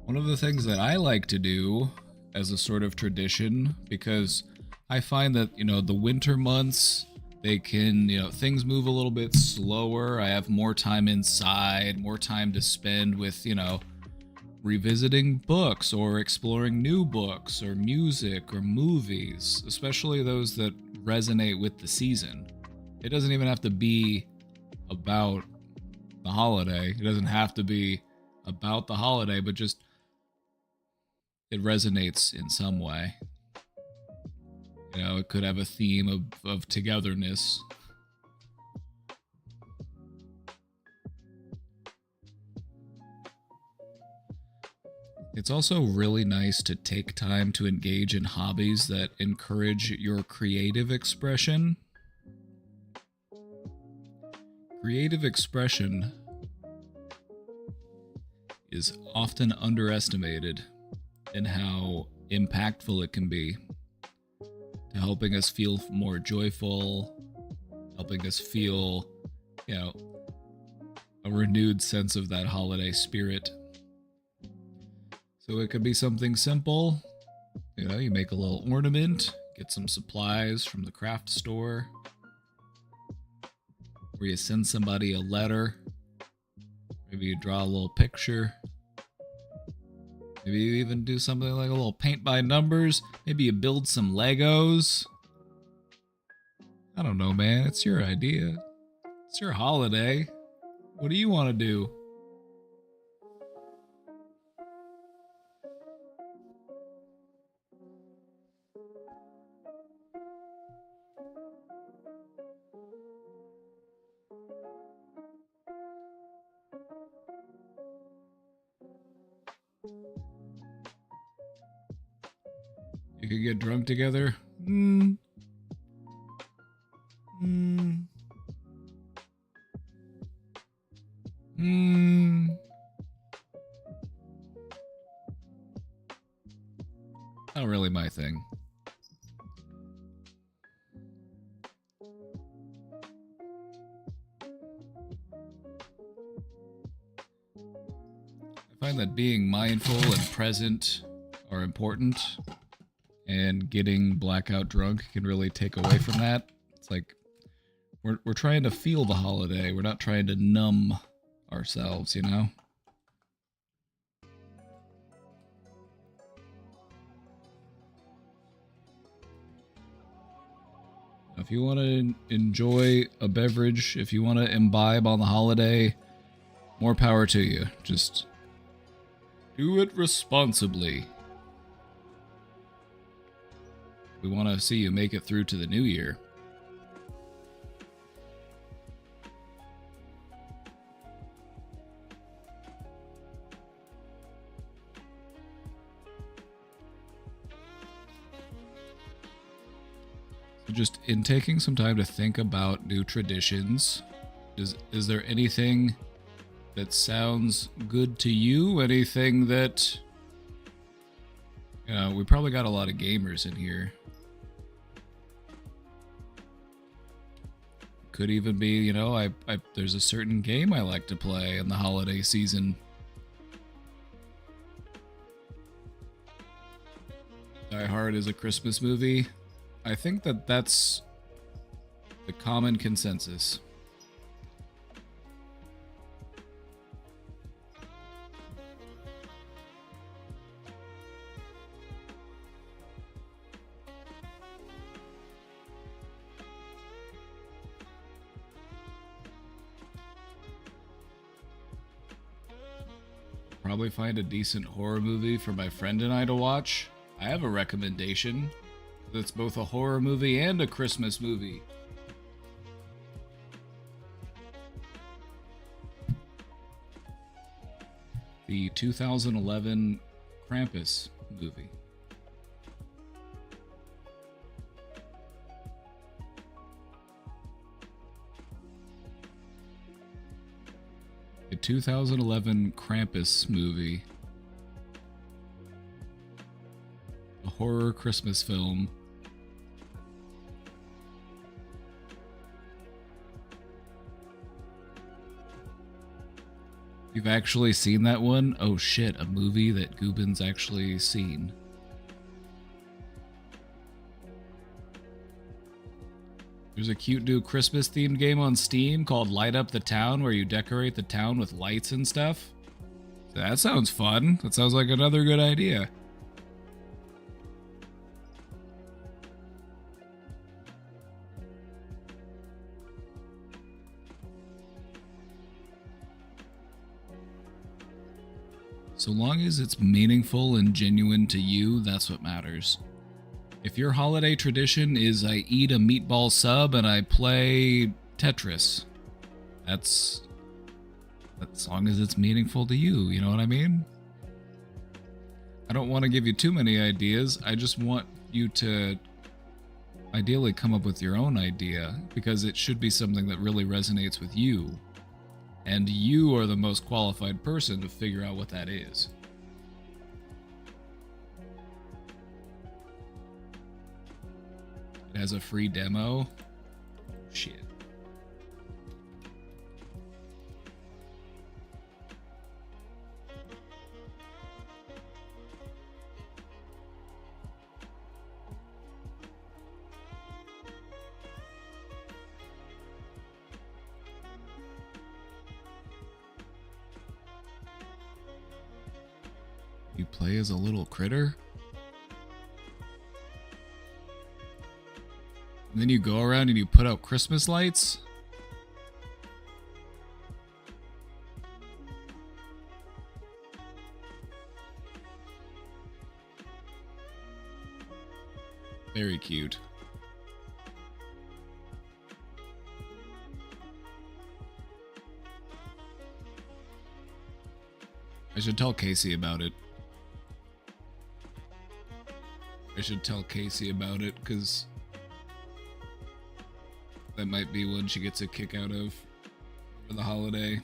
One of the things that I like to do as a sort of tradition, because I find that, you know, the winter months, they can, you know, things move a little bit slower. I have more time inside, more time to spend with, you know, revisiting books or exploring new books or music or movies, especially those that resonate with the season. It doesn't even have to be about the holiday. It doesn't have to be about the holiday, but just it resonates in some way. You know, it could have a theme of togetherness. It's also really nice to take time to engage in hobbies that encourage your creative expression. Creative expression is often underestimated in how impactful it can be to helping us feel more joyful, helping us feel, you know, a renewed sense of that holiday spirit. So it could be something simple. You know, you make a little ornament, get some supplies from the craft store, or you send somebody a letter. Maybe you draw a little picture. Maybe you even do something like a little paint by numbers. Maybe you build some Legos. I don't know, man. It's your idea. It's your holiday. What do you want to do? You could get drunk together. Not really my thing. I find that being mindful and present are important, and getting blackout drunk can really take away from that. It's like we're trying to feel the holiday. We're not trying to numb ourselves, you know? If you want to enjoy a beverage, if you want to imbibe on the holiday, more power to you. Just do it responsibly. We want to see you make it through to the new year. So just in taking some time to think about new traditions, is there anything that sounds good to you? Anything that, you know, we probably got a lot of gamers in here. Could even be, you know, I there's a certain game I like to play in the holiday season. Die Hard is a Christmas movie. I think that that's the common consensus. Probably find a decent horror movie for my friend and I to watch. I have a recommendation that's both a horror movie and a Christmas movie. The 2011 Krampus movie. The 2011 Krampus movie. A horror Christmas film. You've actually seen that one? Oh shit, a movie that Gubin's actually seen. There's a cute new Christmas themed game on Steam called Light Up the Town, where you decorate the town with lights and stuff. That sounds fun. That sounds like another good idea. So long as it's meaningful and genuine to you, that's what matters. If your holiday tradition is I eat a meatball sub and I play Tetris, that's as long as it's meaningful to you, you know what I mean? I don't want to give you too many ideas. I just want you to ideally come up with your own idea, because it should be something that really resonates with you. And you are the most qualified person to figure out what that is. It has a free demo. Shit. You play as a little critter? And then you go around and you put out Christmas lights? Very cute. I should tell Casey about it. Because that might be one she gets a kick out of for the holiday.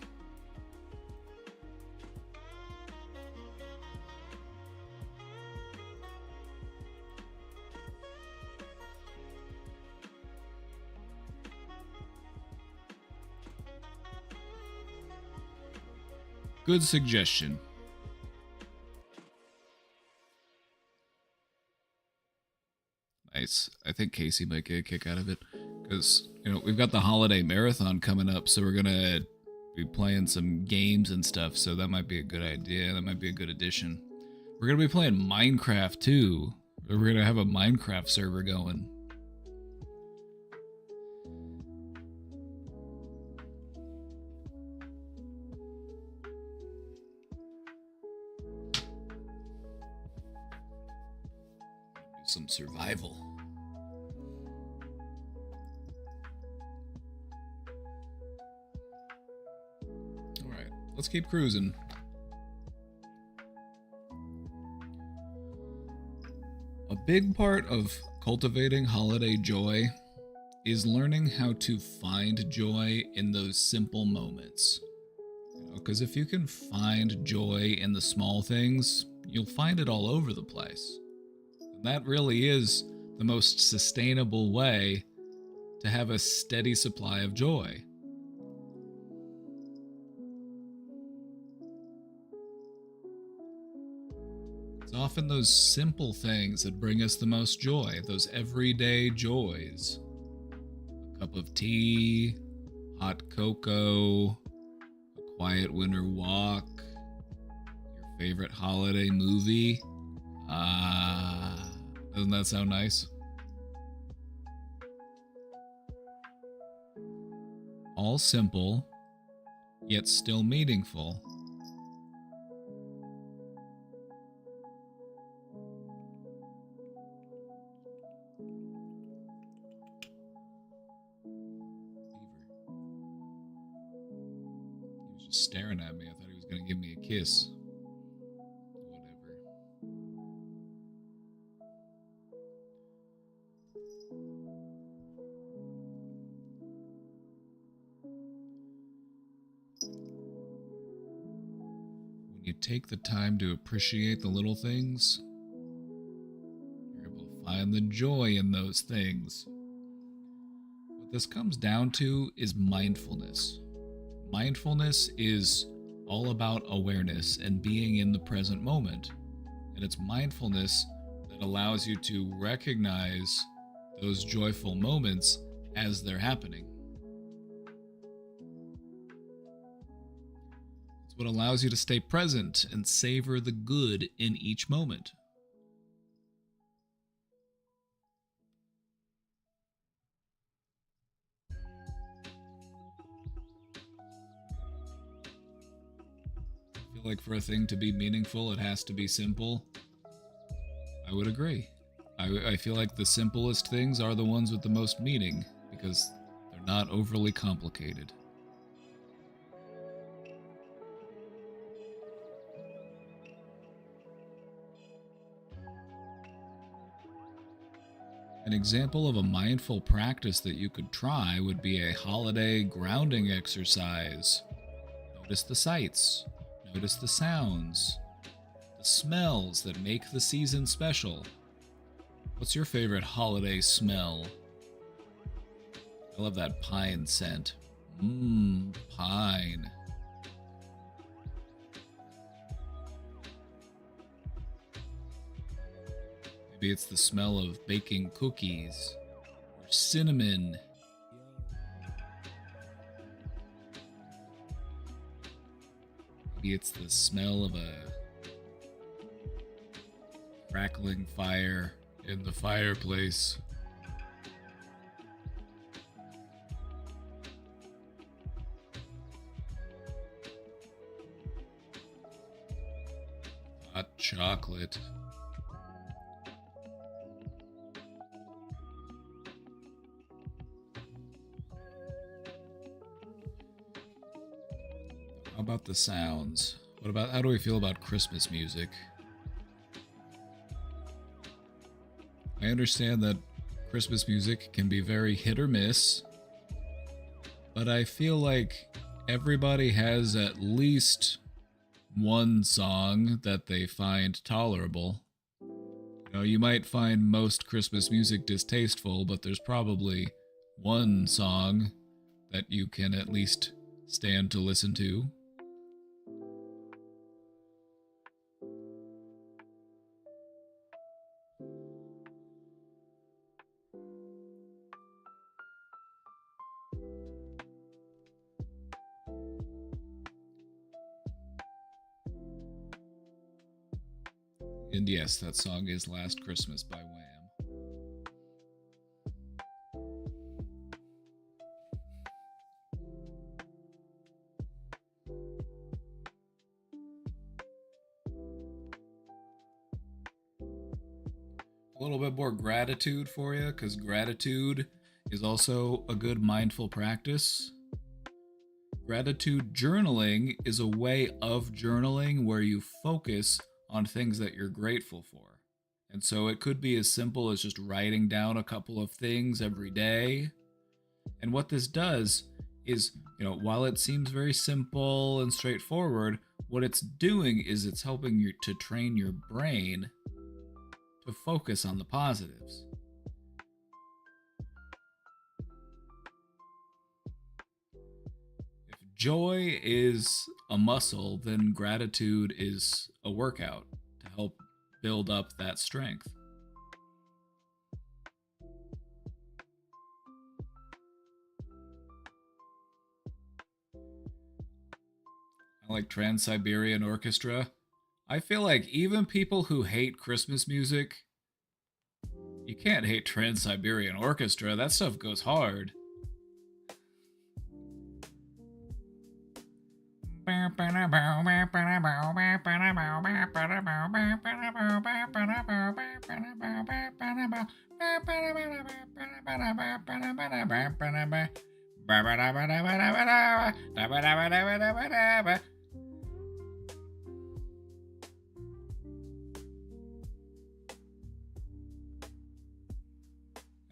Good suggestion. Nice. I think Casey might get a kick out of it because, we've got the holiday marathon coming up, so we're going to be playing some games and stuff, so that might be a good idea. That might be a good addition. We're going to be playing Minecraft too. We're going to have a Minecraft server going. Some survival. All right, let's keep cruising. A big part of cultivating holiday joy is learning how to find joy in those simple moments. Because if you can find joy in the small things, you'll find it all over the place. That really is the most sustainable way to have a steady supply of joy. It's often those simple things that bring us the most joy, those everyday joys. A cup of tea, hot cocoa, a quiet winter walk, your favorite holiday movie. Doesn't that sound nice? All simple, yet still meaningful. He was just staring at me. I thought he was going to give me a kiss. You take the time to appreciate the little things, you're able to find the joy in those things. What this comes down to is mindfulness. Mindfulness is all about awareness and being in the present moment. And it's mindfulness that allows you to recognize those joyful moments as they're happening. What allows you to stay present and savor the good in each moment. I feel like for a thing to be meaningful, it has to be simple. I would agree. I feel like the simplest things are the ones with the most meaning because they're not overly complicated. An example of a mindful practice that you could try would be a holiday grounding exercise. Notice the sights, notice the sounds, the smells that make the season special. What's your favorite holiday smell? I love that pine scent. Pine. Maybe it's the smell of baking cookies or cinnamon. Maybe it's the smell of a crackling fire in the fireplace. Hot chocolate. How about the sounds? How do we feel about Christmas music? I understand that Christmas music can be very hit or miss, but I feel like everybody has at least one song that they find tolerable. You know, you might find most Christmas music distasteful, but there's probably one song that you can at least stand to listen to. And yes, that song is Last Christmas by Wham. A little bit more gratitude for you, because gratitude is also a good mindful practice. Gratitude journaling is a way of journaling where you focus on things that you're grateful for. And so it could be as simple as just writing down a couple of things every day. And what this does is, while it seems very simple and straightforward, what it's doing is it's helping you to train your brain to focus on the positives. If joy is a muscle, then gratitude is a workout to help build up that strength. I like Trans-Siberian Orchestra. I feel like even people who hate Christmas music, you can't hate Trans-Siberian Orchestra. That stuff goes hard. I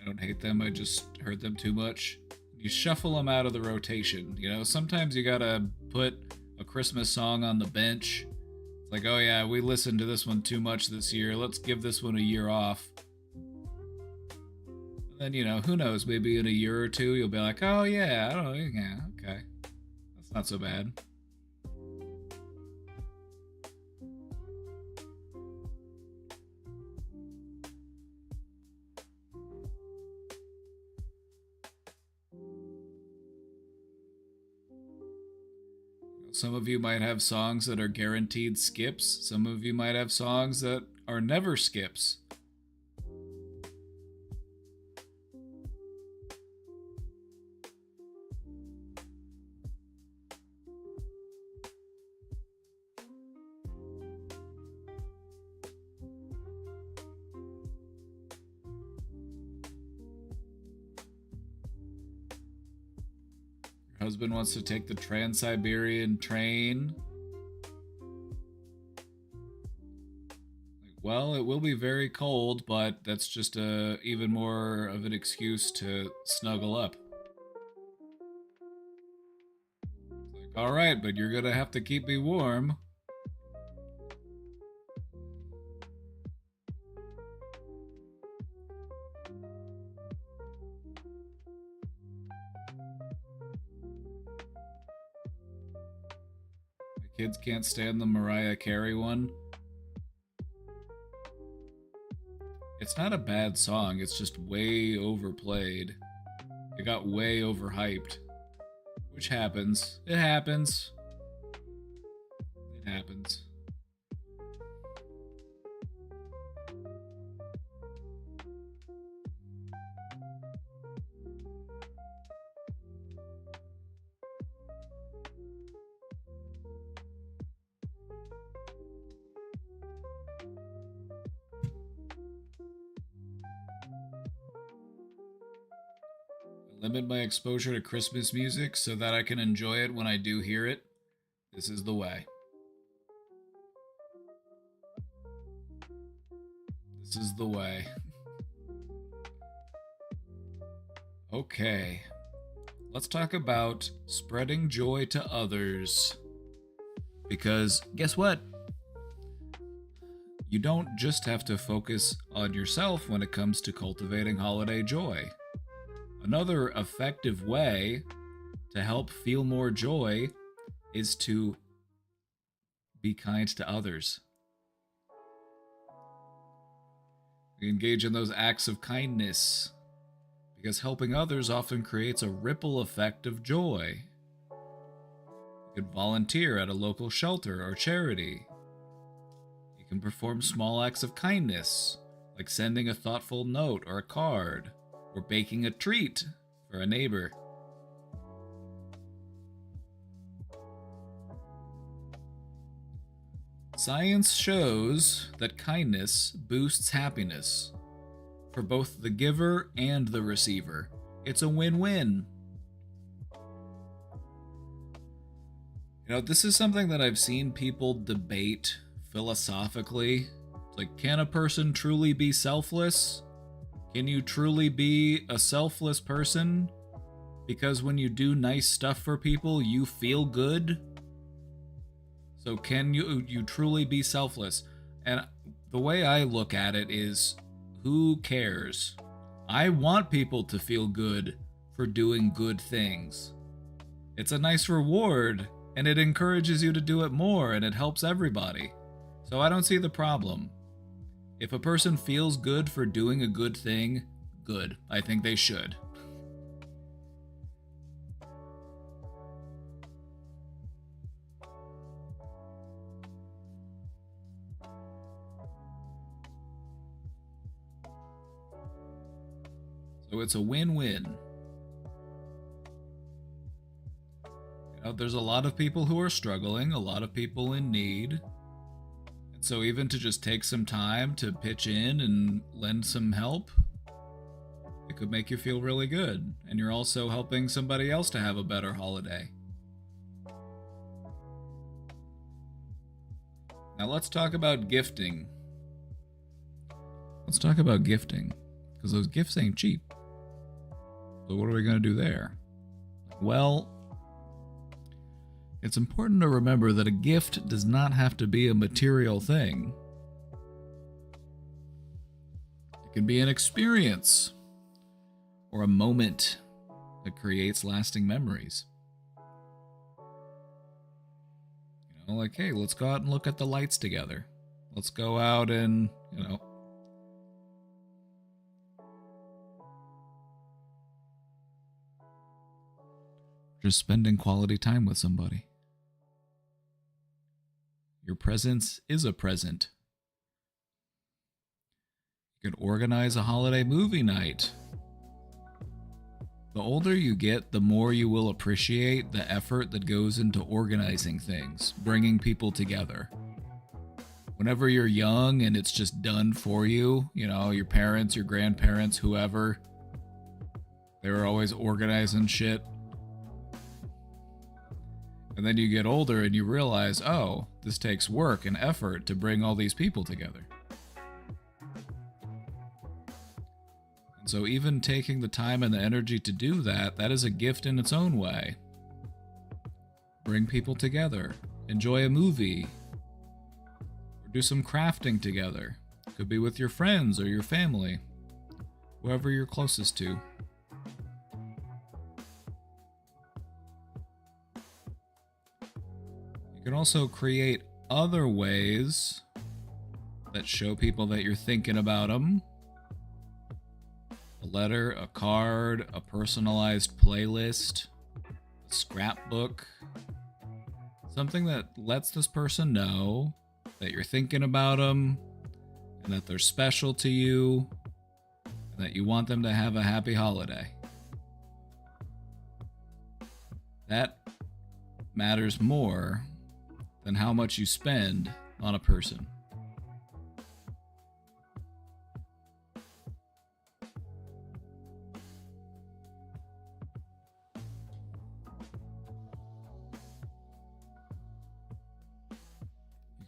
don't hate them, I just heard them too much. You shuffle them out of the rotation. Sometimes you gotta put a Christmas song on the bench. It's like, oh yeah, we listened to this one too much this year. Let's give this one a year off. And then, who knows, maybe in a year or two, you'll be like, oh yeah, I don't know, yeah, okay. That's not so bad. Some of you might have songs that are guaranteed skips. Some of you might have songs that are never skips. Your husband wants to take the Trans-Siberian train. Well, it will be very cold, but that's just even more of an excuse to snuggle up. Like, all right, but you're gonna have to keep me warm. My kids can't stand the Mariah Carey one. It's not a bad song, it's just way overplayed. It got way overhyped. Which happens. It happens. It happens. limit my exposure to Christmas music so that I can enjoy it when I do hear it, this is the way. This is the way. Okay. Let's talk about spreading joy to others. Because guess what? You don't just have to focus on yourself when it comes to cultivating holiday joy. Another effective way to help feel more joy is to be kind to others. We engage in those acts of kindness because helping others often creates a ripple effect of joy. You could volunteer at a local shelter or charity. You can perform small acts of kindness, like sending a thoughtful note or a card, or baking a treat for a neighbor. Science shows that kindness boosts happiness for both the giver and the receiver. It's a win-win. You know, this is something that I've seen people debate philosophically. Like, can a person truly be selfless? Can you truly be a selfless person? Because when you do nice stuff for people, you feel good? So can you truly be selfless? And the way I look at it is, who cares? I want people to feel good for doing good things. It's a nice reward, and it encourages you to do it more, and it helps everybody. So I don't see the problem. If a person feels good for doing a good thing, good. I think they should. So it's a win-win. You know, there's a lot of people who are struggling, a lot of people in need. And so even to just take some time to pitch in and lend some help, it could make you feel really good. And you're also helping somebody else to have a better holiday. Now let's talk about gifting. Let's talk about gifting, because those gifts ain't cheap. So what are we going to do there? Well, it's important to remember that a gift does not have to be a material thing. It can be an experience or a moment that creates lasting memories. You know, like, hey, let's go out and look at the lights together. Let's go out and, just spending quality time with somebody. Your presence is a present. You can organize a holiday movie night. The older you get, the more you will appreciate the effort that goes into organizing things, bringing people together. Whenever you're young and it's just done for you, your parents, your grandparents, whoever, they were always organizing shit. And then you get older and you realize, oh, this takes work and effort to bring all these people together. And so even taking the time and the energy to do that, that is a gift in its own way. Bring people together. Enjoy a movie. Or do some crafting together. Could be with your friends or your family. Whoever you're closest to. You can also create other ways that show people that you're thinking about them. A letter, a card, a personalized playlist, a scrapbook. Something that lets this person know that you're thinking about them and that they're special to you and that you want them to have a happy holiday. That matters more than how much you spend on a person.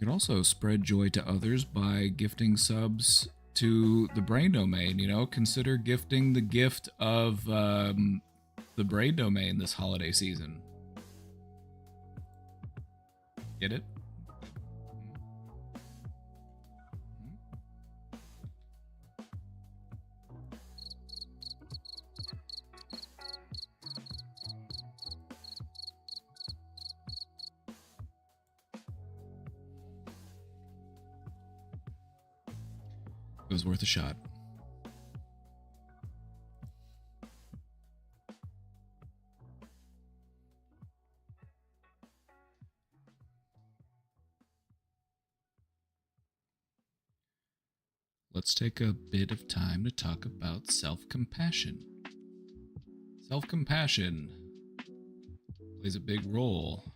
can also spread joy to others by gifting subs to the brain domain. You know, consider gifting the gift of the brain domain this holiday season. Get it? It was worth a shot. Let's take a bit of time to talk about self-compassion. Self-compassion plays a big role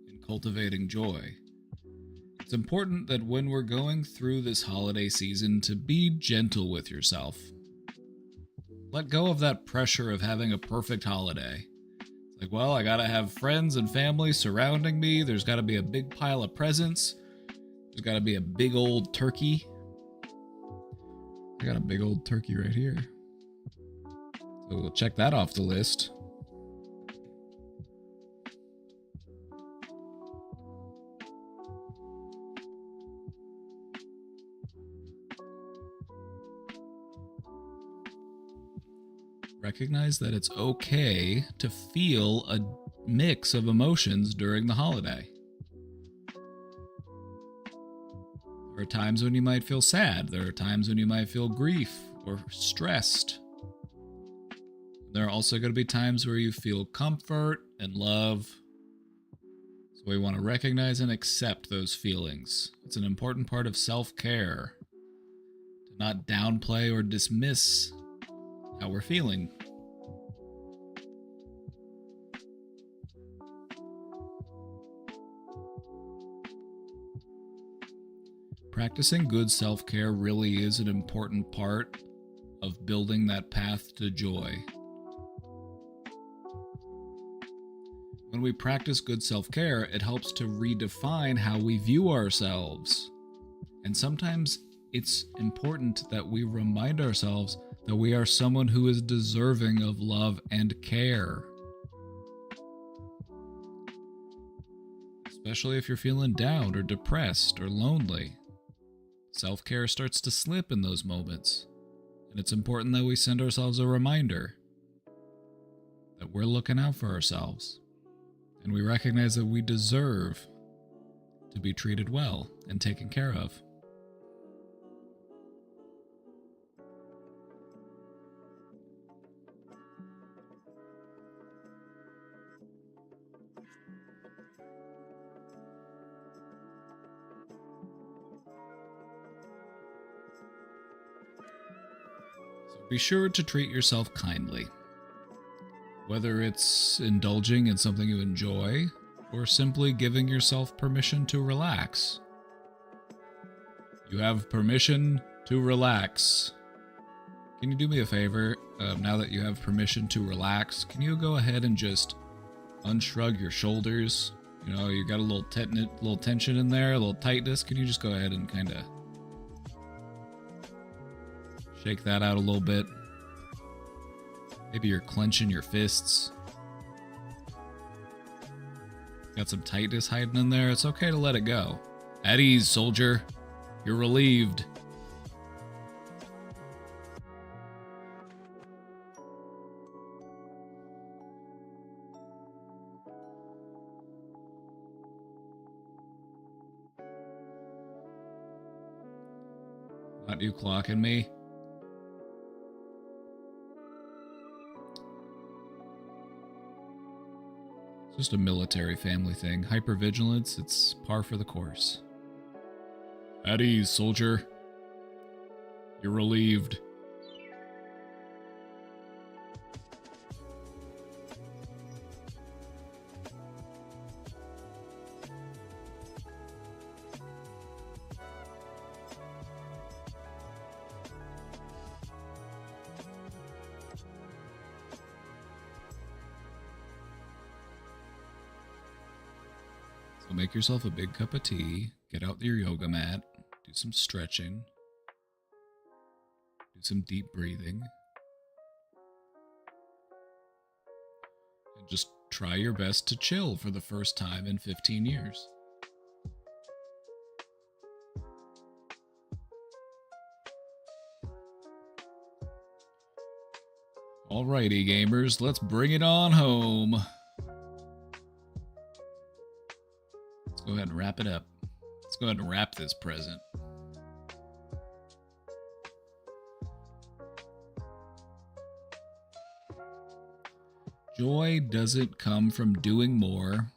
in cultivating joy. It's important that when we're going through this holiday season to be gentle with yourself. Let go of that pressure of having a perfect holiday. It's like, well, I gotta have friends and family surrounding me. There's gotta be a big pile of presents. There's gotta be a big old turkey. I got a big old turkey right here. So we'll check that off the list. Recognize that it's okay to feel a mix of emotions during the holiday. There are times when you might feel sad. There are times when you might feel grief or stressed. There are also going to be times where you feel comfort and love. So we want to recognize and accept those feelings. It's an important part of self-care to not downplay or dismiss how we're feeling. Practicing good self-care really is an important part of building that path to joy. When we practice good self-care, it helps to redefine how we view ourselves. And sometimes it's important that we remind ourselves that we are someone who is deserving of love and care. Especially if you're feeling down or depressed or lonely. Self-care starts to slip in those moments. And it's important that we send ourselves a reminder that we're looking out for ourselves. And we recognize that we deserve to be treated well and taken care of. Be sure to treat yourself kindly. Whether it's indulging in something you enjoy, or simply giving yourself permission to relax. You have permission to relax. Can you do me a favor? Now that you have permission to relax, can you go ahead and just unshrug your shoulders? You know, you got a little tension in there, a little tightness. Can you just go ahead and kind of shake that out a little bit? Maybe you're clenching your fists. Got some tightness hiding in there. It's okay to let it go. At ease, soldier. You're relieved. Not you clocking me? Just a military family thing. Hypervigilance, it's par for the course. At ease, soldier. You're relieved. So make yourself a big cup of tea. Get out your yoga mat, do some stretching, do some deep breathing, and just try your best to chill for the first time in 15 years. Alrighty, gamers, let's bring it on home. Let's go ahead and wrap it up. Let's go ahead and wrap this present. Joy doesn't come from doing more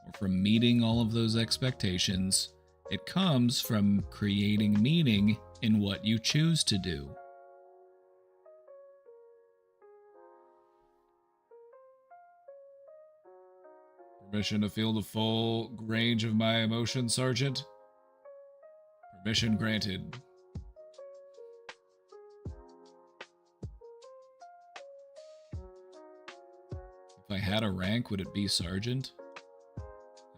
or from meeting all of those expectations. It comes from creating meaning in what you choose to do. Permission to feel the full range of my emotions, Sergeant? Permission granted. If I had a rank, would it be Sergeant? I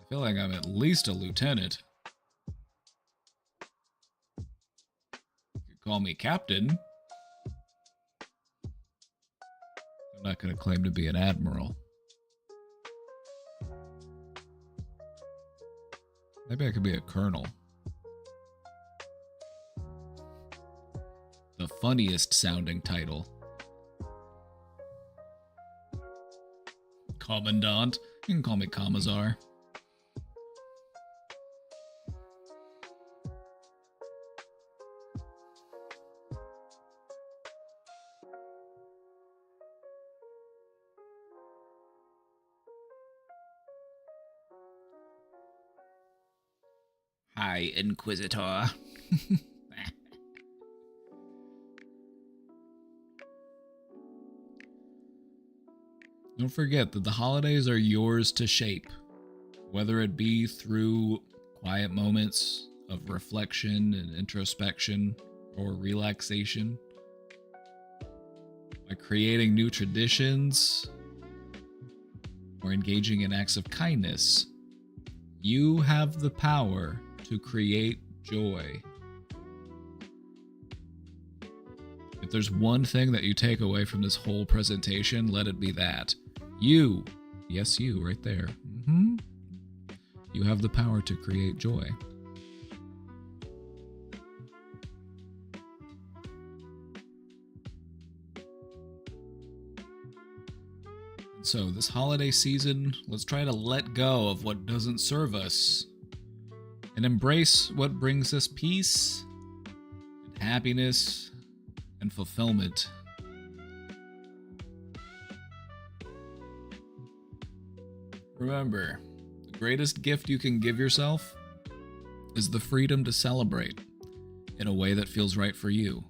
feel like I'm at least a lieutenant. You could call me Captain. I'm not going to claim to be an admiral. Maybe I could be a colonel. The funniest sounding title. Commandant. You can call me Commissar. Hi, Inquisitor. Don't forget that the holidays are yours to shape, whether it be through quiet moments of reflection and introspection or relaxation, by creating new traditions, or engaging in acts of kindness. You have the power to create joy. If there's one thing that you take away from this whole presentation, let it be that. You, yes, you, right there. You have the power to create joy. So this holiday season, let's try to let go of what doesn't serve us and embrace what brings us peace and happiness and fulfillment. Remember, the greatest gift you can give yourself is the freedom to celebrate in a way that feels right for you.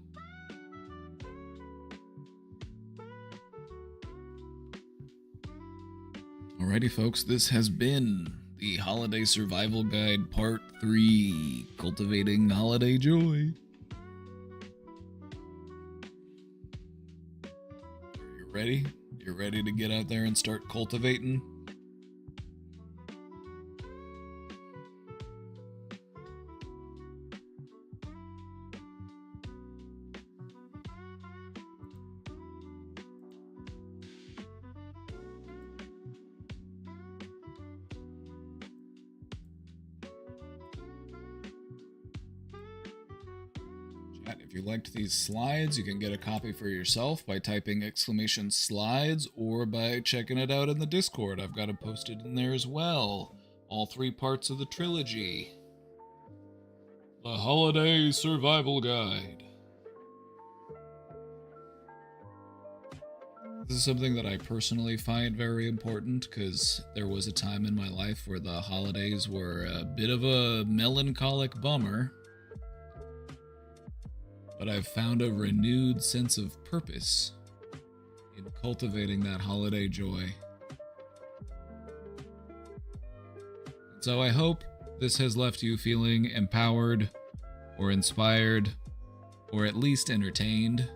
Alrighty, folks, this has been the Holiday Survival Guide Part 3, Cultivating Holiday Joy. Are you ready? You're ready to get out there and start cultivating? If you liked these slides, you can get a copy for yourself by typing !slides or by checking it out in the Discord. I've got it posted in there as well. All 3 parts of the trilogy. The Holiday Survival Guide. This is something that I personally find very important because there was a time in my life where the holidays were a bit of a melancholic bummer. But I've found a renewed sense of purpose in cultivating that holiday joy. And so I hope this has left you feeling empowered or inspired or at least entertained.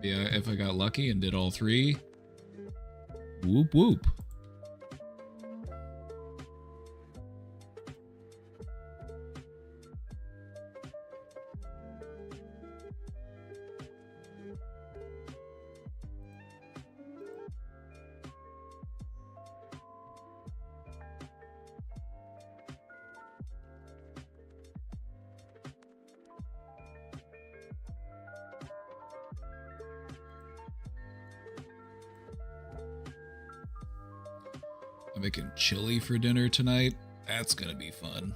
Maybe if I got lucky and did all 3, whoop whoop. I'm making chili for dinner tonight. That's gonna be fun.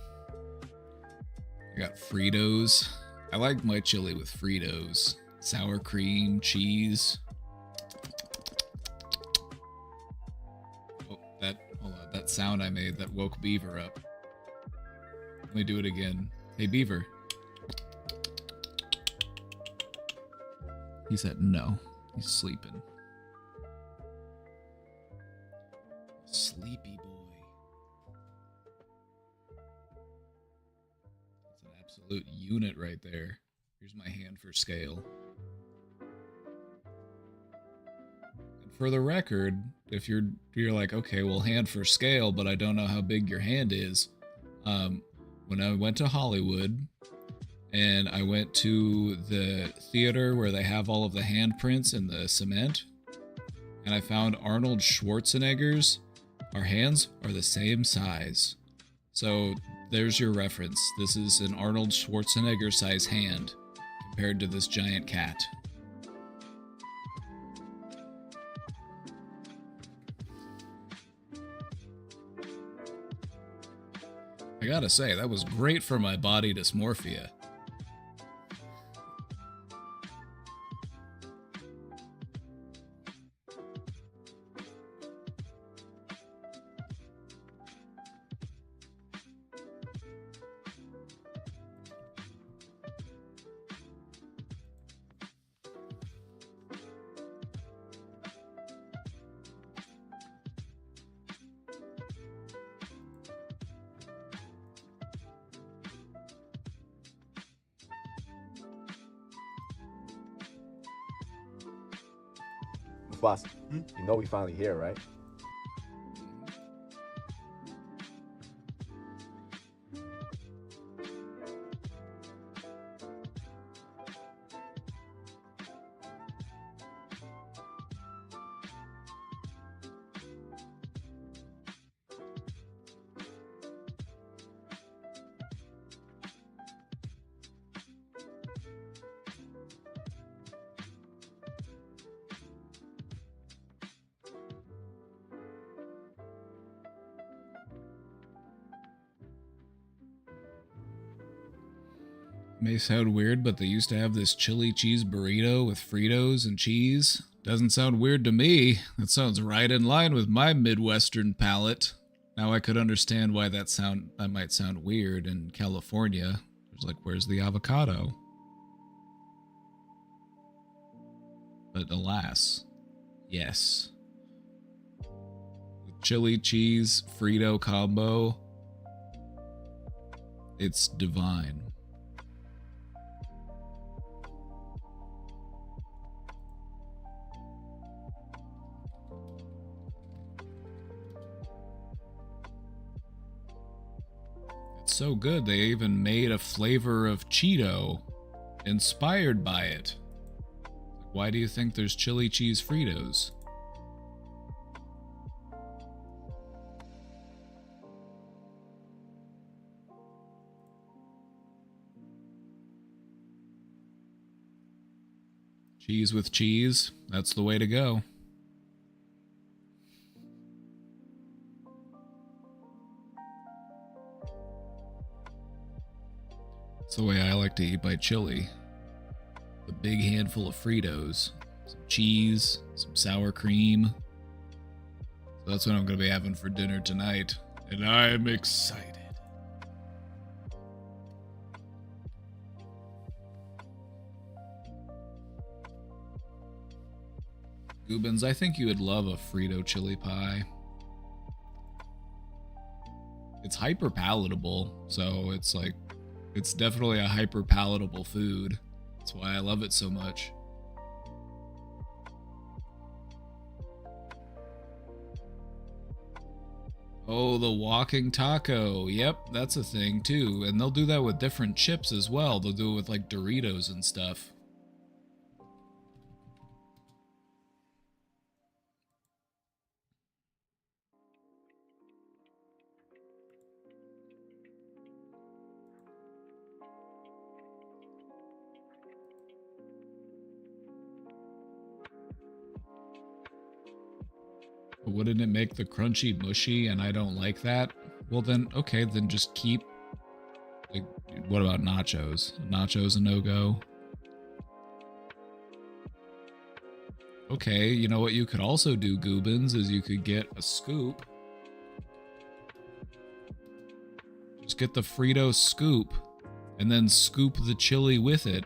I got Fritos. I like my chili with Fritos. Sour cream, cheese. Oh, hold on, that sound I made that woke Beaver up. Let me do it again. Hey, Beaver. He said no. He's sleeping. Sleepy boy. That's an absolute unit right there. Here's my hand for scale. And for the record, if you're like, okay, well, hand for scale, but I don't know how big your hand is. When I went to Hollywood and I went to the theater where they have all of the handprints in the cement, and I found Arnold Schwarzenegger's, our hands are the same size. So there's your reference. This is an Arnold Schwarzenegger size hand compared to this giant cat. I gotta say, that was great for my body dysmorphia. Boss, you know we finally here, right? May sound weird, but they used to have this chili cheese burrito with Fritos and cheese. Doesn't sound weird to me. That sounds right in line with my Midwestern palate. Now I could understand why that might sound weird in California. It's like, where's the avocado? But alas, yes. The chili cheese Frito combo, it's divine. It's so good, they even made a flavor of Cheeto inspired by it. Why do you think there's chili cheese Fritos? Cheese with cheese, that's the way to go. That's the way I like to eat my chili. A big handful of Fritos, some cheese, some sour cream. So that's what I'm going to be having for dinner tonight. And I'm excited. Goobins, I think you would love a Frito chili pie. It's hyper palatable, so it's definitely a hyper palatable food. That's why I love it so much. Oh, the walking taco. Yep, that's a thing too. And they'll do that with different chips as well. They'll do it with like Doritos and stuff. But wouldn't it make the crunchy mushy, and I don't like that? Well then, okay, then just keep... Like, what about nachos? Nachos a no-go? Okay, you know what you could also do, Goobins, is you could get a scoop. Just get the Frito scoop, and then scoop the chili with it.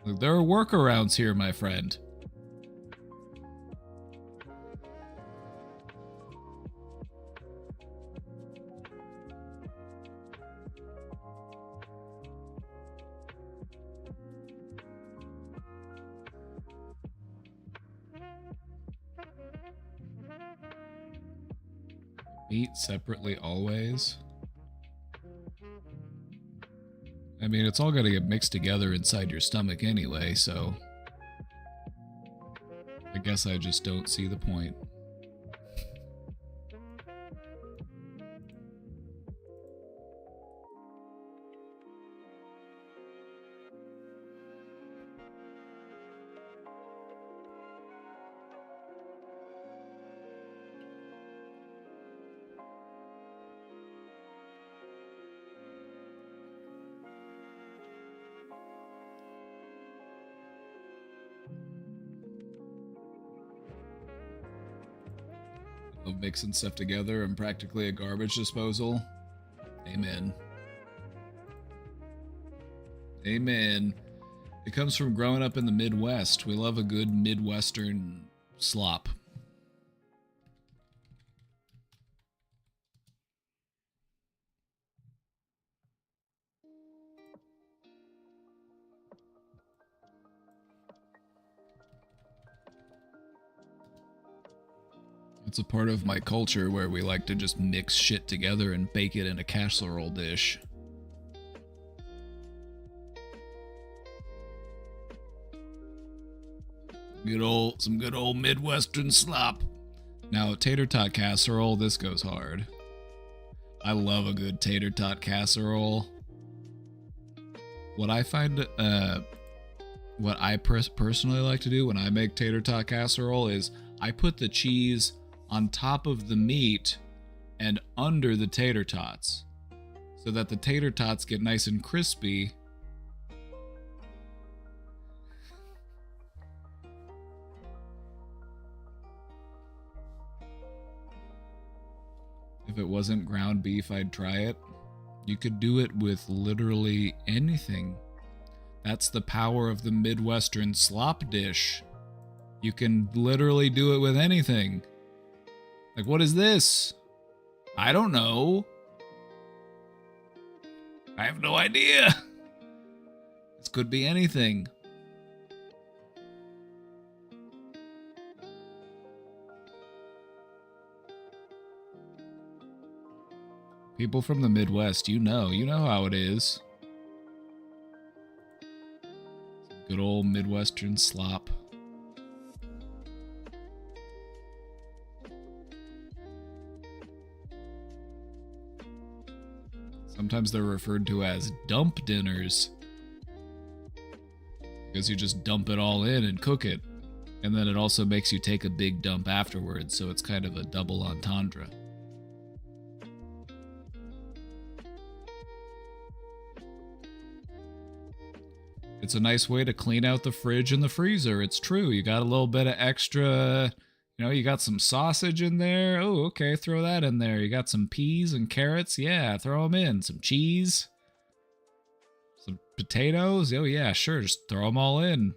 Look, there are workarounds here, my friend. Eat separately always. I mean, it's all got to get mixed together inside your stomach anyway, so I guess I just don't see the point. Of mixing stuff together and practically a garbage disposal. Amen. Amen. It comes from growing up in the Midwest. We love a good Midwestern slop. It's a part of my culture where we like to just mix shit together and bake it in a casserole dish. Some good old Midwestern slop. Now, tater tot casserole, this goes hard. I love a good tater tot casserole. What I find, what I personally like to do when I make tater tot casserole is I put the cheese on top of the meat and under the tater tots so that the tater tots get nice and crispy. If it wasn't ground beef, I'd try it. You could do it with literally anything. That's the power of the Midwestern slop dish. You can literally do it with anything. Like, what is this? I don't know. I have no idea. This could be anything. People from the Midwest, you know how it is. Good old Midwestern slop. Sometimes they're referred to as dump dinners because you just dump it all in and cook it. And then it also makes you take a big dump afterwards, so it's kind of a double entendre. It's a nice way to clean out the fridge and the freezer. It's true. You got a little bit of extra, you got some sausage in there. Oh, okay, throw that in there. You got some peas and carrots. Yeah, throw them in. Some cheese. Some potatoes. Oh, yeah, sure. Just throw them all in.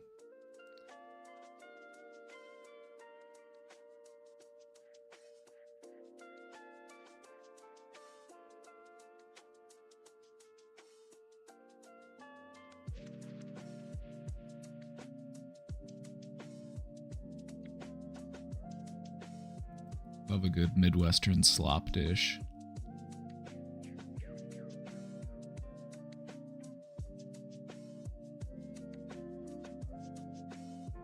Love a good Midwestern slop dish.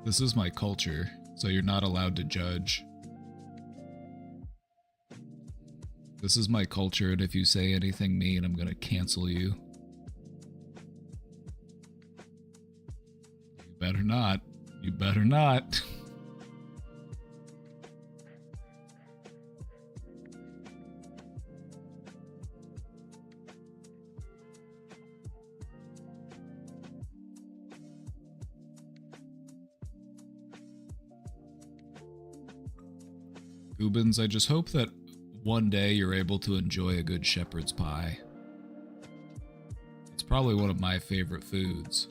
This is my culture, so you're not allowed to judge. This is my culture, and if you say anything mean, I'm gonna cancel you. You better not. You better not. Goobins, I just hope that one day you're able to enjoy a good shepherd's pie. It's probably one of my favorite foods.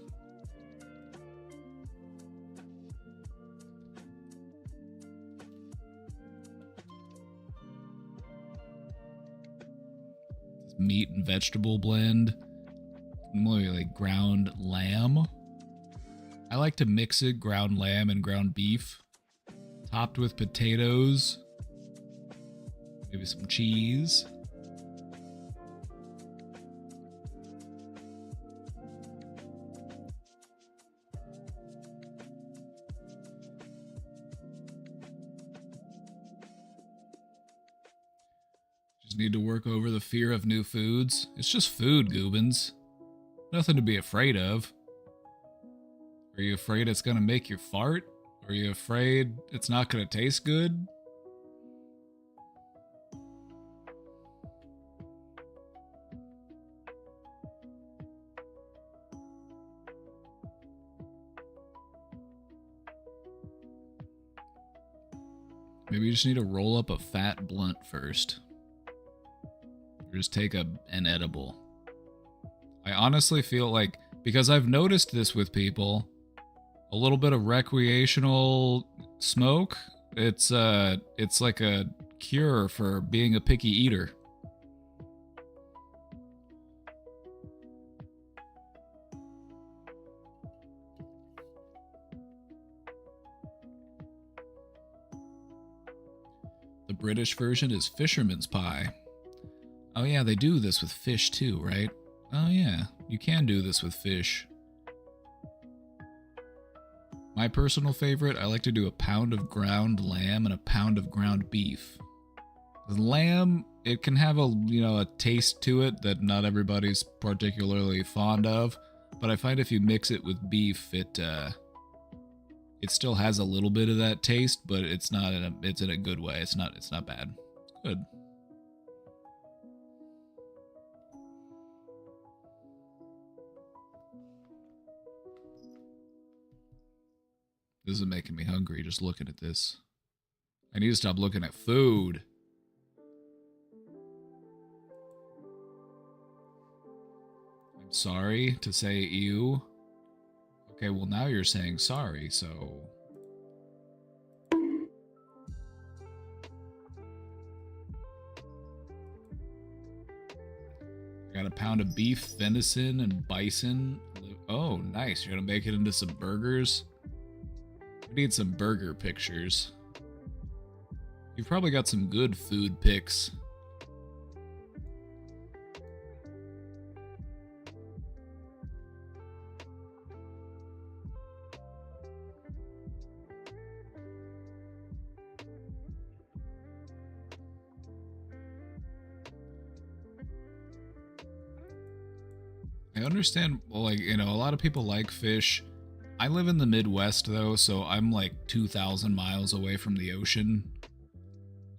Meat and vegetable blend. More like ground lamb. I like to mix it, ground lamb and ground beef. Topped with potatoes. Maybe some cheese. Just need to work over the fear of new foods. It's just food, Goobins. Nothing to be afraid of. Are you afraid it's gonna make you fart? Are you afraid it's not gonna taste good? Maybe you just need to roll up a fat blunt first. Or just take an edible. I honestly feel like, because I've noticed this with people, a little bit of recreational smoke, it's like a cure for being a picky eater. The British version is fisherman's pie. Oh yeah, they do this with fish too, right? Oh yeah, you can do this with fish. My personal favorite, I like to do a pound of ground lamb and a pound of ground beef. The lamb, it can have a taste to it that not everybody's particularly fond of, but I find if you mix it with beef, it still has a little bit of that taste, but it's in a good way. It's not bad. It's good. This is making me hungry just looking at this. I need to stop looking at food. I'm sorry to say ew. Okay, well now you're saying sorry, so... I got a pound of beef, venison, and bison. Oh, nice. You're gonna make it into some burgers? I need some burger pictures. You've probably got some good food pics. I understand, like, a lot of people like fish. I live in the Midwest, though, so I'm like 2,000 miles away from the ocean.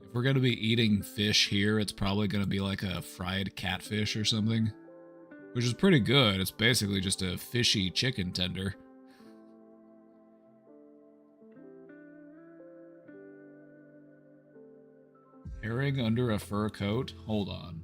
If we're going to be eating fish here, it's probably going to be like a fried catfish or something. Which is pretty good. It's basically just a fishy chicken tender. Herring under a fur coat? Hold on.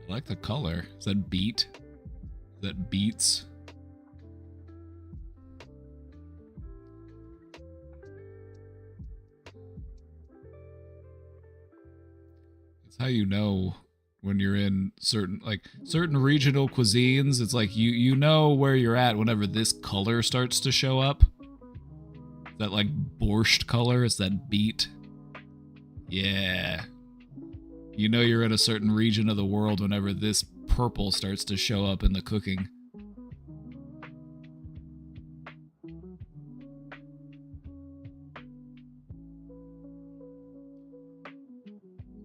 I like the color. Is that beet? Is that beets? It's how you know when you're in certain regional cuisines. It's like you know where you're at whenever this color starts to show up. That like borscht color, is that beet? Yeah. You know you're in a certain region of the world whenever this purple starts to show up in the cooking.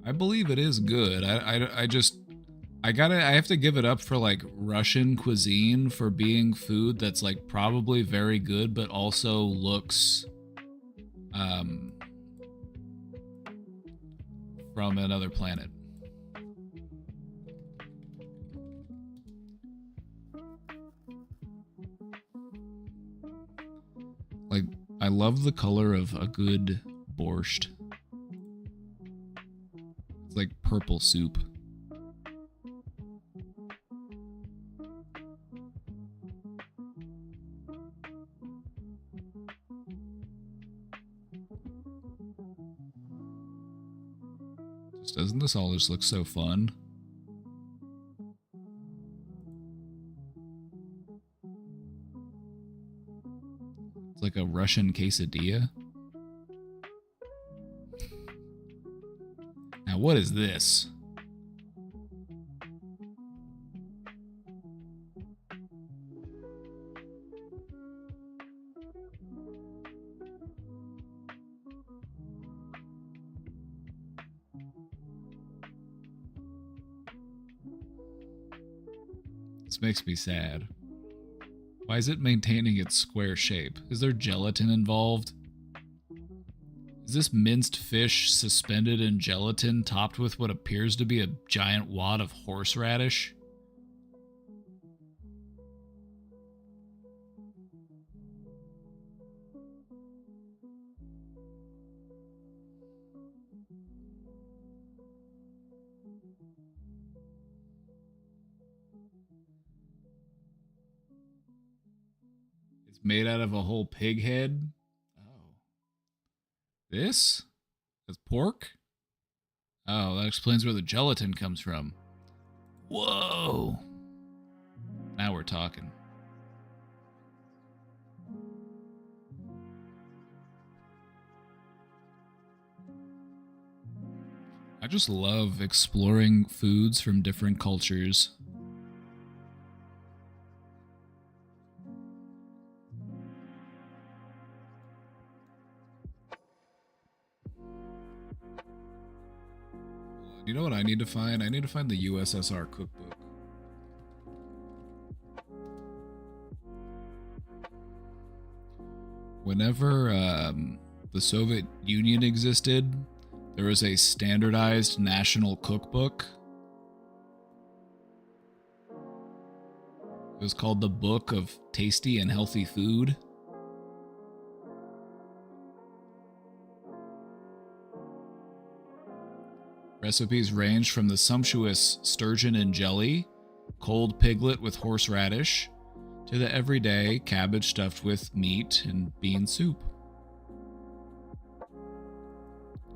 I believe it is good. I have to give it up for like Russian cuisine for being food that's like probably very good, but also looks from another planet. Like, I love the color of a good borscht. It's like purple soup. Doesn't this all just look so fun? It's like a Russian quesadilla. Now what is this? This makes me sad. Why is it maintaining its square shape? Is there gelatin involved? Is this minced fish suspended in gelatin topped with what appears to be a giant wad of horseradish? Made out of a whole pig head? Oh. This? That's pork? Oh, that explains where the gelatin comes from. Whoa! Now we're talking. I just love exploring foods from different cultures. You know what I need to find? I need to find the USSR cookbook. Whenever the Soviet Union existed, there was a standardized national cookbook. It was called the Book of Tasty and Healthy Food. Recipes range from the sumptuous sturgeon and jelly, cold piglet with horseradish, to the everyday cabbage stuffed with meat and bean soup.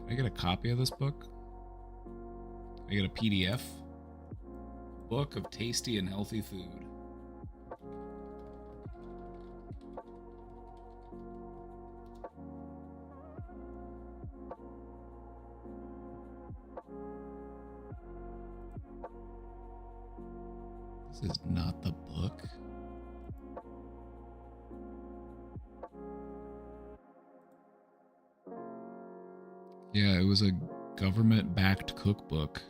Can I get a copy of this book? Can I get a PDF? Book of Tasty and Healthy Food. This is not the book. Yeah, it was a government-backed cookbook.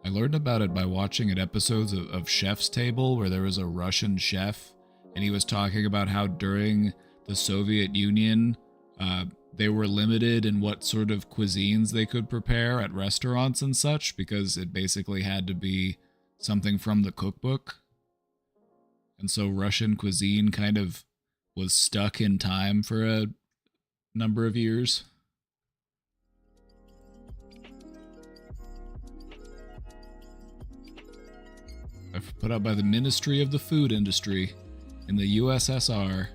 I learned about it by watching episodes of Chef's Table, where there was a Russian chef, and he was talking about how during the Soviet Union, they were limited in what sort of cuisines they could prepare at restaurants and such, because it basically had to be something from the cookbook. And so Russian cuisine kind of was stuck in time for a number of years. Put out by the Ministry of the Food Industry in the USSR.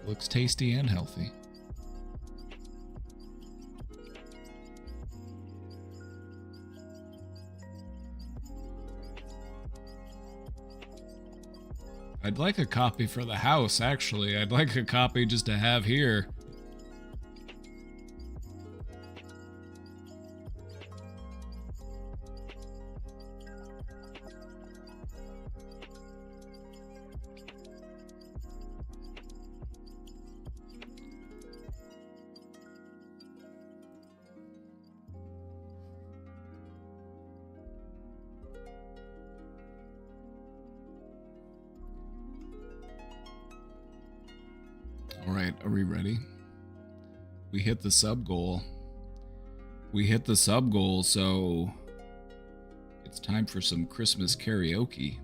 Looks tasty and healthy. I'd like a copy for the house, actually. I'd like a copy just to have here. right, are we ready? We hit the sub goal. We hit the sub goal, so it's time for some Christmas karaoke.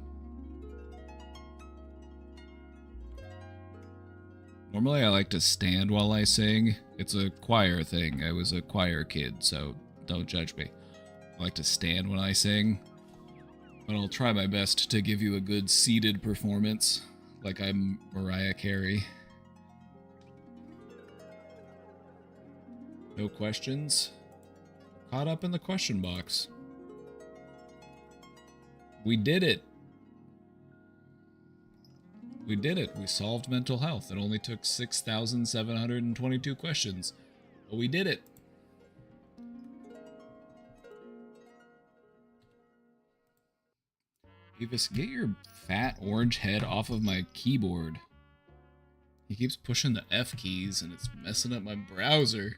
Normally I like to stand while I sing. It's a choir thing. I was a choir kid, so don't judge me. I like to stand when I sing, but I'll try my best to give you a good seated performance, like I'm Mariah Carey. No questions? Caught up in the question box. We did it! We did it. We solved mental health. It only took 6,722 questions. But we did it. Beavis, get your fat orange head off of my keyboard. He keeps pushing the F keys and it's messing up my browser.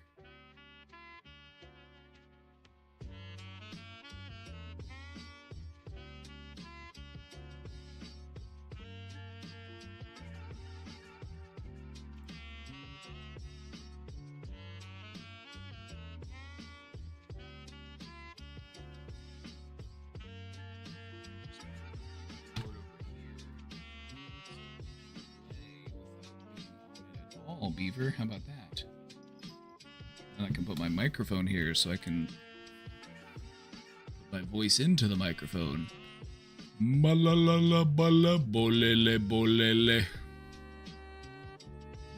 Oh, Beaver, how about that? And I can put my microphone here so I can put my voice into the microphone. Malalala bala bolele bolele.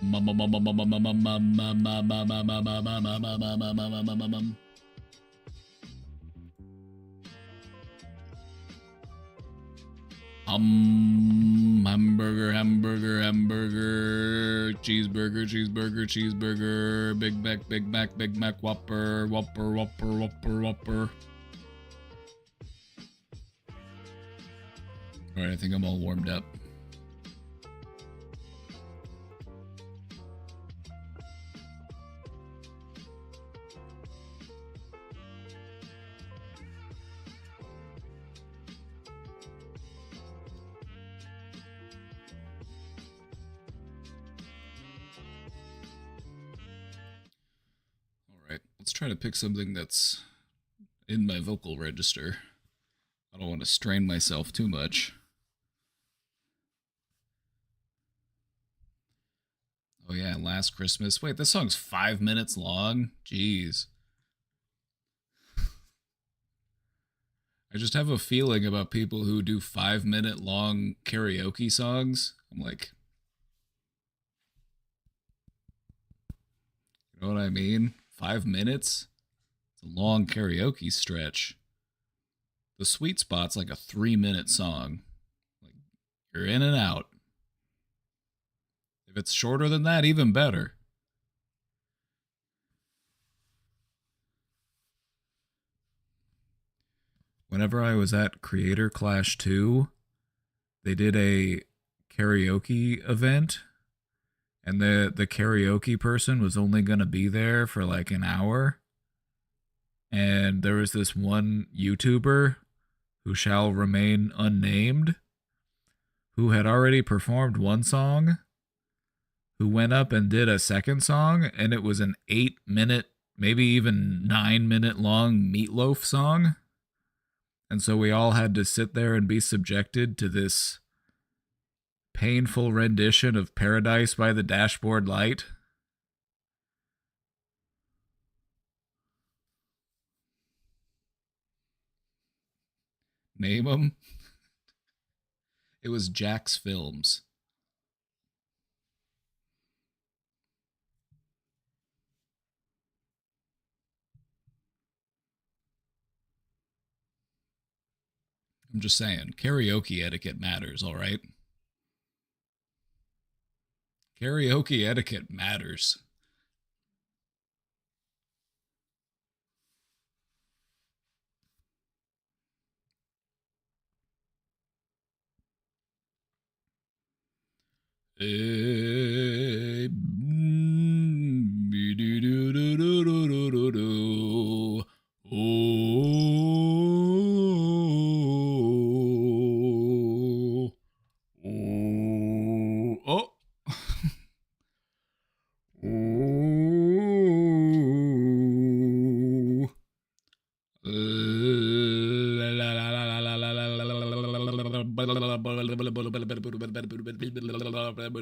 Mama mama mama mama mama mama mama mama mama mama mama. Hamburger, hamburger, hamburger, cheeseburger, cheeseburger, cheeseburger, Big Mac, Big Mac, Big Mac, Whopper, Whopper, Whopper, Whopper, Whopper. Alright, I think I'm all warmed up. Let's try to pick something that's in my vocal register. I don't want to strain myself too much. Oh yeah, Last Christmas. Wait, this song's 5 minutes long? Jeez. I just have a feeling about people who do 5-minute long karaoke songs. I'm like, you know what I mean? 5 minutes? It's a long karaoke stretch. The sweet spot's like a 3-minute song. Like, you're in and out. If it's shorter than that, even better. Whenever I was at Creator Clash 2, they did a karaoke event. And the karaoke person was only going to be there for like an hour. And there was this one YouTuber who shall remain unnamed who had already performed one song, who went up and did a second song, and it was an 8-minute, maybe even 9-minute long Meatloaf song. And so we all had to sit there and be subjected to this painful rendition of Paradise by the Dashboard Light. Name them? It was Jack's Films. I'm just saying, karaoke etiquette matters, all right? Karaoke etiquette matters. Oh. All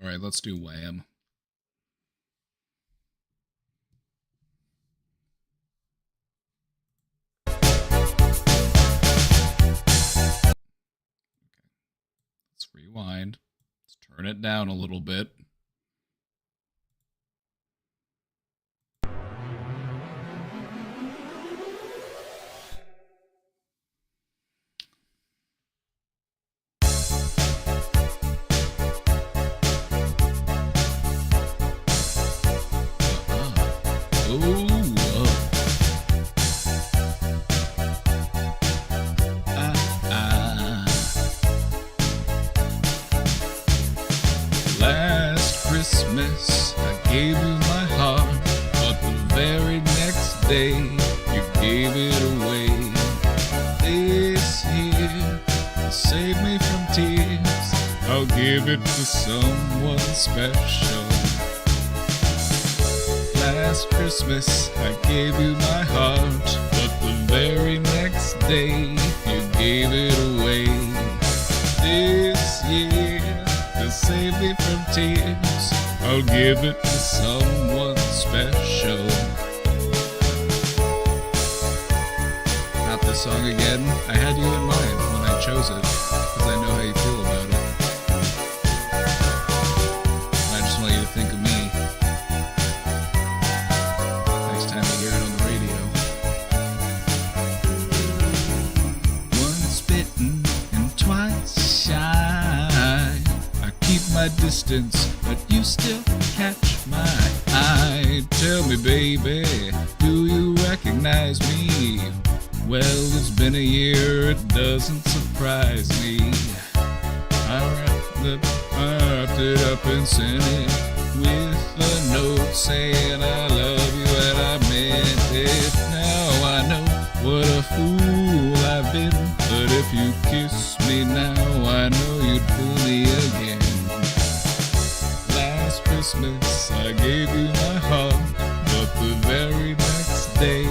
right, let's do Wham. Let's rewind. Let's turn it down a little bit. Last Christmas I gave you my heart, but the very next day you gave it away. This year, to save me from tears, I'll give it to someone special. Last Christmas I gave you my heart, but the very next day you gave it away. This year, to save me from tears, I'll give it to someone special. Not this song again. I had you in mind when I chose it, because I know how you feel about it. I just want you to think of me next time you hear it on the radio. Once bitten and twice shy, I keep my distance, but you still catch my eye. Tell me, baby, do you recognize me? Well, it's been a year, it doesn't surprise me. I wrapped it up and sent it with a note saying I love you and I meant it. Now I know what a fool I've been, but if you kiss me now, I know you'd fool me again. Last Christmas I gave you my heart, but the very next day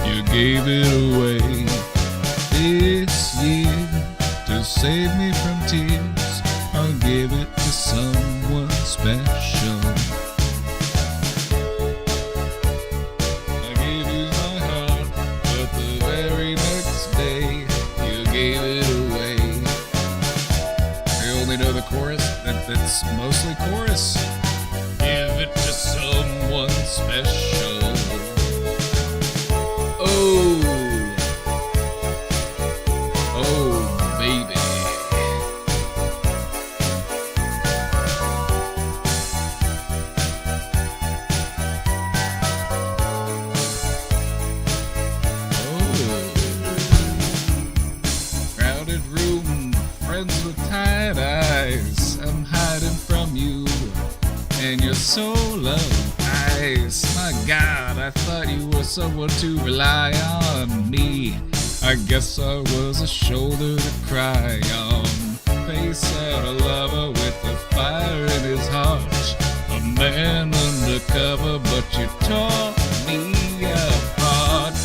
you gave it away. This year, to save me from tears, I'll give it to someone special. I gave you my heart, but the very next day you gave it away. I only know the chorus. That's mostly chorus. Give it to someone special. Oh, baby. Crowded room, friends with tired eyes. I'm hiding from you, and you're so nice. My God, I thought you were someone to rely on. Me, I guess I was a shoulder to cry on. Face out a lover with a fire in his heart. A man undercover, but you tore me apart.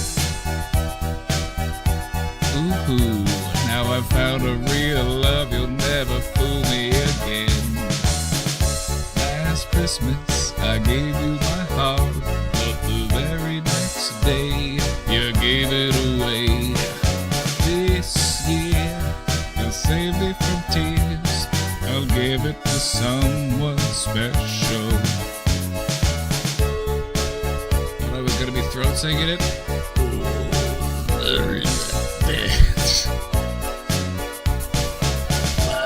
Ooh, now I found a real love, you'll never fool me again. Last Christmas I gave you my heart, but the very next day you gave it away. This year, to save me from tears, I'll give it to someone special. Thought I was gonna be throat singing it. There is that.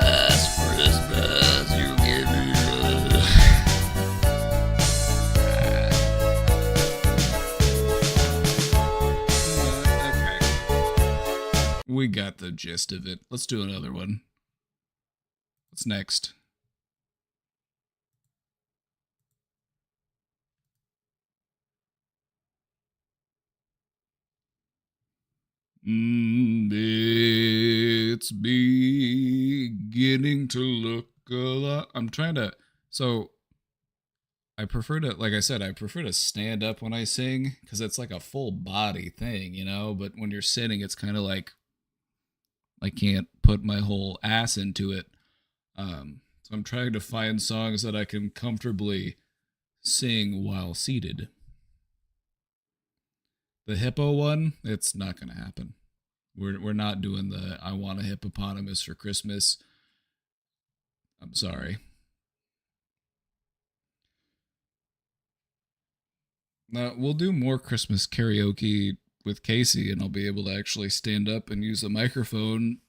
Last Christmas you gave me okay. We got the gist of it. Let's do another one. What's next? It's beginning to look a lot. I'm trying to. So I prefer to, like I said, I prefer to stand up when I sing because it's like a full body thing, you know? But when you're sitting, it's kind of like I can't put my whole ass into it. So I'm trying to find songs that I can comfortably sing while seated. The hippo one, it's not gonna happen. We're not doing the I want a hippopotamus for Christmas. I'm sorry. We'll do more Christmas karaoke with Casey, and I'll be able to actually stand up and use a microphone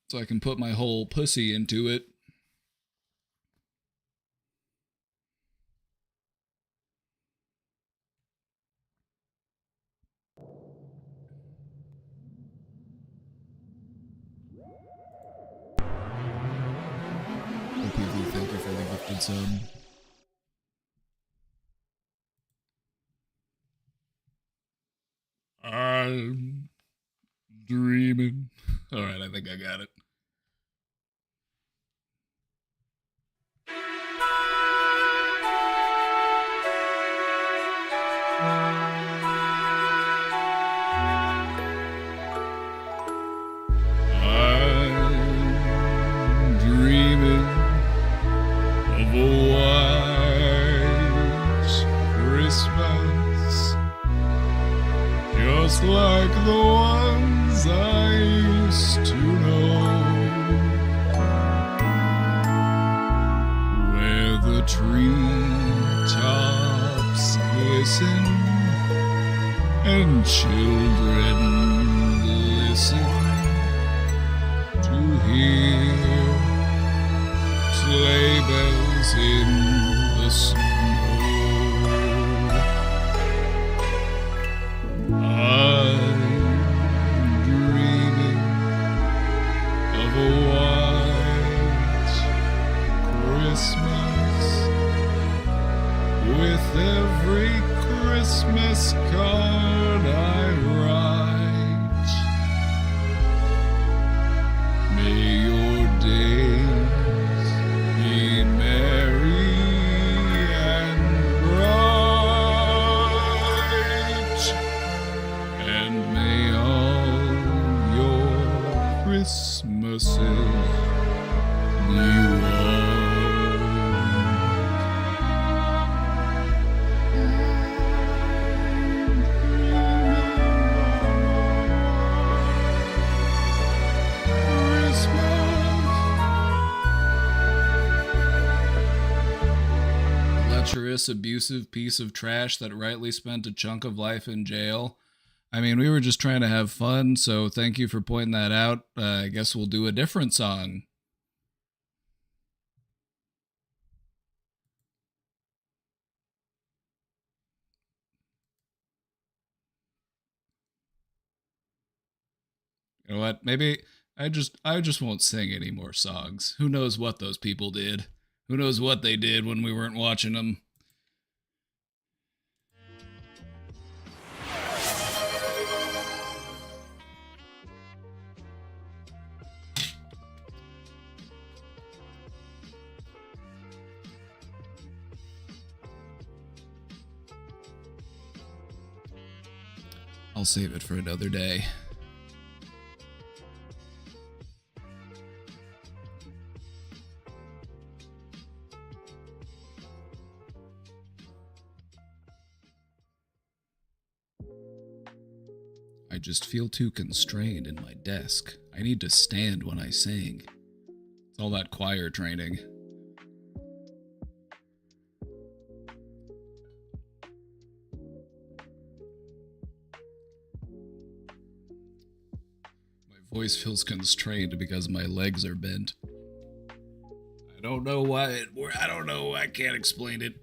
so I can put my whole pussy into it. OPV, thank you for the gifted sub. I'm dreaming. All right, I think I got it. I'm dreaming of a white Christmas, just like the ones I used to know, where the treetops glisten and children listen to hear sleigh bells in the snow. I'm dreaming of a white Christmas with every Christmas card I write. May your days be merry and bright, and may all your Christmases be white. Lecherous, abusive piece of trash that rightly spent a chunk of life in jail. I mean, we were just trying to have fun, so thank you for pointing that out. I guess we'll do a different song. You know what? Maybe I just won't sing any more songs. Who knows what those people did? Who knows what they did when we weren't watching them? I'll save it for another day. I just feel too constrained in my desk. I need to stand when I sing. It's all that choir training. My voice feels constrained because my legs are bent. I don't know why I don't know. I can't explain it.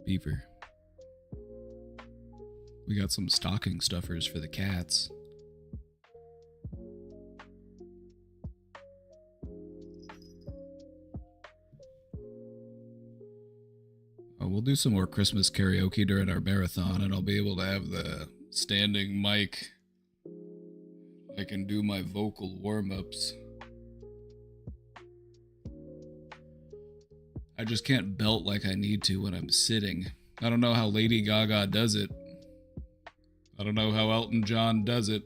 Beaver. We got some stocking stuffers for the cats. we'll do some more Christmas karaoke during our marathon, and I'll be able to have the standing mic. I can do my vocal warm-ups. I just can't belt like I need to when I'm sitting. I don't know how Lady Gaga does it. I don't know how Elton John does it.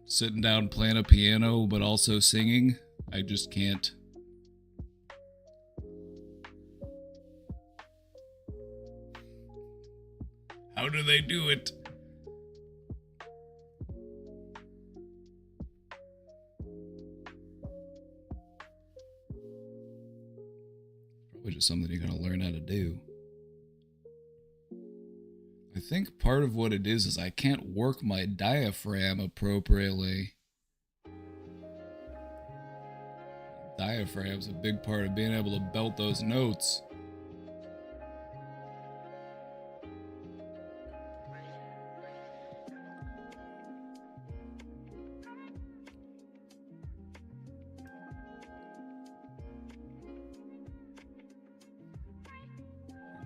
Sitting down playing a piano, but also singing. I just can't. How do they do it? Probably just something you're gonna learn how to do. I think part of what it is I can't work my diaphragm appropriately. Diaphragm's a big part of being able to belt those notes.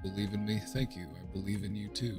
You believe in me? Thank you. I believe in you too.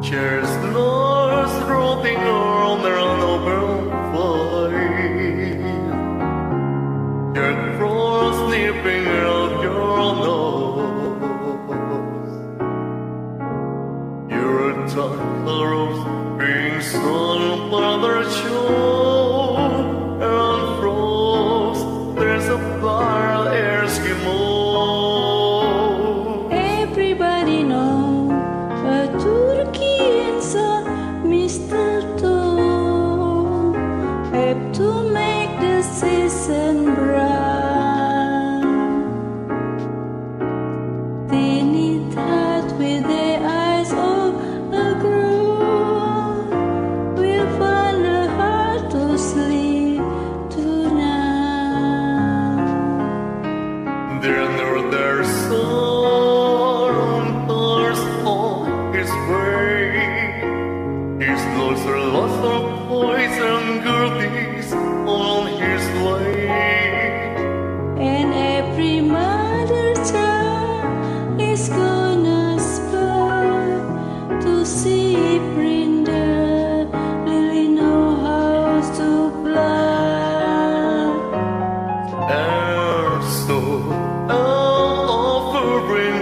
Cheers, Lars, rotting on their noble fight. Your cross snipping out your nose. Your tongue colors being sun brother show. And frost, there's a bar Eskimo. Everybody know a turkey and some mistletoe have to make the season bright. They need heart with their eyes of a grow. We'll find a heart to sleep tonight. They're under their sun on his way. His looks are lost of poison goodies on his way. And every mother's child is gonna spy to see if Brenda really know how to fly. And so I'll offer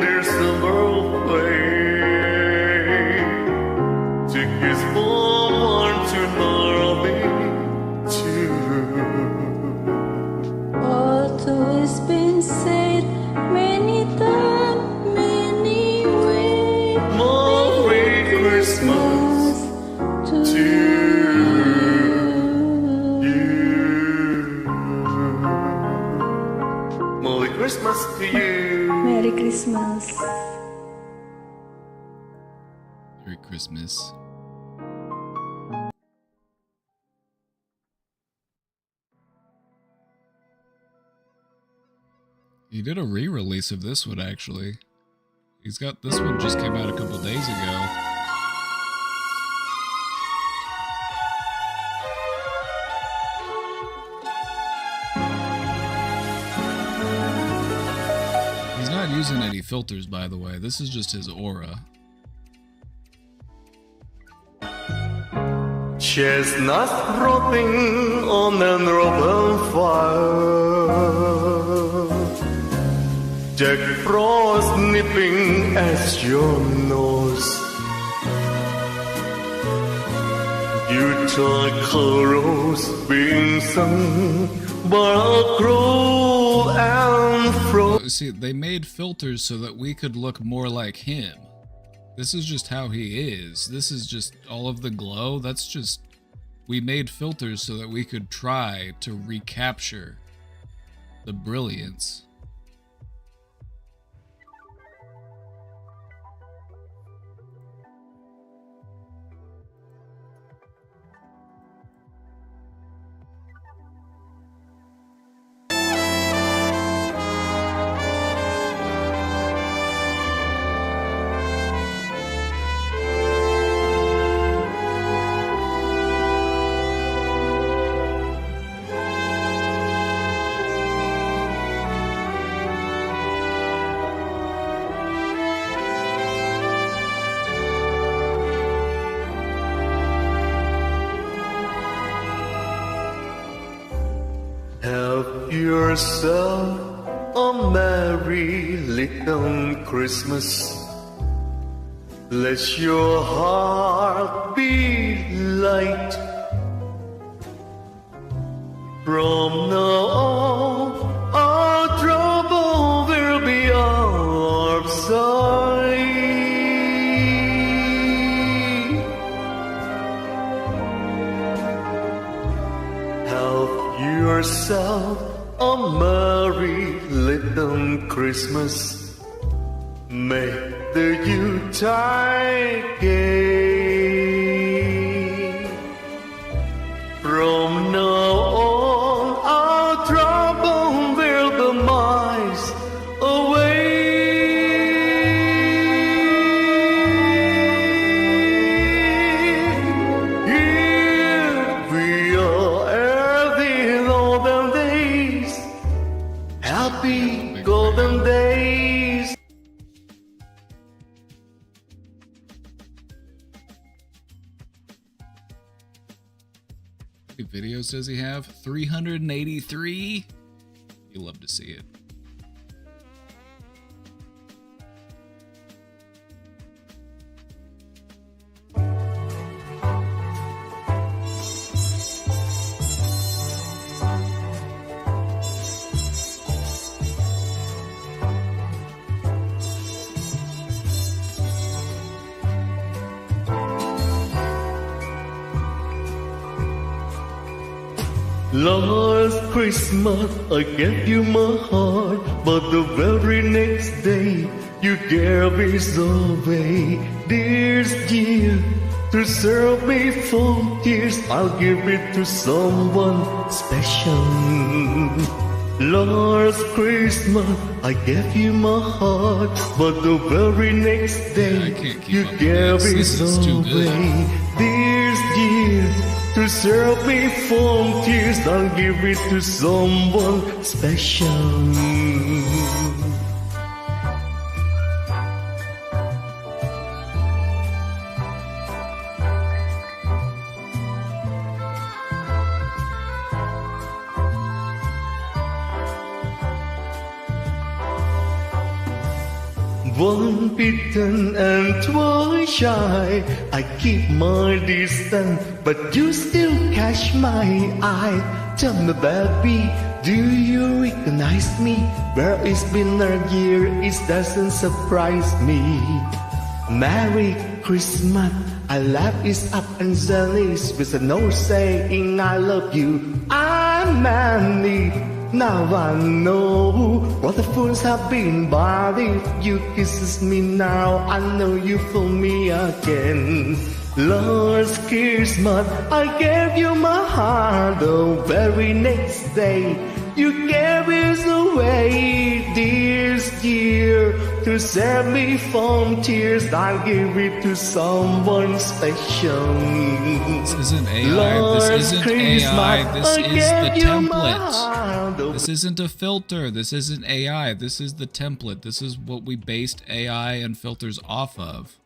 their silver plate to his born to Norway too. Although it's been said many times, many ways, Merry Christmas to you. Merry Christmas to you. Merry Christmas. Merry Christmas. He did a re-release of this one, actually. He's got this one just came out a couple days ago. using any filters, by the way. This is just his aura. Chestnuts rotting on an open fire, Jack Frost nipping at your nose. Utah carols being sung by a cruel and frozen. See, they made filters so that we could look more like him. This is just how he is. This is just all of the glow. That's just... We made filters so that we could try to recapture the brilliance. Have yourself a merry little Christmas. Let your heart be light. From now on, our trouble will be out of sight. Have yourself a merry little Christmas. Make the Yuletide gay. From now on, our trouble will be miles away. Here we are at the olden days, happy golden days. How many videos does he have? 383? You love to see it. Last Christmas I gave you my heart, but the very next day you gave it away. This year, to serve me for years, I'll give it to someone special. Last Christmas I gave you my heart, but the very next day can't keep you up with gave this. it This is too good. away. This year, to serve me from tears, I'll give it to someone special. One bitten and twice shy, I keep my distance, but you still catch my eye. Tell me, baby, do you recognize me? Where it's been a year, it doesn't surprise me. Merry Christmas, our life is up and zealous, with no saying I love you. I'm manly. Now I know what the fools have been, but if you kisses me now, I know you fool me again. Last Christmas, I gave you my heart, the very next day you gave it away. This year, to save me from tears, I'll give it to someone special. This isn't AI. This isn't AI. This is the template. the This isn't a filter. This isn't AI. This is the template. This is what we based AI and filters off of.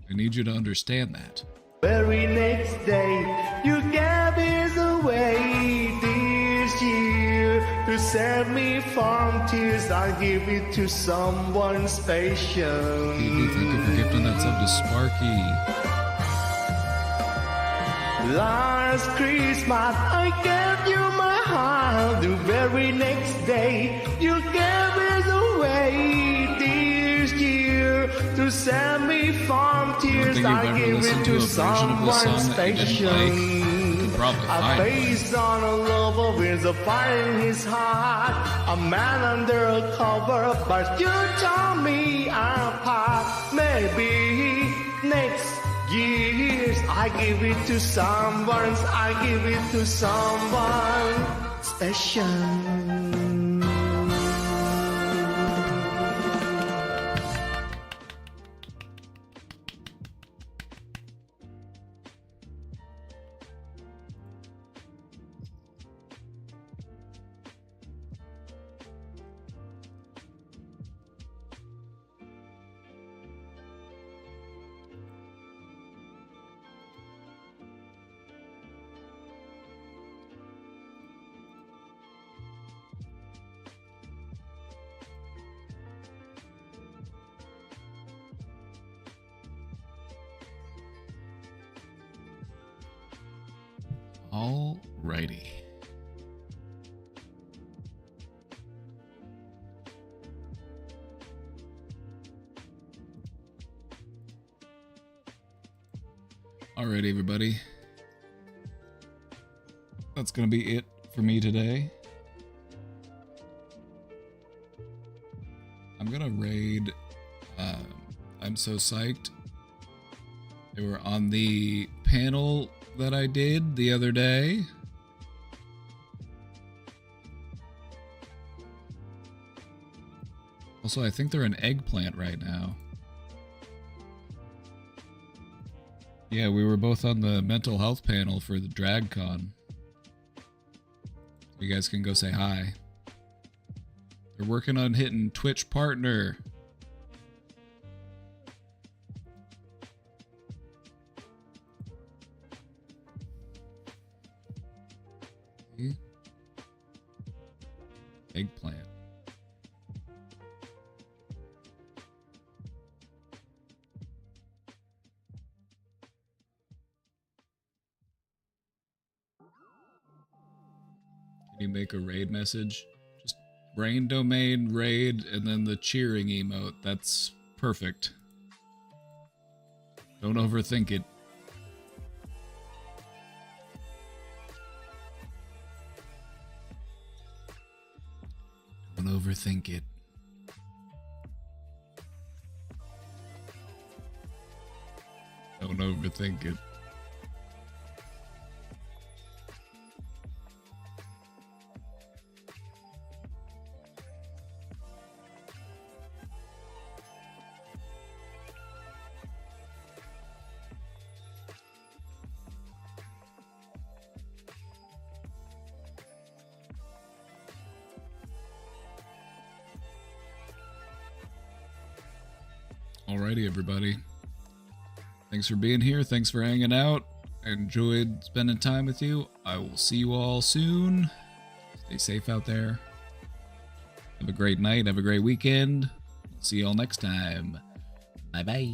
I need you to understand that. very next day. You gave it away this year to save me from tears. I give it to someone special. Phoebe, thank you for gifting that sub to Sparky. Last Christmas I gave you my heart. The very next day you gave it away this year to save me from tears. you've I ever give listened it to to a version of this someone song that you didn't like? You could probably I find one. based on a lover with a fire in his heart, a man under a cover, but you tore me apart. Maybe next years I give it to someone, I give it to someone special. Alrighty. Alright, everybody. That's gonna be it for me today. I'm gonna raid. I'm so psyched. They were on the panel that I did the other day. Also, I think they're an eggplant right now. Yeah, we were both on the mental health panel for the DragCon. You guys can go say hi. They're working on hitting Twitch partner. Eggplant. Can you make a raid message? Just brain domain raid and then the cheering emote. That's perfect. Don't overthink it. Don't overthink it. Don't overthink it. Alrighty, everybody. Thanks for being here. Thanks for hanging out. I enjoyed spending time with you. I will see you all soon. Stay safe out there. Have a great night. Have a great weekend. See you all next time. Bye-bye.